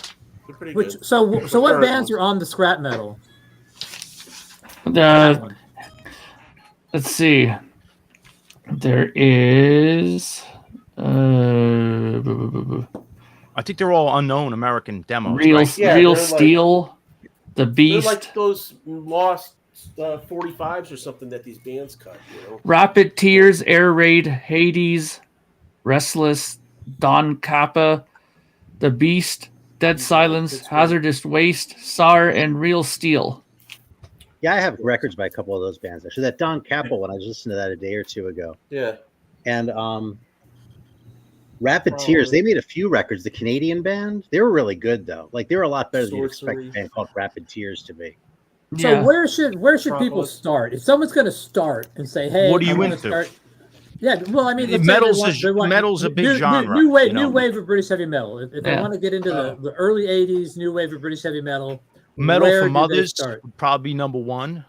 they're pretty Which good. so what Current bands ones. are on the scrap metal? Let's see. There is. I think they're all unknown American demos. Real right? Yeah, Real they're like- Steel, The They're Beast, like those lost 45s or something that these bands cut. Rapid Tears, Air Raid, Hades, Restless, Don Kappa, The Beast, Dead Silence, Pittsburgh. Hazardous Waste, SAR, and Real Steel. Yeah, I have records by a couple of those bands. Actually, that Don Capel one, I was listening to that a day or two ago. Yeah. And Rapid Tears, they made a few records. The Canadian band, they were really good though. Like they were a lot better than you'd expect Sorcery. a band called Rapid Tears to be. So Yeah. where should people Propolis. start? If someone's going to start and say, "Hey, What are you I'm gonna into? start," yeah, well, I mean, let's say Metal's they want metal's a big genre. New wave, you know? new wave of British heavy metal. If they Yeah. want to get into the early '80s, new wave of British heavy metal, Metal where for do they Mothers start? would probably be number one.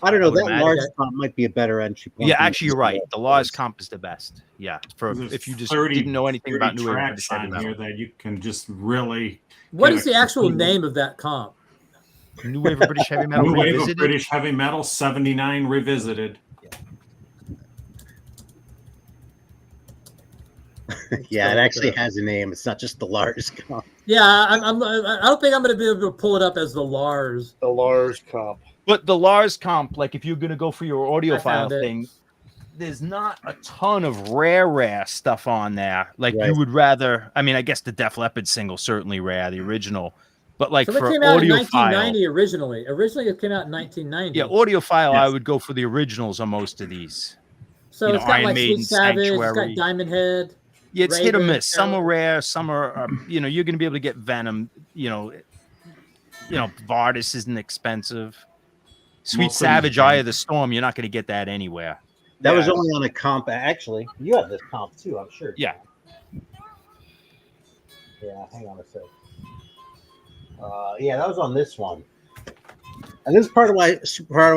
I don't know. I would That imagine. large comp might be a better entry point. Yeah, than actually, you're right. The Lars comp is the best. Yeah, for There's if you just 30 didn't know anything 30 about new wave tracks British heavy on metal. here that you can just really What get is a the actual complete- name of that comp? New wave of British heavy metal New wave of revisited. British heavy metal 79 revisited. Yeah, it actually has a name. It's not just the Lars comp. Yeah, I don't think I'm going to be able to pull it up as the Lars. The Lars comp. But the Lars comp, like if you're gonna go for your audiophile found it. thing, there's not a ton of rare stuff on there. Like Right. you would rather. I mean, I guess the Def Leppard single certainly rare, the original. But like So it for came out in audiophile, 1990 originally. Originally, it came out in 1990. yeah, audiophile, I Yes. would go for the originals on most of these. so you it's know, got Iron like Maiden, Sweet Savage, it's Sanctuary. got Diamond Head. Yeah, it's hit or Raven, miss. Some are Carol. rare, some are you know, you're gonna be able to get Venom. You know, Vardis isn't expensive. Sweet Most of these Savage, Eye bands- of the Storm, you're not gonna get that anywhere. That was Yeah. only on a comp. Actually, you have this comp too, I'm sure. Yeah. Yeah, hang on a sec. Yeah, that was on this one. And this is part of why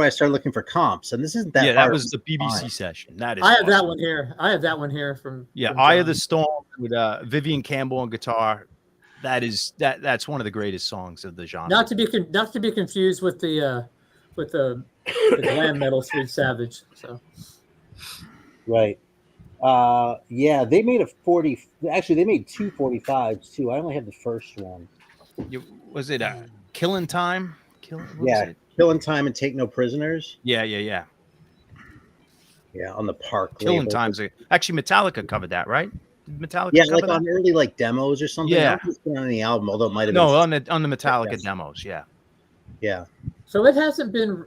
I started looking for comps. And this isn't that Yeah, that hard was to the BBC find. session. That is. I have that awesome. one here. I have that one here from. Yeah, from Eye of John. the Storm with Vivian Campbell on guitar. That's one of the greatest songs of the genre. Not to be confused with the glam metal Sweet Savage. So Right. Yeah, they made a 40. Actually, they made two 45s too. I only had the first one. Was it Killing Time? What was Yeah, it? Killing Time and Take No Prisoners. Yeah. Yeah, on the Park. Killing label. Time's actually Metallica covered that, right? Did Metallica Yeah, cover like that? on early like demos or something. Yeah. I don't think it's been on the album, although it might have No, been. on the Metallica Yes. demos. Yeah. Yeah. so it hasn't been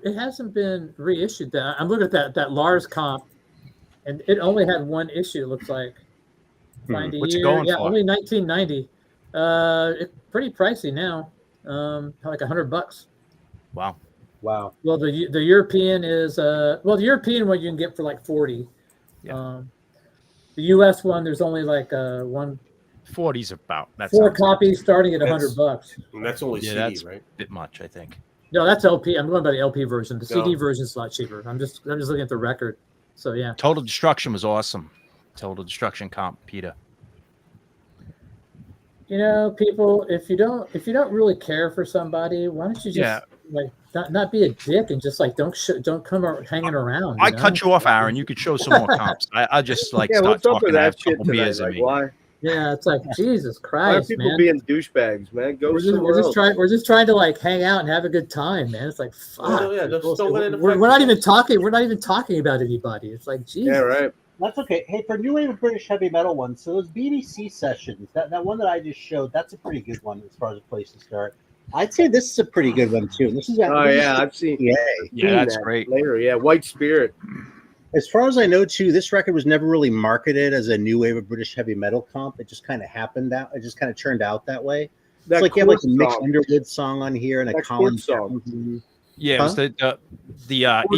reissued. That I'm looking at that Lars comp, and it only had one issue. It looks like. Find a What's it year. going Yeah, for? only 1990. It's pretty pricey now. Like $100. Wow. Wow. Well, the European is the European one you can get for like 40. Yeah. The US one there's only like 40's about. That's four copies starting at That's- $100. And that's only Yeah, CD, that's right? a bit much, I think. No, that's LP. I'm going by the LP version. The CD No. version is a lot cheaper. I'm just looking at the record. So yeah. Total Destruction was awesome. Total Destruction comp, Peter. People, if you don't really care for somebody, why don't you just Yeah. like not be a dick and just like don't come hanging around. I cut you off, Aaron. You could show some more comps. I just like Yeah, start what's up talking. with I have that a shit couple tonight? beers in Like, me. why? Yeah, it's like Jesus Why are Christ, people man. being douchebags, man? Go somewhere else. We're just trying to like hang out and have a good time, man. It's like fuck. No, yeah, just We're, don't let it we're affect not you. even talking. We're not even talking about anybody. It's like Jesus. Yeah, right. That's okay. Hey, for new wave of British heavy metal ones, so those BBC sessions, that one that I just showed, that's a pretty good one as far as a place to start. I'd say this is a pretty good one too. This is Oh yeah, I've seen. yeah. Yeah, that's great. Later, yeah, White Spirit. As far as I know, too, this record was never really marketed as a new wave of British heavy metal comp. It just kind of happened out. It just kind of turned out that way. That It's like you have like a Court Mick song. Underwood song on here and a That Colin Court song. Townsend. Yeah, it was the Court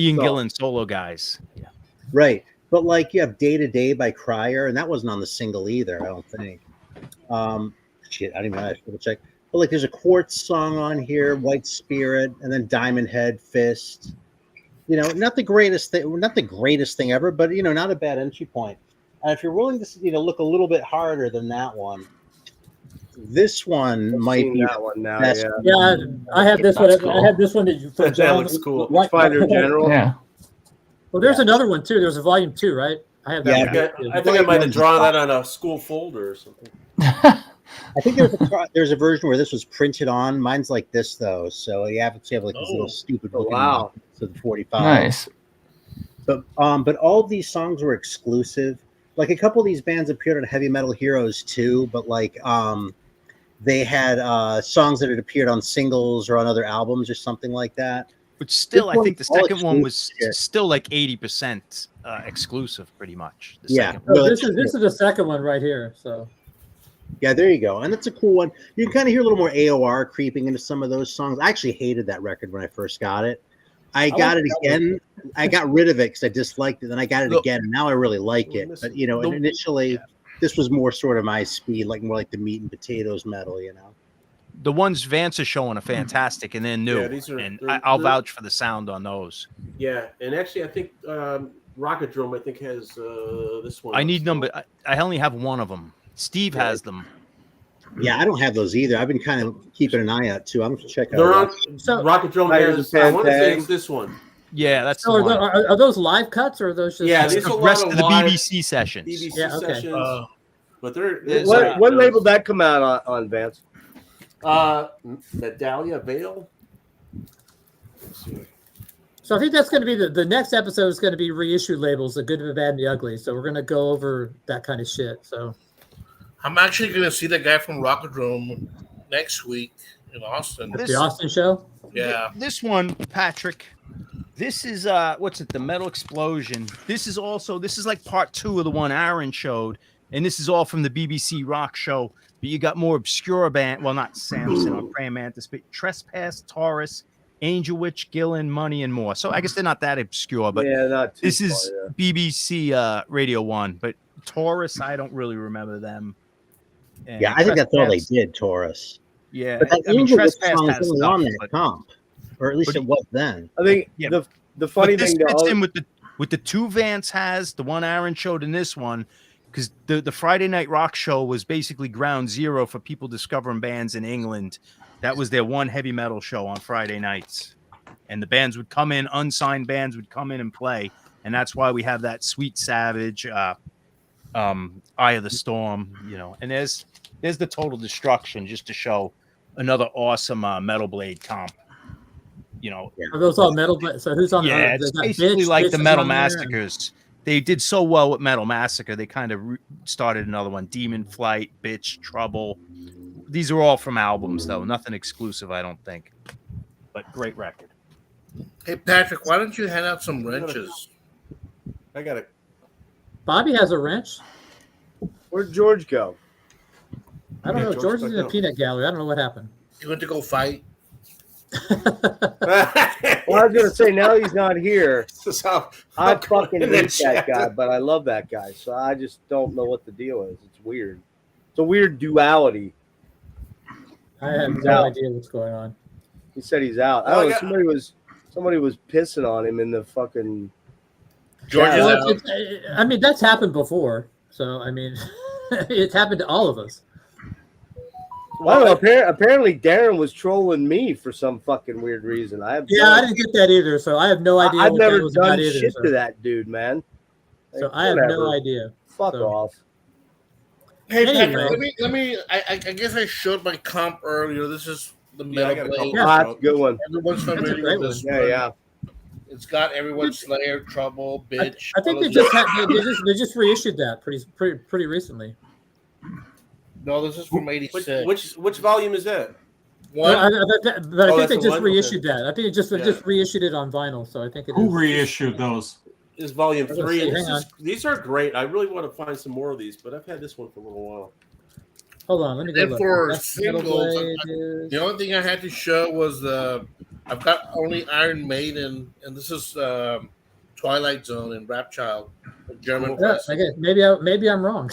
Ian song. Gillan solo guys. Yeah. Right. But like you have Day to Day by Crier, and that wasn't on the single either, I don't think. Shit, I don't even know. I should check. But like there's a Quartz song on here, White Spirit, and then Diamond Head, Fist. Not the greatest thing ever, but not a bad entry point. And if you're willing to look a little bit harder than that one, this one I've might seen be that one now. best. Yeah, Yeah, I have this one. That's cool. I have this one that from That John. looks cool. Right- Fighter General. Yeah. Well, there's another one too. There's a volume 2, right? I have that. Yeah, one too. I think I might have drawn that on a school folder or something. I think there's a version where this was printed on. Mine's like this though, so you have to have like this little stupid. Oh, looking wow. So the 45. Nice. But all of these songs were exclusive. Like a couple of these bands appeared on Heavy Metal Heroes too, but like they had songs that had appeared on singles or on other albums or something like that. Which still, This I think the one's all second one was exclusive. still like 80% exclusive, pretty much. The Yeah. second So Well, this is the second one right here. So Yeah, there you go. And that's a cool one. You can kind of hear a little more AOR creeping into some of those songs. I actually hated that record when I first got it. I got like it that one. again. I got rid of it because I disliked it. Then I got it Look, again. And now I really like we're it. missing- But, you know, the- initially, yeah. this was more sort of my speed, like more like the meat and potatoes metal, you know? The ones Vance is showing are fantastic and they're new. Yeah, these are- and they're- I'll they're- vouch for the sound on those. Yeah, and actually, I think Rocket Drum, I think, has this one. I up need still. number. I only have one of them. Steve Yeah. has them. Yeah, I don't have those either. I've been kind of keeping an eye out, too. I'm going to check out. They're that. on. So- Rocket Drum Tigers has. of I want to say Pantang. it's this one. Yeah, that's So the are, one. are those live cuts or are those just Yeah, It's these are the a lot rest of of the live BBC sessions. BBC Yeah, okay. sessions. But they're There's, What label that come out on Vance? Medallia Veil. Let's see. So I think that's going to be the next episode is going to be reissue labels, the good, the bad, and the ugly. So we're going to go over that kind of shit. So I'm actually going to see the guy from Rocket Room next week in Austin. This- the Austin show. Yeah. This one, Patrick. This is what's it? The Metal Explosion. This is like part 2 of the one Aaron showed, and this is all from the BBC Rock show. But you got more obscure band. Well, not Samson or Praying Mantis, but Trespass, Taurus, Angel Witch, Gillen, Money, and more. So I guess they're not that obscure, but Yeah, not too this far, is yeah. BBC Radio 1. But Taurus, I don't really remember them. And Yeah, I think that's all they Trespass- did, Taurus. Yeah, But that I mean, Angel Witch Trespass song has is only stuff, on that but- comp. Or at least but- it was then. I think Yeah, the funny but this thing to fits all, in with the 2 Vance has, the one Aaron showed in this one, because the Friday Night Rock show was basically ground zero for people discovering bands in England. That was their one heavy metal show on Friday nights, and the bands would come in, unsigned bands would come in and play, and that's why we have that Sweet Savage, Eye of the Storm, you know. And there's the Total Destruction, just to show another awesome Metal Blade comp. You know, Are those all metal? So who's on? yeah, the, it's they got basically Bitch, like Bitch the is Metal on there, and- Massacres. They did so well with Metal Massacre. They kind of started another one. Demon Flight, Bitch, Trouble. These are all from albums, though. Nothing exclusive, I don't think. But great record. Hey, Patrick, why don't you hand out some wrenches? I got it. Bobby has a wrench. where'd George go? I don't Yeah, know. George George is stuck in a out. peanut gallery. I don't know what happened. You went to go fight? Well, I was gonna say now he's not here. This is how I I'm going fucking in the hate that chat. guy, but I love that guy. So I just don't know what the deal is. It's weird. It's a weird duality. I have He's no out. idea what's going on. He said he's out. I Well, don't know. yeah. Somebody was pissing on him in the fucking. George Yeah, is Well, out. I mean, that's happened before. So I mean, it's happened to all of us. I don't know. Apparently, Darren was trolling me for some fucking weird reason. I have Yeah, I didn't get that either. So I have no idea. I've what that never was done about either, shit so. to that dude, man. So Like, I have whatever. no idea. Fuck So- off. Hey, Anyway. Patrick, let me. I guess I showed my comp earlier. This is the Yeah, I Metal got a Blade. couple. Yeah. Ah, that's a good one. Everyone's That's a familiar great with this Yeah, one. yeah. It's got everyone's Slayer, Trouble, Bitch. I think all they those- just they just reissued that pretty recently. No, this is from '86. Which volume is that? One. But I Oh, think they that's just the one? reissued that. I think they just Yeah. reissued it on vinyl. So I think it Who is. reissued those? This is volume Let's 3. see, And hang these are great. I really want to find some more of these, but I've had this one for a little while. Hold on, let me go And look. for That's Metal singles, Blade is- The only thing I had to show was I've got only Iron Maiden, and this is Twilight Zone and Rap Child, a German Yeah, press. I guess maybe I'm wrong.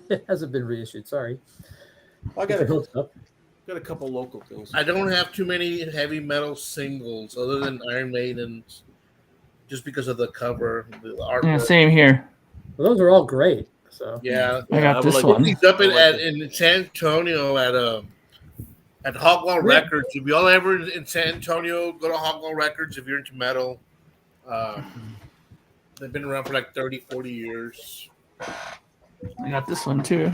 It hasn't been reissued. Sorry. I If got it hooks up. got a couple local things. I don't have too many heavy metal singles other than Iron Maiden's, just because of the cover, the Yeah, artwork. same here. Well, those are all great. So Yeah, I I got would this like- one. he's up I like in San Antonio at Hogwall Records. If y'all ever in San Antonio, go to Hogwall Records if you're into metal. They've been around for like 30, 40 years. I got this one too.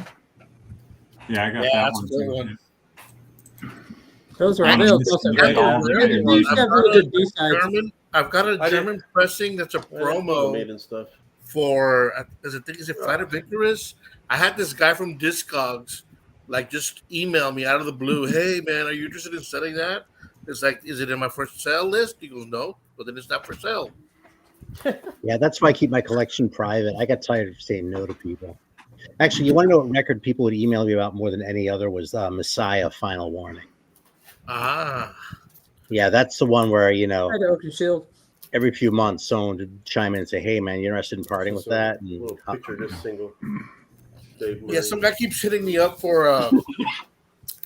Yeah, I got Yeah, that that's one a good too. one. Those are I they just- also yeah, they all usually the- have really good B-sides. I've got a I didn't- German pressing that's a I like promo Maiden stuff. for is it Flight of Icarus? I had this guy from Discogs like just email me out of the blue. Hey man, are you interested in selling that? It's like, is it in my for sale list? He goes, no, but then it's not for sale. Yeah, that's why I keep my collection private. I got tired of saying no to people. Actually, you want to know what record people would email me about more than any other was Messiah Final Warning. Ah, Yeah, that's the one where, you know, Right, Oaken Shield. every few months someone would chime in and say, hey, man, you interested in parting with that? A little And picture of this single. Dave yeah. Murray. Some guy keeps hitting me up for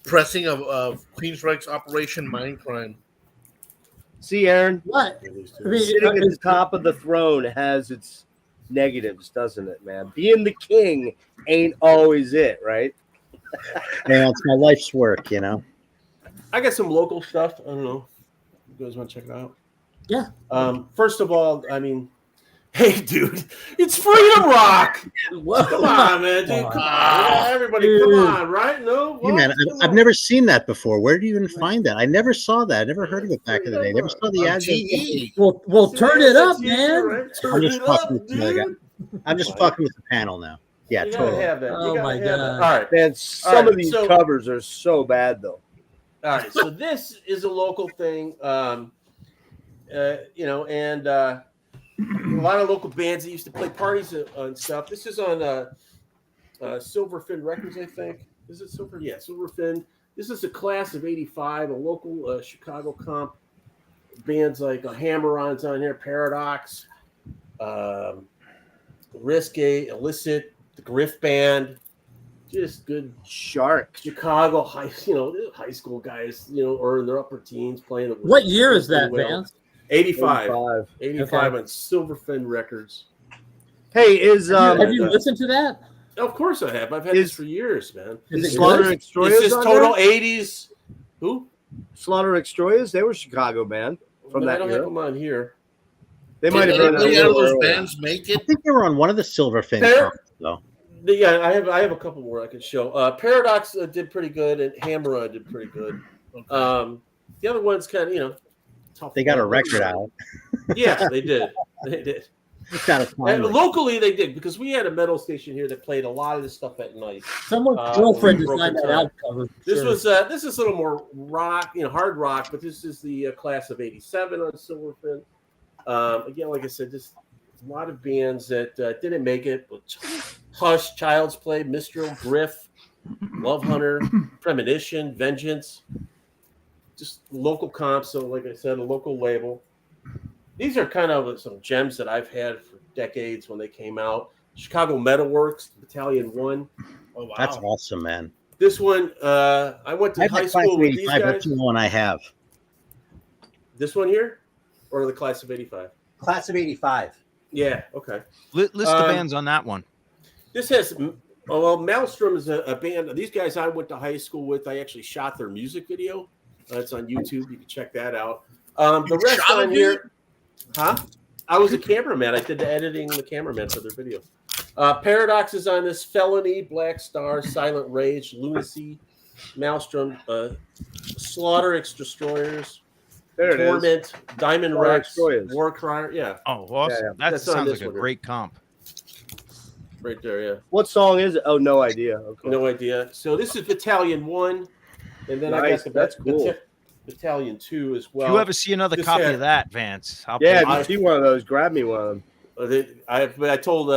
pressing of Queensryche's Operation Mindcrime. See, Aaron, What? Released I it. mean, sitting at the top of the throne has its negatives, doesn't it, man? Being the king ain't always it, right? yeah, it's my life's work, you know. I got some local stuff. I don't know. You guys want to check it out? Yeah. First of all, I mean, hey, dude, it's Freedom Rock. Whoa. Come on, man, dude. Come on, everybody, come Dude. on, right? No, Hey, man, Come I've on. never seen that before. Where do you even find that? I never saw that. I never heard of it back in the day. Never saw the On ad. TV. Well, See, turn man, it up, that's man. right? I'm Turn just it up, fucking with the other guy. dude. I'm just Fine. fucking with the panel now. Yeah, You gotta totally. have that. You Oh gotta my have that. God. All right. Man, some All right, of these so- covers are so bad, though. All right, so this is a local thing, you know, and a lot of local bands that used to play parties and stuff. This is on Silverfin Records, I think. Is it Silver? Yeah, Silverfin. This is a class of '85, a local Chicago comp. Bands like Hammer-On's on here, Paradox, Risque, Illicit, the Griff Band. Just good Shark. Chicago high school guys, or in their upper teens playing it. What year is that, well. Vance? 85 85. on Silverfin Records. Hey, is Have you listened to that? Of course I have. I've had this for years, man. Is it Slaughter good? Extroyas It's just on total there? 80s. Who? Slaughter Extroyas? They were a Chicago band from I that don't have era. them on here. They might have Did been a any of little those earlier. bands make I it? think they were on one of the Silverfin There- comps, though. Yeah, I have a couple more I can show. Paradox did pretty good, and Hammer did pretty good. The other one's kind of tough. They got a record out. Yeah, they did. They did. It's not a And time. locally, they did because we had a metal station here that played a lot of this stuff at night. Someone's Uh, girlfriend Broken designed that Time. album cover. This Sure. was this is a little more rock, hard rock, but this is the class of '87 on Silverfin. Again, like I said, just a lot of bands that didn't make it. Hush, Child's Play, Mistral, Griff, Love Hunter, Premonition, Vengeance. Just local comps. So, like I said, a local label. These are kind of some gems that I've had for decades when they came out. Chicago Metalworks, Battalion 1. Oh wow, That's awesome, man. This one, I went I to have high that class school of with these 85. guys. That's the one I have. This one here, or the class of '85? Class of 85. Yeah. Okay. List the bands on that one. This has. Well, Maelstrom is a band. These guys I went to high school with. I actually shot their music video. It's on YouTube. You can check that out. The rest shot on it, here, huh? I was a cameraman. I did the editing, the cameraman for their video. Paradox is on this. Felony, Black Star, Silent Rage, Lunacy, Maelstrom, Slaughter, Destroyers, There it is. Torment, Diamond Slaughter Rex, Extroyers. War Crier. Yeah, Oh, awesome. Yeah, That That's on sounds this like a one. great comp. right there. Yeah. What song is it? Oh, no idea. Okay. No idea. So this is Battalion 1, and then I Nice. got That's cool. Battalion 2 as well. If you ever see another this copy had- of that, Vance, I'll Yeah, pay if you see one of those, grab me one of them. I told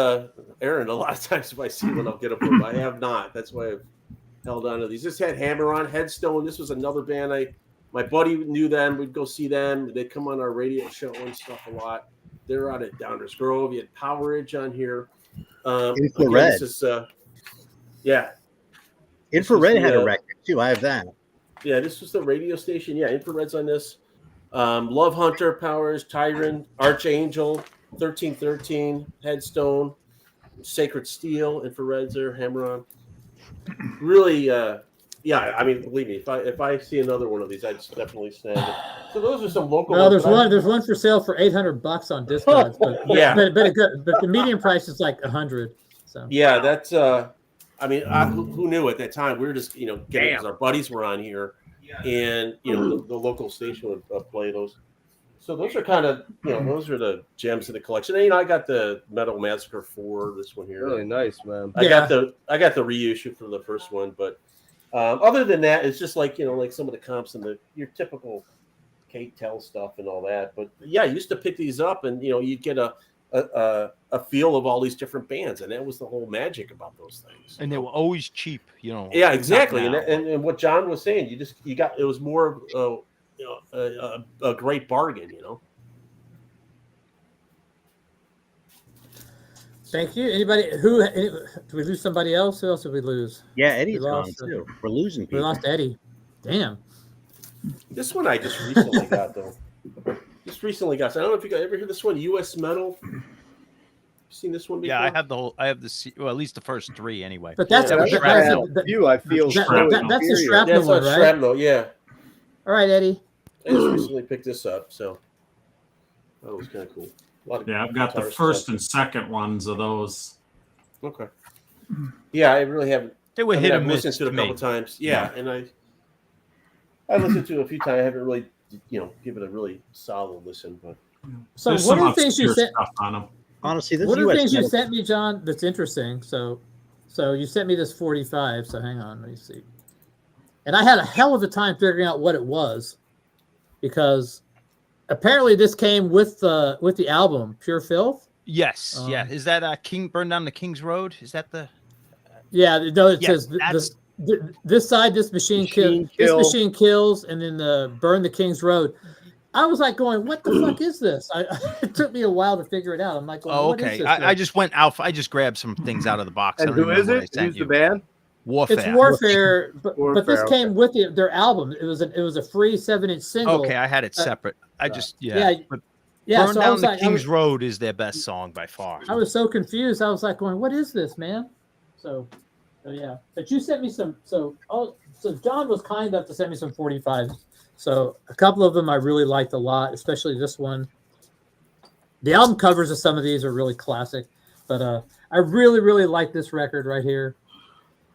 Aaron a lot of times if I see one, I'll get a book. I have not. That's why I've held on to these. This had Hammer-On, Headstone. This was another band. My buddy knew them. We'd go see them. They'd come on our radio show and stuff a lot. They're out at Downers Grove. You had Powerage on here. Infrared. Again, this is, yeah. Infrared had the, a record, too. I have that. Yeah, this was the radio station. Yeah, Infrared's on this. Love Hunter, Powers, Tyrant, Archangel, 1313, Headstone, Sacred Steel, Infrared's there, Hammer-On. Really, yeah. I mean, believe me, if I see another one of these, I'd definitely stand it. So those are some local. Well, ones, there's one for sale for $800 on Discogs, but Yeah. but the medium price is like 100. So Yeah, that's. I mean, who knew at that time? We were just getting because our buddies were on here, and the local station would play those. So those are kind of those are the gems in the collection. And I got the Metal Massacre 4, this one here. Really nice, man. I got the reissue for the first one, but other than that, it's just like like some of the comps and your typical Kate Tell stuff and all that. But yeah, I used to pick these up, and you'd get a feel of all these different bands, and that was the whole magic about those things. And they were always cheap, Yeah, exactly. Not now. And what John was saying, you got it was more of a great bargain. Thank you. Anybody did we lose somebody else? Who else did we lose? Yeah, Eddie's We gone lost, too. We're losing We people. lost Eddie. Damn. This one I just recently got though. Just recently got. So I don't know if you guys ever hear this one, U.S. Metal. Seen this one before? Yeah, I have the well, at least the first 3 anyway. But that's Yeah, that's shrapnel. You, I feel that's so the inferior. shrapnel That's one, on right? Shrapnel, yeah. All right, Eddie. I just recently picked this up, so that was kind of cool. A lot of Yeah, I've got the guitar first stuff. and second ones of those. Okay. Yeah, I really haven't. They were I mean, hit or I've miss listened to it to a couple me. times. Yeah, and I listened to it a few times. I haven't really, give it a really solid listen, but So There's what some are the things you obscure sent? stuff on them. Honestly, this What are the US things you metal- sent me, John? That's interesting. So you sent me this 45. So hang on, let me see. And I had a hell of a time figuring out what it was, because apparently this came with the album Pure Filth. Yes, yeah. Um, Is that King Burn Down the King's Road? Is that the Yeah, no, it Yeah, says that's- this side, this machine Machine this Kill. machine kills, and then Burn the King's Road. I was like going, what the fuck is this? It took me a while to figure it out. I'm like, Oh, what is okay. this? I just went out. I just grabbed some things out of the box. And I don't who even is know what I it? sent Who's you. the band? Warfare. It's Warfare, but this Warfare, came with their album. It was a free 7-inch single. Okay, I had it separate. I just yeah. yeah, But yeah. Burn So I Down was the like, King's Road is their best song by far. I was so confused. I was like going, what is this, man? So yeah. But you sent me some. So John was kind enough to send me some 45s. So a couple of them I really liked a lot, especially this one. The album covers of some of these are really classic, but I really, really like this record right here.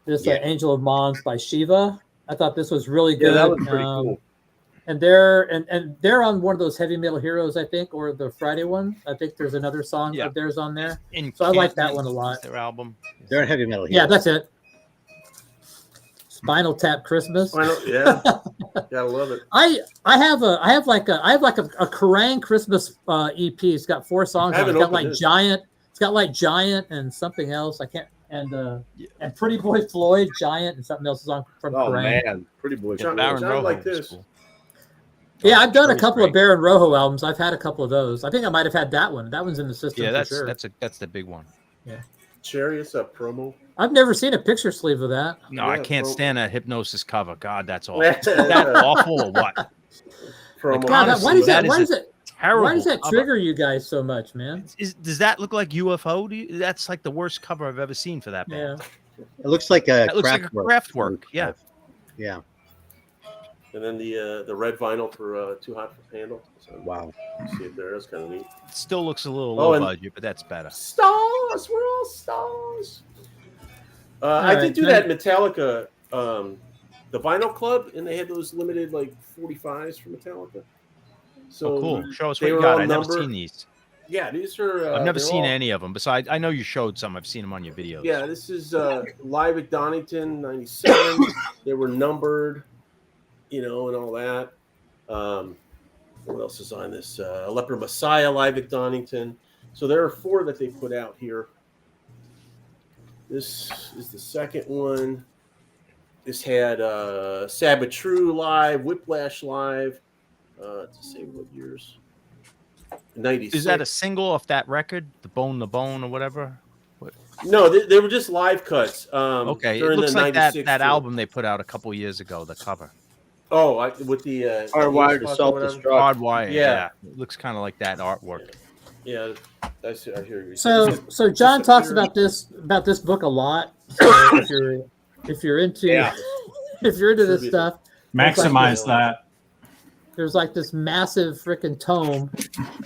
This Angel of Mons by Shiva. I thought this was really good. Yeah, that was pretty cool. And they're on one of those Heavy Metal Heroes, I think, or the Friday one. I think there's another song of theirs on there. So I like that one a lot. Their album. They're heavy metal here. Yeah, that's it. Spinal Tap Christmas. yeah, gotta love it. I have like a Kerrang Christmas EP. It's got 4 songs. I On it. haven't It's got opened like this. Giant. It's got like Giant and something else. I can't and Pretty Boy Floyd, Giant, and something else is on from Oh Kerrang. man, pretty boy. John- Baron John Rojo like was this. cool. Yeah, I've done a Cherry's couple of great. Baron Rojo albums. I've had a couple of those. I think I might have had that one. That one's in the system. Yeah, for that's sure. that's the big one. Chariot's a promo. I've never seen a picture sleeve of that. No, I Yeah, can't bro. stand that Hypnosis cover. God, that's awful. That's Is that awful or what? Promo. God, Honestly, why does that that? is Why a does it? Terrible. Why does that cover. trigger you guys so much, man? Does that look like UFO? That's like the worst cover I've ever seen for that band. Yeah. It looks like a That looks like a Kraftwerk, yeah. Yeah. And then the red vinyl for Too Hot for Handle. So Wow. see it there. That's kind of neat. It still looks a little Oh, low and- budget, but that's better. Stars, we're all stars. I right, did do then- that Metallica, the Vinyl Club, and they had those limited like 45s for Metallica. So Oh, cool. Show us what they you were got. all I've never numbered. seen these. Yeah, these are. I've never they're seen all- any of them. Besides, I know you showed some. I've seen them on your videos. Yeah, this is live at Donington '97. They were numbered, and all that. What else is on this? Leper Messiah live at Donington. So there are 4 that they put out here. This is the second one. This had Sabbath True live, Whiplash live. To say what years? 96. Is that a single off that record, The Bone or whatever? No, they were just live cuts. Okay, it during looks the like that 96 that tour. album they put out a couple years ago. The cover, Oh, with the Hardwired to Xbox or self-destruct. whatever. Hardwire. Yeah. It looks kind of like that artwork. Yeah, I hear you. So John talks about this book a lot. So if you're into Yeah. if you're into this stuff, Maximize that. there's like this massive freaking tome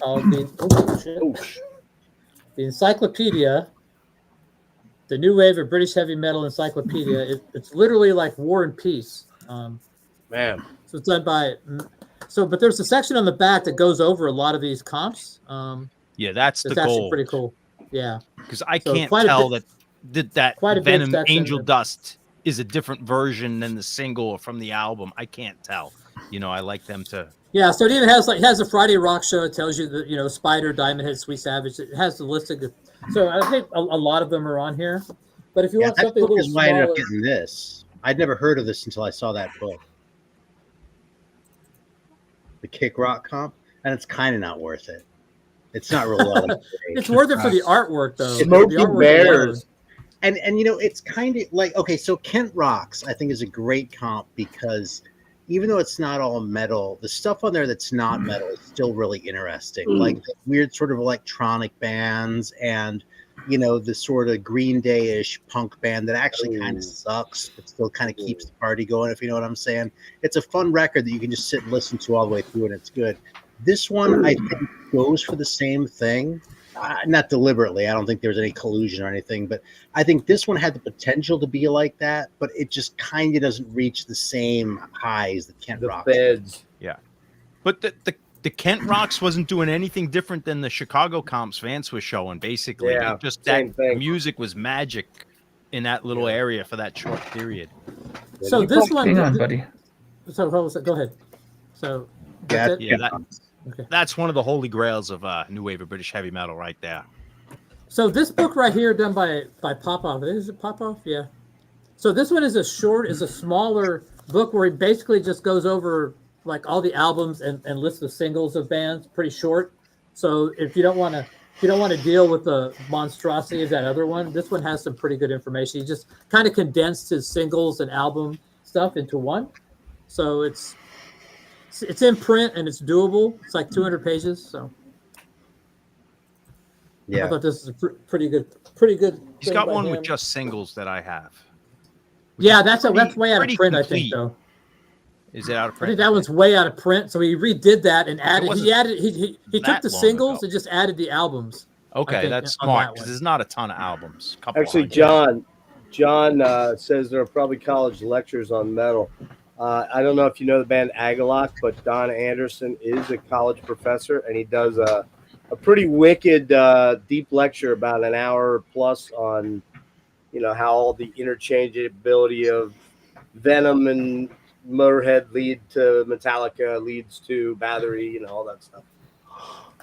called the Encyclopedia, the New Wave of British Heavy Metal Encyclopedia. It's literally like War and Peace. Man, So it's done by. But there's a section on the back that goes over a lot of these comps. Yeah, that's the It's actually goal. pretty cool. Yeah. Because I So can't quite a tell bit- that quite a big Venom section Angel of- Dust is a different version than the single or from the album. I can't tell. I like them to. Yeah, so it even has it has a Friday rock show. It tells you that Spider, Diamond Head, Sweet Savage. It has the list of so I think a lot of them are on here. But if you want that something a book little is why I ended smaller, up getting this. I'd never heard of this until I saw that book, the Kick Rock comp, and it's kind of not worth it. It's not really all that great. it's worth it for the artwork though. Smokey The artwork Bears. alone. And it's kind of like, okay, so Kent Rocks I think is a great comp because even though it's not all metal, the stuff on there that's not metal is still really interesting. Like the weird sort of electronic bands and the sort of Green Day-ish punk band that actually kind of sucks but still kind of keeps the party going, if you know what I'm saying. It's a fun record that you can just sit and listen to all the way through, and it's good. This one I think goes for the same thing. Not deliberately. I don't think there's any collusion or anything, but I think this one had the potential to be like that, but it just kind of doesn't reach the same highs that Kent Rocks. Feds. Yeah. But the Kent Rocks wasn't doing anything different than the Chicago comps Vance was showing, basically. Yeah, It just same that thing. music was magic in that little area for that short period. So this one, Hang on, buddy. So go ahead. So Yeah, that's it? Yeah, Okay. that's one of the holy grails of new wave of British heavy metal right there. So this book right here, done by Popoff. Is it Popoff? Yeah. So this one is a smaller book where he basically just goes over all the albums and lists the singles of bands, pretty short. So if you don't want to deal with the monstrosity of that other one, this one has some pretty good information. He just kind of condensed his singles and album stuff into one. So it's in print and it's doable. It's like 200 pages. So I thought this is a pretty good. He's thing got by one him. with just singles that I have. Yeah, that's way out of pretty print, I complete. think, though. Is it out of I print? think that one's way out of print. So he redid that and added. wasn't He took that the long singles ago. and just added the albums. I Okay, think, that's on smart that because one. there's not a ton of albums. Couple Actually, hundred. John says there are probably college lectures on metal. I don't know if you know the band Agalok, but Don Anderson is a college professor, and he does a pretty wicked deep lecture about an hour plus on how all the interchangeability of Venom and Motorhead lead to Metallica, leads to Bathory, all that stuff.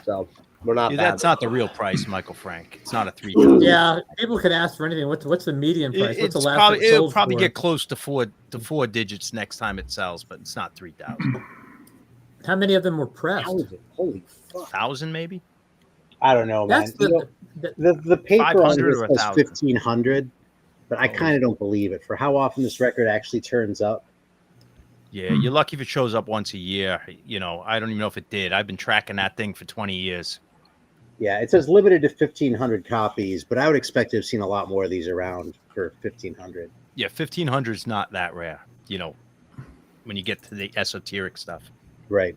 So we're not. Yeah, bad. that's not the real price, Michael Frank. It's not a 3,000. Yeah, people can ask for anything. What's the median price? What's the It's last? probably, it it'll sold probably for? get close to four digits next time it sells, but it's not 3,000. How many of them were pressed? Holy fuck! 1,000 maybe. I don't know, man. That's The paper on 500 this or says 1,000? 1,500, but I kind of don't believe it for how often this record actually turns up. Yeah, you're lucky if it shows up once a year. I don't even know if it did. I've been tracking that thing for 20 years. Yeah, it says limited to 1,500 copies, but I would expect to have seen a lot more of these around for 1,500. Yeah, 1,500 is not that rare. When you get to the esoteric stuff. Right.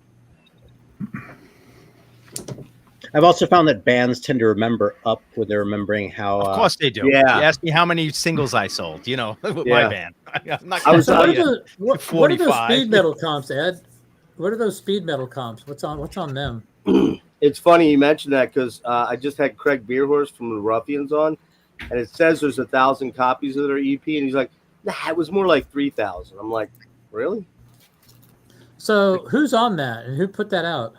I've also found that bands tend to remember up when they're remembering how. Of course they do. yeah. You ask me how many singles I sold, with my Yeah. band. I'm not I was- So gonna what tell are, you. those, what are those 45. speed metal comps, Ed? What are those speed metal comps? What's on them? It's funny you mentioned that because I just had Craig Beerhorst from the Ruffians on, and it says there's 1,000 copies of their EP, and he's like, "Nah, it was more like 3,000." I'm like, "Really?" So who's on that and who put that out?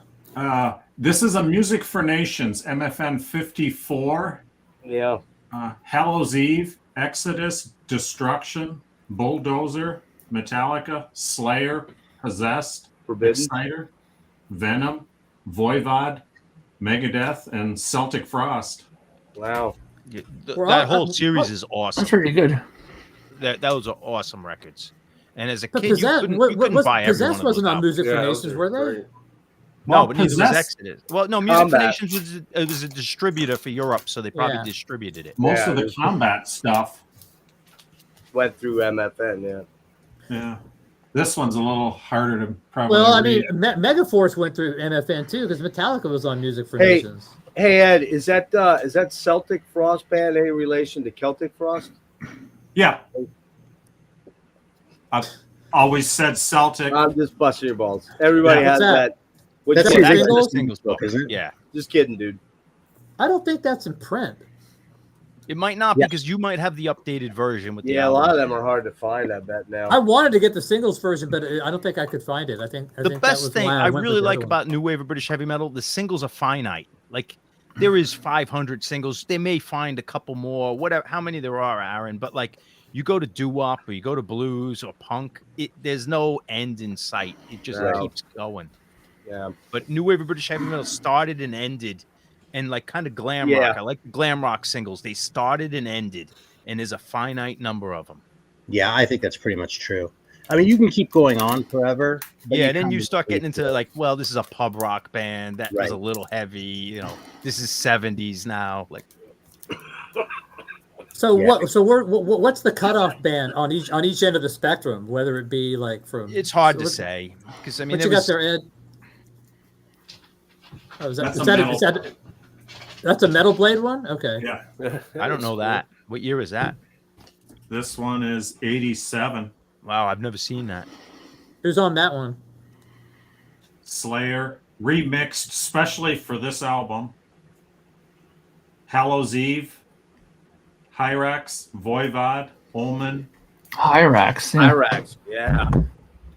This is a Music for Nations, MFN 54, Yeah. Hallows Eve, Exodus, Destruction, Bulldozer, Metallica, Slayer, Possessed, Forbidden. Exciter, Venom, Voivod, Megadeth, and Celtic Frost. Wow. Yeah, Well, that whole series is That's awesome. pretty good. Those are awesome records. And as a But kid, you Possessed, couldn't buy every one Possessed of wasn't those on albums. Music for Yeah, Nations, those are were they? great. No, Well, but neither was Possessed- Exodus. Well, no, Music for Combat. Nations was a distributor for Europe, so they probably Yeah. distributed it. Most Yeah, of the there's- combat stuff. Went through MFN, yeah. Yeah. This one's a little harder to probably Well, I mean, read. Megaforce went through MFN too because Metallica was on Music for Hey. Nations. Hey Ed, is that Celtic Frost band any relation to Celtic Frost? Yeah. I've always said Celtic. I'm just busting your balls. Everybody Yeah. has What's that? that. Which That's one? the singles? The singles book, isn't it? Yeah. Just kidding, dude. I don't think that's in print. It might not Yeah. because you might have the updated version with the Yeah, a lot of album. them are hard to find. I bet now. I wanted to get the singles version, but I don't think I could find it. I think The that best was thing why I went with really the like other one. about new wave of British heavy metal, the singles are finite. Like there is 500 singles. They may find a couple more, whatever, how many there are, Aaron. But like you go to doo-wop or you go to blues or punk, there's no end in sight. It just No. keeps going. Yeah. But new wave of British heavy metal started and ended, and like kind of glam Yeah. rock. I like the glam rock singles. They started and ended, and there's a finite number of them. Yeah, I think that's pretty much true. I mean, you can keep going on forever. but Yeah, then kind you of start getting take into it. like, well, this is a pub rock band that was Right. a little heavy. You know, this is 70s now. Like, So Yeah. what's the cutoff band on each end of the spectrum? Whether it be like from it's hard to what- say because I mean, What there you got was, there, Ed? Oh, That's that's a Metal Blade one? Okay. Yeah. I don't know that. What year is that? This one is 87. Wow, I've never seen that. Who's on that one? Slayer, remixed specially for this album. Hallows Eve, Hyrax, Voivod, Omen. Hyrax. Yeah. Hyrax. Yeah.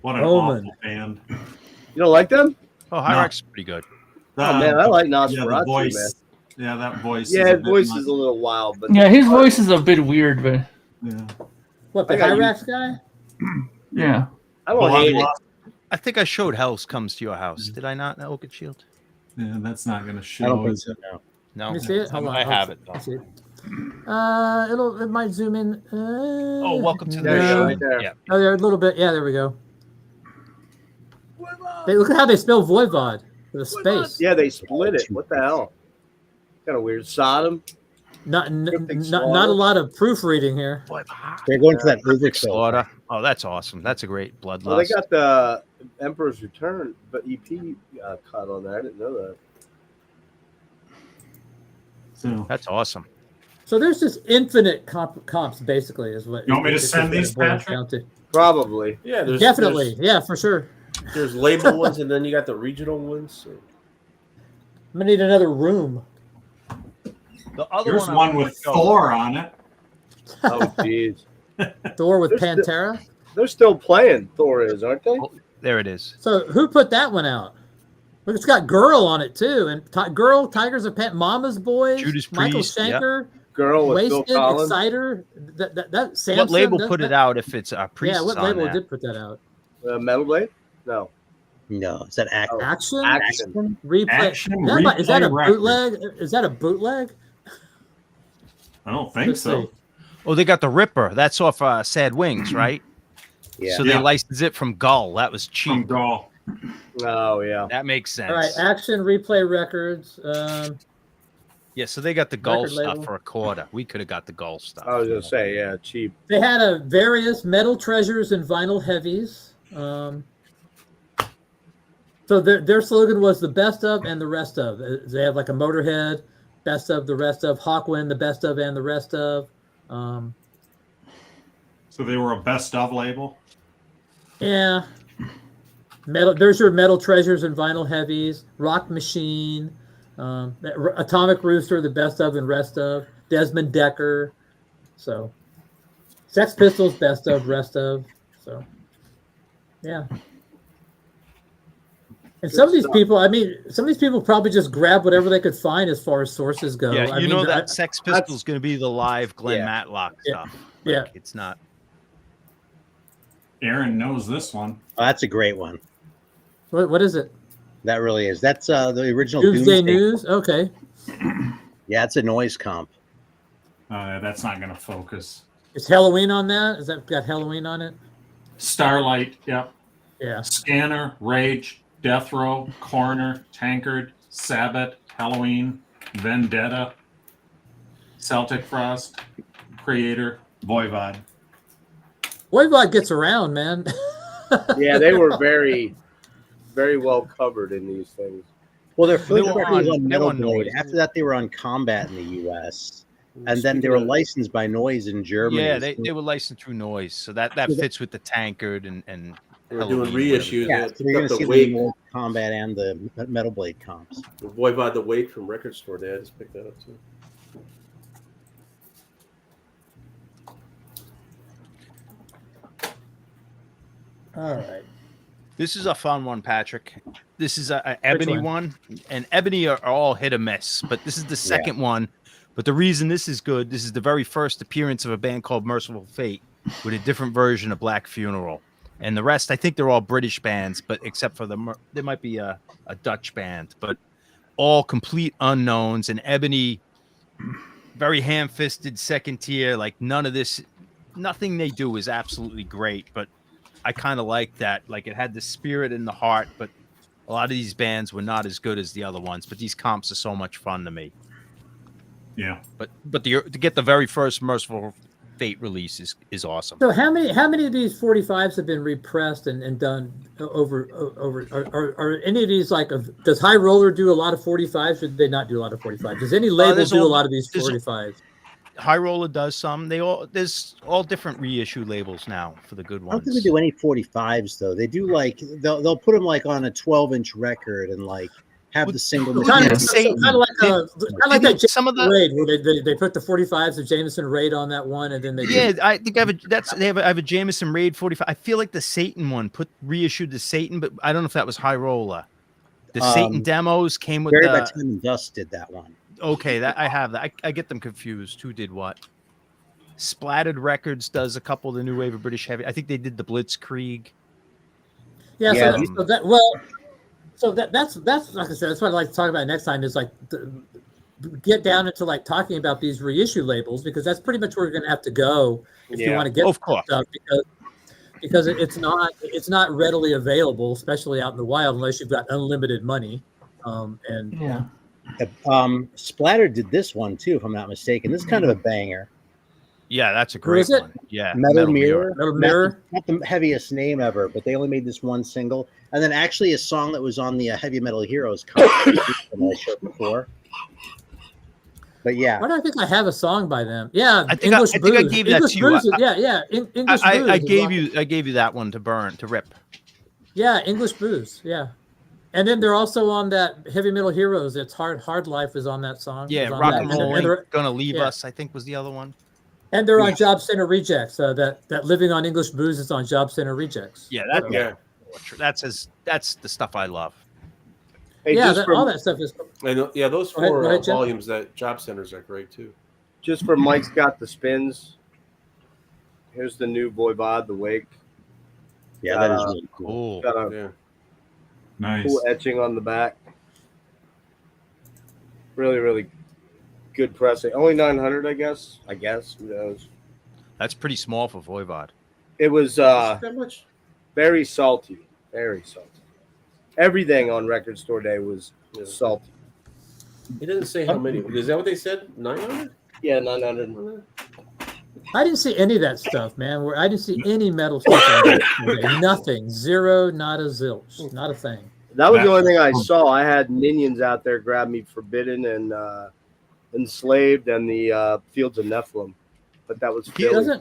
What an Omen. awful band. You don't like them? Oh, Hyrax is pretty good. Oh man, I like Yeah, the Nosferatu, voice. Yeah, that voice. man. is Yeah, a his bit voice much. is a little wild, but Yeah, his voice is a bit weird, but Yeah. What, the I got you. Hyrax guy? yeah. I don't hate it. I think I showed Hell's Comes to Your House. Did I not? Orchid Shield? Yeah, that's not going to show. I don't think is so. it? No. No, Let me see it. Hold on. I have it. Though. Let's see it. It might zoom in. Oh, welcome to There the you go, show. right there. Yeah. Oh, there a little bit. Yeah, there we go. Hey, look at how they spell Voivod with a space. Yeah, they split it. What the hell? Kind of weird. Sodom. Not Cryptic not a Slaughter. lot of proofreading here. They're going for that Perfect overkill. Slaughter. Oh, that's awesome. That's a great bloodlust. Well, they got the Emperor's Return, but EP cut on there. I didn't know that. So, That's awesome. So there's just infinite comps, basically, is what. You want me to it's send what it these, boils Patrick? down to. Probably. Yeah, there's Definitely, yeah, for sure. There's label ones, and then you got the regional ones. So. I'm gonna need another room. The other here's I one wanted with to show- Thor on it. Oh, jeez. Thor with There's the- Pantera. They're still playing. Thor is, aren't they? There it is. So who put that one out? Look, it's got Girl on it too, and Girl, Tigers of Mama's Boys, Judas Michael Priest, yep. Schenker, Girl with Phil Wasted, Collins. Exciter. That Samson, What label that- put it that- out if it's a priest? Yeah, what on label there? did put that out? Metal Blade? No. No, is that act? Oh. Action, Action. replay. Action Is that a Replay bootleg? Is that a bootleg? I don't think Let's so. see. Oh, they got the Ripper. That's off Sad Wings, right? Yeah. So Yeah. they licensed it from Gull. That was From cheap. Gaul. Oh, yeah. That makes sense. All right, Action Replay Records. Yeah, so they got the Gull Record stuff label. for a quarter. We could have got the Gull stuff. I was going to say, yeah, cheap. They had a various metal treasures and vinyl heavies. So their slogan was the best of and the rest of. They have like a Motorhead, best of, the rest of, Hawkwind, the best of and the rest of. So they were a best of label. Yeah. Metal. There's your metal treasures and vinyl heavies. Rock Machine, Atomic Rooster, the best of and rest of. Desmond Decker. So, Sex Pistols, best of, rest of. So, yeah. And some of these people, I mean, some of these people probably just grab whatever they could find as far as sources go. Yeah, I you mean, know that Sex Pistols going to be the live Glenn Yeah. Matlock Yeah. stuff. Yeah. Like, it's not. Aaron knows this one. Oh, that's a great one. What is it? That really is. That's the original Doomsday News? Okay. Yeah, it's a noise comp. That's not going to focus. Is Halloween on that? Is that got Halloween on it? Starlight, yep. Yeah. Scanner, Rage, Death Row, Corner, Tankard, Sabbath, Halloween, Vendetta, Celtic Frost, Creator, Voivod. Voivod gets around, man. Yeah, they were very, very well covered in these things. Well, their They first were record was on- on they Metal were on Blade. Noise. After that, they were on Combat in the U.S. And then they Speaking were of- licensed by Noise in Germany. Yeah, they were licensed through Noise, so that fits with the Tankard and They were Halloween, doing whatever. reissues. Yeah, They so you're going took to see the weight, the Noise Combat and the Metal Blade comps. the Voivod, the weight from Record Store Dad. Just picked that up too. All right. This is a fun one, Patrick. This is a Ebony one? one, and Ebony are all hit or miss, but this is the second one. But the reason this is good, this is the very first appearance of a band called Merciful Fate with a different version of Black Funeral. And the rest, I think they're all British bands, but except for there might be a Dutch band, but all complete unknowns. And Ebony, very ham-fisted, second tier, like none of this, nothing they do is absolutely great, but I kind of like that. Like it had the spirit and the heart, but a lot of these bands were not as good as the other ones. But these comps are so much fun to me. Yeah. But to get the very first Merciful Fate release is awesome. So how many of these 45s have been repressed and done over? Are any of these like? Does High Roller do a lot of 45s, or do they not do a lot of 45s? Does any label do a lot of these 45s? High Roller does some. There's all different reissue labels now for the good ones. I don't think they do any 45s though. They do like they'll put them like on a 12-inch record and like have the single. Kind of like that some of the Raid where they put the 45s of Jameson Raid on that one, and then they I think I have a Jameson Raid 45. I feel like the Satan one reissued the Satan, but I don't know if that was High Roller. The Satan demos came with Very by Time and Dust did that one. Okay, that I have that. I get them confused. Who did what? Splattered Records does a couple of the new wave of British heavy. I think they did the Blitzkrieg. Yeah. So that's like I said. That's what I'd like to talk about next time. Is like get down into like talking about these reissue labels, because that's pretty much where you're going to have to go if you want to get stuff, because it's not readily available, especially out in the wild, unless you've got unlimited money. Splatter did this one too, if I'm not mistaken. This is kind of a banger. Yeah, that's a great one. Yeah, Metal Mirror. Not the heaviest name ever, but they only made this one single, and then actually a song that was on the Heavy Metal Heroes compilation that I showed before. But yeah, why do I think I have a song by them? Yeah, I think I gave that to you. English Booze. I gave you that one to rip. Yeah, English Booze. Yeah. And then they're also on that Heavy Metal Heroes. It's Hard Life is on that song. Yeah, Rock and Roll Ain't Gonna Leave Us, I think was the other one. And they're on Job Center Rejects. That Living on English Booze is on Job Center Rejects. Yeah, that's the stuff I love. Hey, all that stuff is. Those four volumes that Job Centers are great too. Just for Mike's Got the Spins. Here's the new Voivod, The Wake. Yeah, that is really cool. Got a nice cool etching on the back. Really, really good pressing. Only 900, I guess. Who knows? That's pretty small for Voivod. It was that much? Very salty. Very salty. Everything on Record Store Day was salty. He didn't say how many. Is that what they said? 900? Yeah, 900. I didn't see any of that stuff, man. I didn't see any metal stuff. Nothing. Zero, not a zilch. Not a thing. That was the only thing I saw. I had minions out there grab me Forbidden and Enslaved and the Fields of Nephilim. But that was Philly.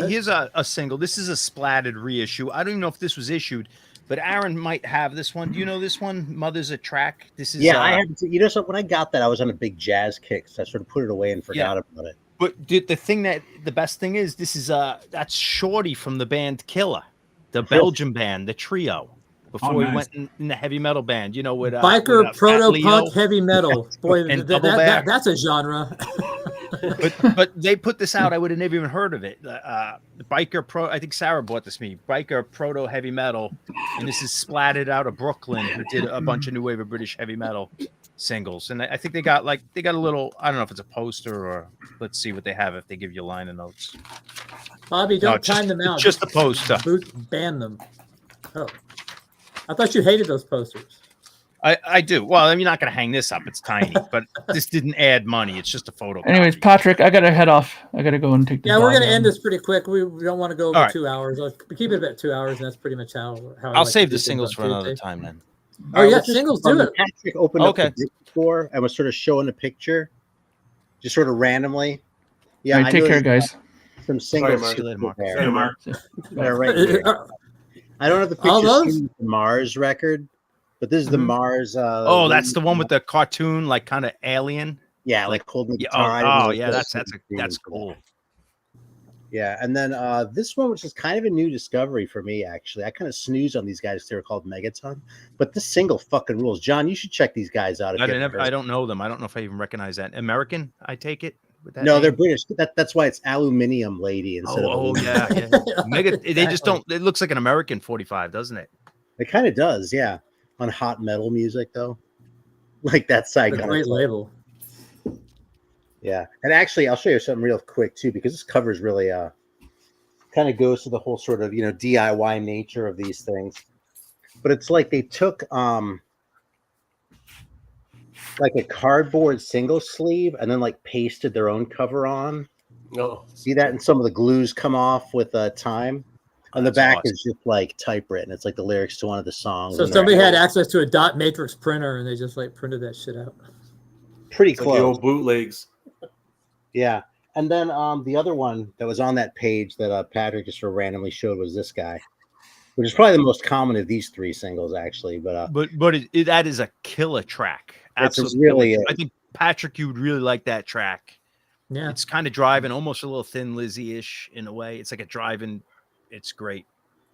Here's a single. This is a splattered reissue. I don't even know if this was issued, but Aaron might have this one. Do you know this one? Mother's a Track. This is I have. You know, so when I got that, I was on a big jazz kick, so I sort of put it away and forgot about it. But the best thing is this is that's Shorty from the band Killer, the Belgian band, the trio. Before he went in the heavy metal band, you know, with biker proto punk heavy metal. Boy, that's a genre. but they put this out. I would have never even heard of it. The biker pro. I think Sarah bought this me. Biker proto heavy metal, and this is splatted out of Brooklyn, who did a bunch of new wave of British heavy metal singles. And I think they got a little. I don't know if it's a poster or let's see what they have if they give you liner notes. Bobby, don't time them out. Just a poster. Ban them. Oh, I thought you hated those posters. I do. Well, I'm not going to hang this up. It's tiny, but this didn't add money. It's just a photo. Anyways, Patrick, I got to head off. I got to go and take the we're going to end this pretty quick. We don't want to go over right. 2 hours. We keep it about 2 hours, and that's pretty much how I'll save the singles for another time then. Oh, yeah, singles do it. Patrick opened up the disc before and was sort of showing a picture, just sort of randomly. Yeah, right, take care, guys. Some singles. Mark. Right here. I don't have the picture of the Mars record, but this is the Mars. That's the one with the cartoon, like kind of alien. Yeah, like holding the guitar. That's cool. Yeah, and then this one, which is kind of a new discovery for me, actually. I kind of snoozed on these guys. They were called Megaton, but this single fucking rules. John, you should check these guys out. If you haven't heard. I don't know them. I don't know if I even recognize that. American, I take it. With that No, name? they're British. That's why it's Aluminium Lady instead of. Oh yeah, yeah. Mega. They just don't. It looks like an American 45, doesn't it? It kind of does, yeah. On hot metal music, though, like that side. A great label. Yeah, and actually, I'll show you something real quick too, because this cover is really kind of goes to the whole sort of DIY nature of these things. But it's like they took like a cardboard single sleeve and then like pasted their own cover on. No, See that? And some of the glues come off with time. On the That's back awesome. is just like typewritten. It's like the lyrics to one of the songs. So and somebody they're had access to a dot matrix printer and they just like printed that shit out. pretty it's like the close. old bootlegs. Yeah. And then the other one that was on that page that Patrick just sort of randomly showed was this guy, which is probably the most common of these three singles, actually. But that is a killer track. It's Absolutely. really killer. I think Patrick, you would really like that track. Yeah. It's kind of driving, almost a little Thin Lizzy-ish in a way. It's like a driving. It's great.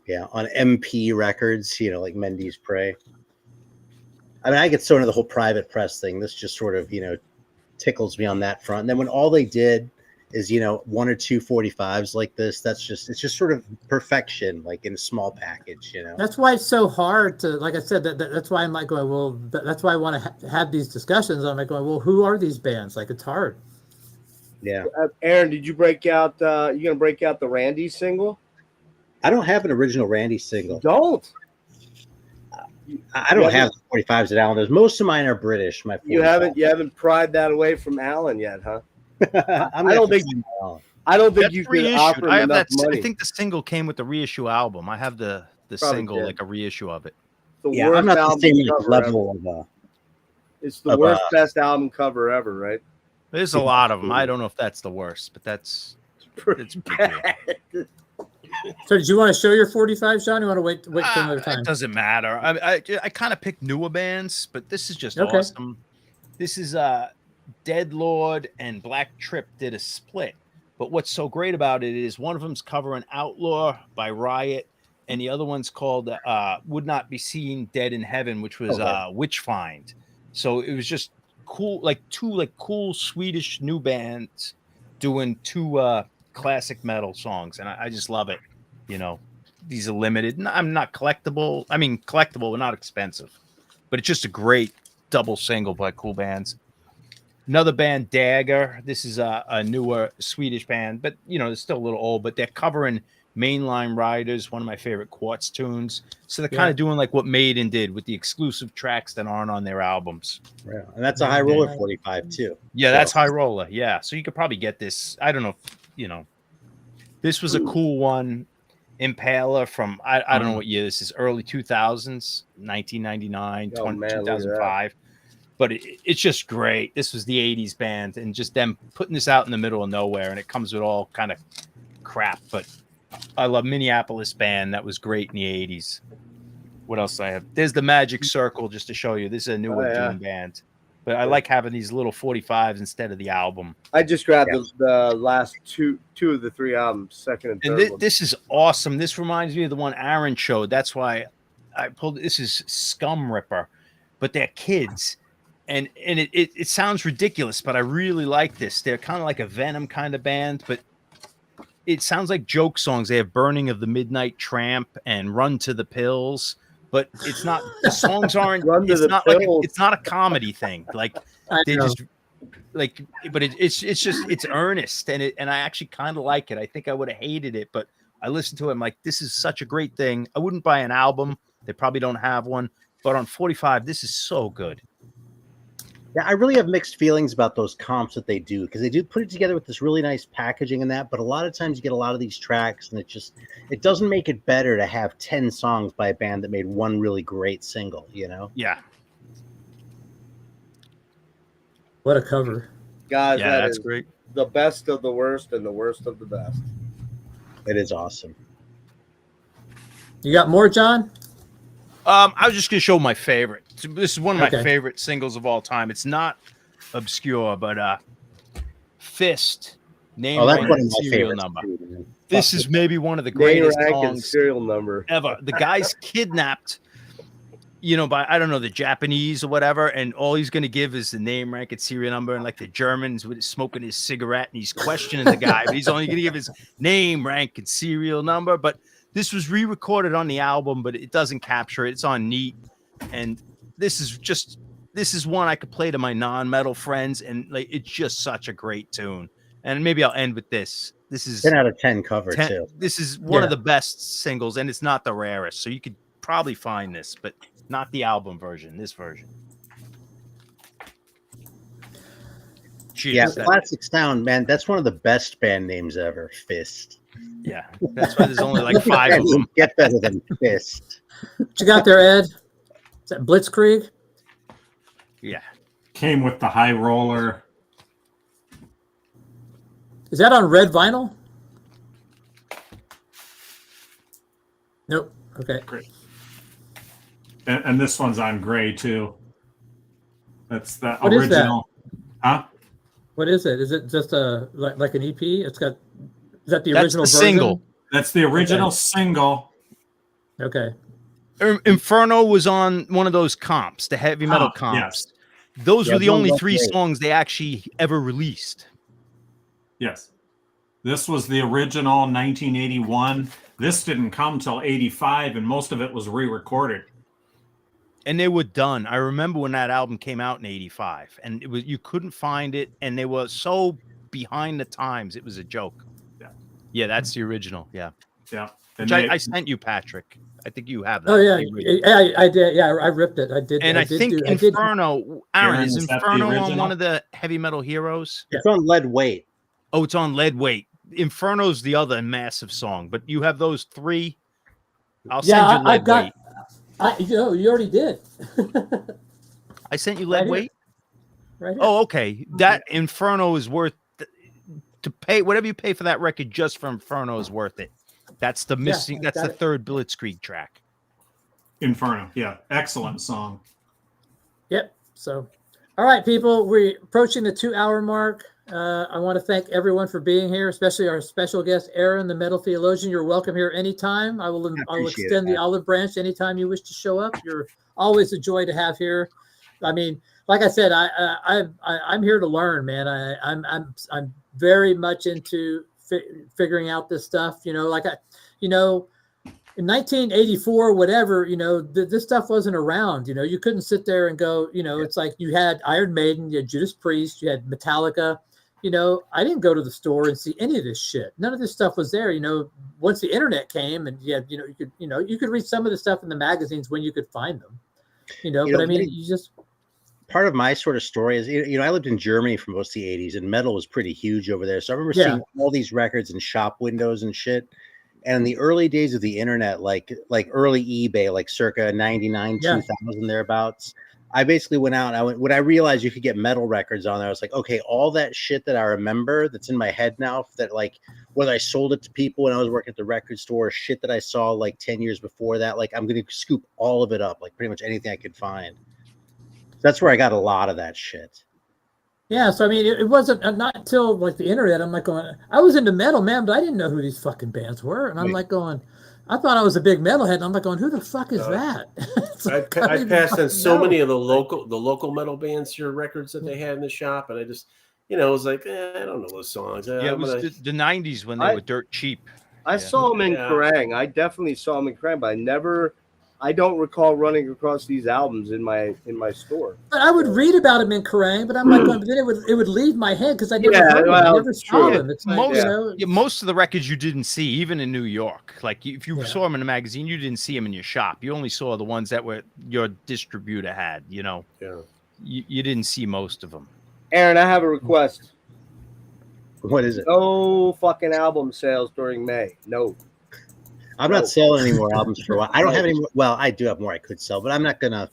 yeah, on MP Records, like Mendy's Prey. I mean, I get so into the whole private press thing. This just sort of, tickles me on that front. And then when all they did is, one or two 45s like this, it's just sort of perfection, like in a small package, That's why it's so hard to, like I said, that's why I'm like going, well, that's why I want to have these discussions. I'm like going, well, who are these bands? Like, it's hard. Yeah. Aaron, did you break out? You gonna break out the Randy single? I don't have an original Randy single. Don't. I don't have the 45s at Allen. There's most of mine are British. My 45s. You haven't pried that away from Alan yet, huh? I don't think That's you could reissued. offer him I have enough that. money. I think the single came with the reissue album. I have the Probably single, did. like a reissue of it. the Yeah, worst I'm not the album same cover level ever. of It's the of, worst best album cover ever, right? There's a lot of them. I don't know if that's the worst, but it's pretty good. So did you want to show your 45, Sean? You want to wait till another time? It doesn't matter. I kind of picked newer bands, but this is just Okay. awesome. This is Dead Lord and Black Trip did a split. But what's so great about it is one of them's covering Outlaw by Riot, and the other one's called Would Not Be Seen Dead in Heaven, which was Witch Find. So it was just cool, like two cool Swedish new bands doing two classic metal songs, and I just love it. These are limited. I'm not collectible. I mean, collectible, but not expensive. But it's just a great double single by cool bands. Another band, Dagger. This is a newer Swedish band, but they're still a little old. But they're covering Mainline Riders, one of my favorite Quartz tunes. So they're kind of doing like what Maiden did with the exclusive tracks that aren't on their albums. Yeah, and that's a High Roller 45 too. Yeah, that's High Roller. Yeah, so you could probably get this. I don't know. This was a cool one. Impaler from I don't know what year this is, early 2000s, 1999, 2005. But it's just great. This was the 80s band, and just them putting this out in the middle of nowhere, and it comes with all kind of crap. But I love Minneapolis band. That was great in the 80s. What else do I have? There's the Magic Circle, just to show you. This is a newer Doom band. But I like having these little 45s instead of the album. I just grabbed the last two of the three albums, second and third. And this is awesome. This reminds me of the one Aaron showed. That's why I pulled. This is Scum Ripper, but they're kids, and it sounds ridiculous, but I really like this. They're kind of like a Venom kind of band, but it sounds like joke songs. They have Burning of the Midnight Tramp and Run to the Pills. But it's not. The songs aren't. It's not a comedy thing. Like they just like. But it's earnest, and I actually kind of like it. I think I would have hated it, but I listened to it. I'm like, this is such a great thing. I wouldn't buy an album. They probably don't have one. But on 45, this is so good. Yeah, I really have mixed feelings about those comps that they do, because they do put it together with this really nice packaging and that, but a lot of times you get a lot of these tracks and it doesn't make it better to have 10 songs by a band that made one really great single, Yeah. What a cover. Guys, Yeah, that's great. The best of the worst and the worst of the best. It is awesome. You got more, John? I was just going to show my favorite. This is one of my favorite singles of all time. It's not obscure, but Fist Name, Oh, that's rank, one of and my serial favorites. number. too, man. This is maybe one of the Name, greatest rank, and songs serial number. ever. The guy's kidnapped, by I don't know, the Japanese or whatever, and all he's gonna give is the name, rank, and serial number, and like the Germans with smoking his cigarette, and he's questioning the guy, but he's only gonna give his name, rank, and serial number. But this was re-recorded on the album, but it doesn't capture it. It's on Neat, and this is one I could play to my non-metal friends, and like it's just such a great tune. And maybe I'll end with this. This is 10 out of 10 cover 10 too. This is one of the best singles, and it's not the rarest, so you could probably find this, but not the album version. This version. Jeez, Yeah, Classic Sound, man. That's one of the best band names ever. Fist. Yeah, that's why there's only like 5 of them. Get better than Fist. What you got there, Ed? Is that Blitzkrieg? Yeah, Came with the high roller. Is that on red vinyl? Nope. Okay. Great. And this one's on gray too. That's the What is that? original. Huh? What is it? Is it just a like an EP? It's got. Is that the That's original the version? single. That's the original single. Okay. Inferno was on one of those comps, the heavy metal comps. Yes. Those Yeah, were the those only are 3 great. songs they actually ever released. Yes. This was the original 1981. This didn't come till 85, and most of it was re-recorded. And they were done. I remember when that album came out in 85, and it was, you couldn't find it, and they were so behind the times, it was a joke. Yeah, that's the original. Yeah. Yeah. And Which they- I sent you, Patrick. I think you have that. Oh yeah, The original. I did. Yeah, I ripped it. I did. And I did think do- I did- Inferno, Aaron, Aaron, is is that the Inferno on original? one of the heavy metal heroes? It's on Lead Weight. Oh, it's on Lead Weight. Inferno's the other massive song, but you have those 3. I'll send you Lead I've got. Weight. You already did. I sent you Right Lead here. Weight. Right. Here. Oh, okay. That Inferno is worth to pay whatever you pay for that record just for Inferno is worth it. That's the missing. I That's got the it. 3rd Blitzkrieg track. Inferno. Yeah. Excellent song. Yep. So, all right, people, we're approaching the 2-hour mark. I want to thank everyone for being here, especially our special guest, Aaron, the metal theologian. You're welcome here anytime. I will appreciate extend it, the olive branch anytime you wish to show up. You're always a joy to have here. I mean, like I said, I'm here to learn, man. I'm very much into figuring out this stuff. In 1984, whatever, this stuff wasn't around. You couldn't sit there and go, it's like you had Iron Maiden, you had Judas Priest, you had Metallica. I didn't go to the store and see any of this shit. None of this stuff was there. Once the internet came, and you could read some of the stuff in the magazines when you could find them. But I mean, you just. Part of my sort of story is, I lived in Germany for most of the 80s, and metal was pretty huge over there. So I remember seeing all these records in shop windows and shit. And in the early days of the internet, like early eBay, like circa 99, 2000 thereabouts, I basically went out and when I realized you could get metal records on there, I was like, okay, all that shit that I remember that's in my head now, that like whether I sold it to people when I was working at the record store, shit that I saw like 10 years before that, like I'm going to scoop all of it up, like pretty much anything I could find. That's where I got a lot of that shit. Yeah, so I mean, it wasn't not until like the internet. I'm like going, I was into metal, man, but I didn't know who these fucking bands were, and I'm like going, I thought I was a big metalhead, and I'm like going, who the fuck is that? I passed on so many of the local metal bands, your records that they had in the shop, and I just, it was like, I don't know those songs. Yeah, it was the 90s when they were dirt cheap. I saw them in Kerrang. I definitely saw them in Kerrang, but I don't recall running across these albums in my store. But I would read about them in Kerrang, but I'm like, but then it would leave my head because I never heard them. I never saw them. It's like, most of the records you didn't see, even in New York. Like if you saw them in a magazine, you didn't see them in your shop. You only saw the ones that were your distributor had. Yeah. You didn't see most of them. Aaron, I have a request. What is it? No fucking album sales during May. No. I'm not selling any more albums for a while. I don't have any more. Well, I do have more I could sell, but I'm not gonna.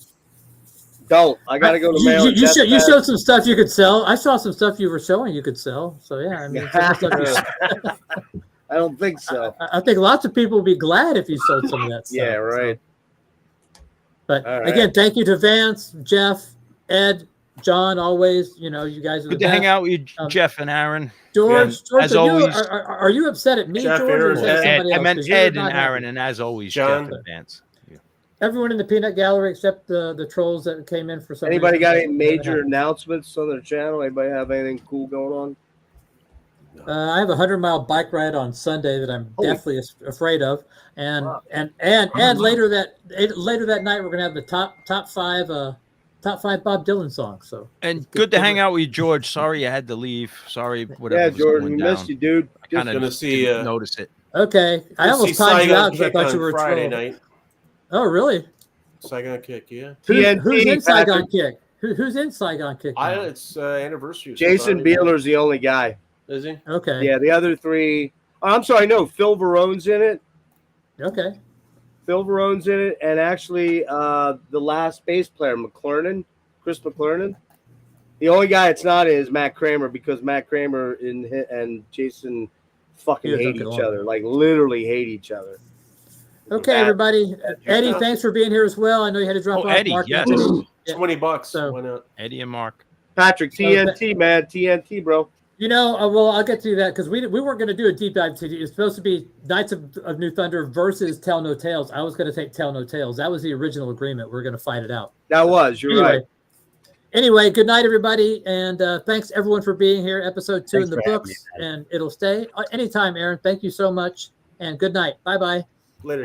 Don't. I gotta go to mail. You showed some stuff you could sell. I saw some stuff you were showing you could sell. So yeah, I mean, I don't think so. I think lots of people would be glad if you sold some of that stuff. Yeah, right. So. But right. again, thank you to Vance, Jeff, Ed, John, always, you know, you guys are Good the to hang best. out with you, Jeff and Aaron. George, George, as are you, always- are you upset at me, Jeff, George, or Aaron, is that Ed. somebody I else? meant 'Cause you're Ed not and happy. Aaron, and as always, John. Jeff and Vance. Everyone in the peanut gallery except the trolls that came in for some Anybody reason. got any They're major happy. announcements on their channel? Anybody have anything cool going on? I have a 100-mile bike ride on Sunday that I'm Holy- deathly afraid of, and Wow. and later that night we're gonna have the top five Bob Dylan songs. So And it's good to good. hang out with you, George. Sorry you had to leave. Sorry, whatever. Yeah, was Jordan, going we down. missed you, dude. I kind Gonna of see, didn't notice it. Okay, I We'll almost see timed you out Saigon because I Kick thought you on were a Friday troll. night. Oh, really? Saigon Kick, yeah. TNT, Who's in Saigon Patrick. Kick? Who's in Saigon Kick? now? It's anniversary. of Jason Friday night. Beeler's the only guy. Is he? Okay. Yeah, the other three. Oh, I'm sorry, no. Phil Verone's in it. Okay. Phil Verone's in it, and actually, the last bass player, Chris McClurnan. The only guy it's not is Matt Kramer, because Matt Kramer and Jason fucking Yeah, hate don't get each along. other, like literally hate each other. Okay, Bad. everybody. Eddie, thanks for being here as well. I know you had to drop Oh, off. Eddie, Mark, yes. Anthony. Yeah. $20. So- Why not? Eddie and Mark. Patrick, So TNT, man, TNT, bro. You know, well, I'll get to that because we weren't going to do a deep dive today. It's supposed to be Knights of New Thunder versus Tell No Tales. I was going to take Tell No Tales. That was the original agreement. We're going to fight it out. That was, you're right. Anyway, good night, everybody, and thanks everyone for being here. Episode 2 Thanks in the for having books, me, and it'll stay anytime. Aaron, thank you so much, and good night. Bye bye.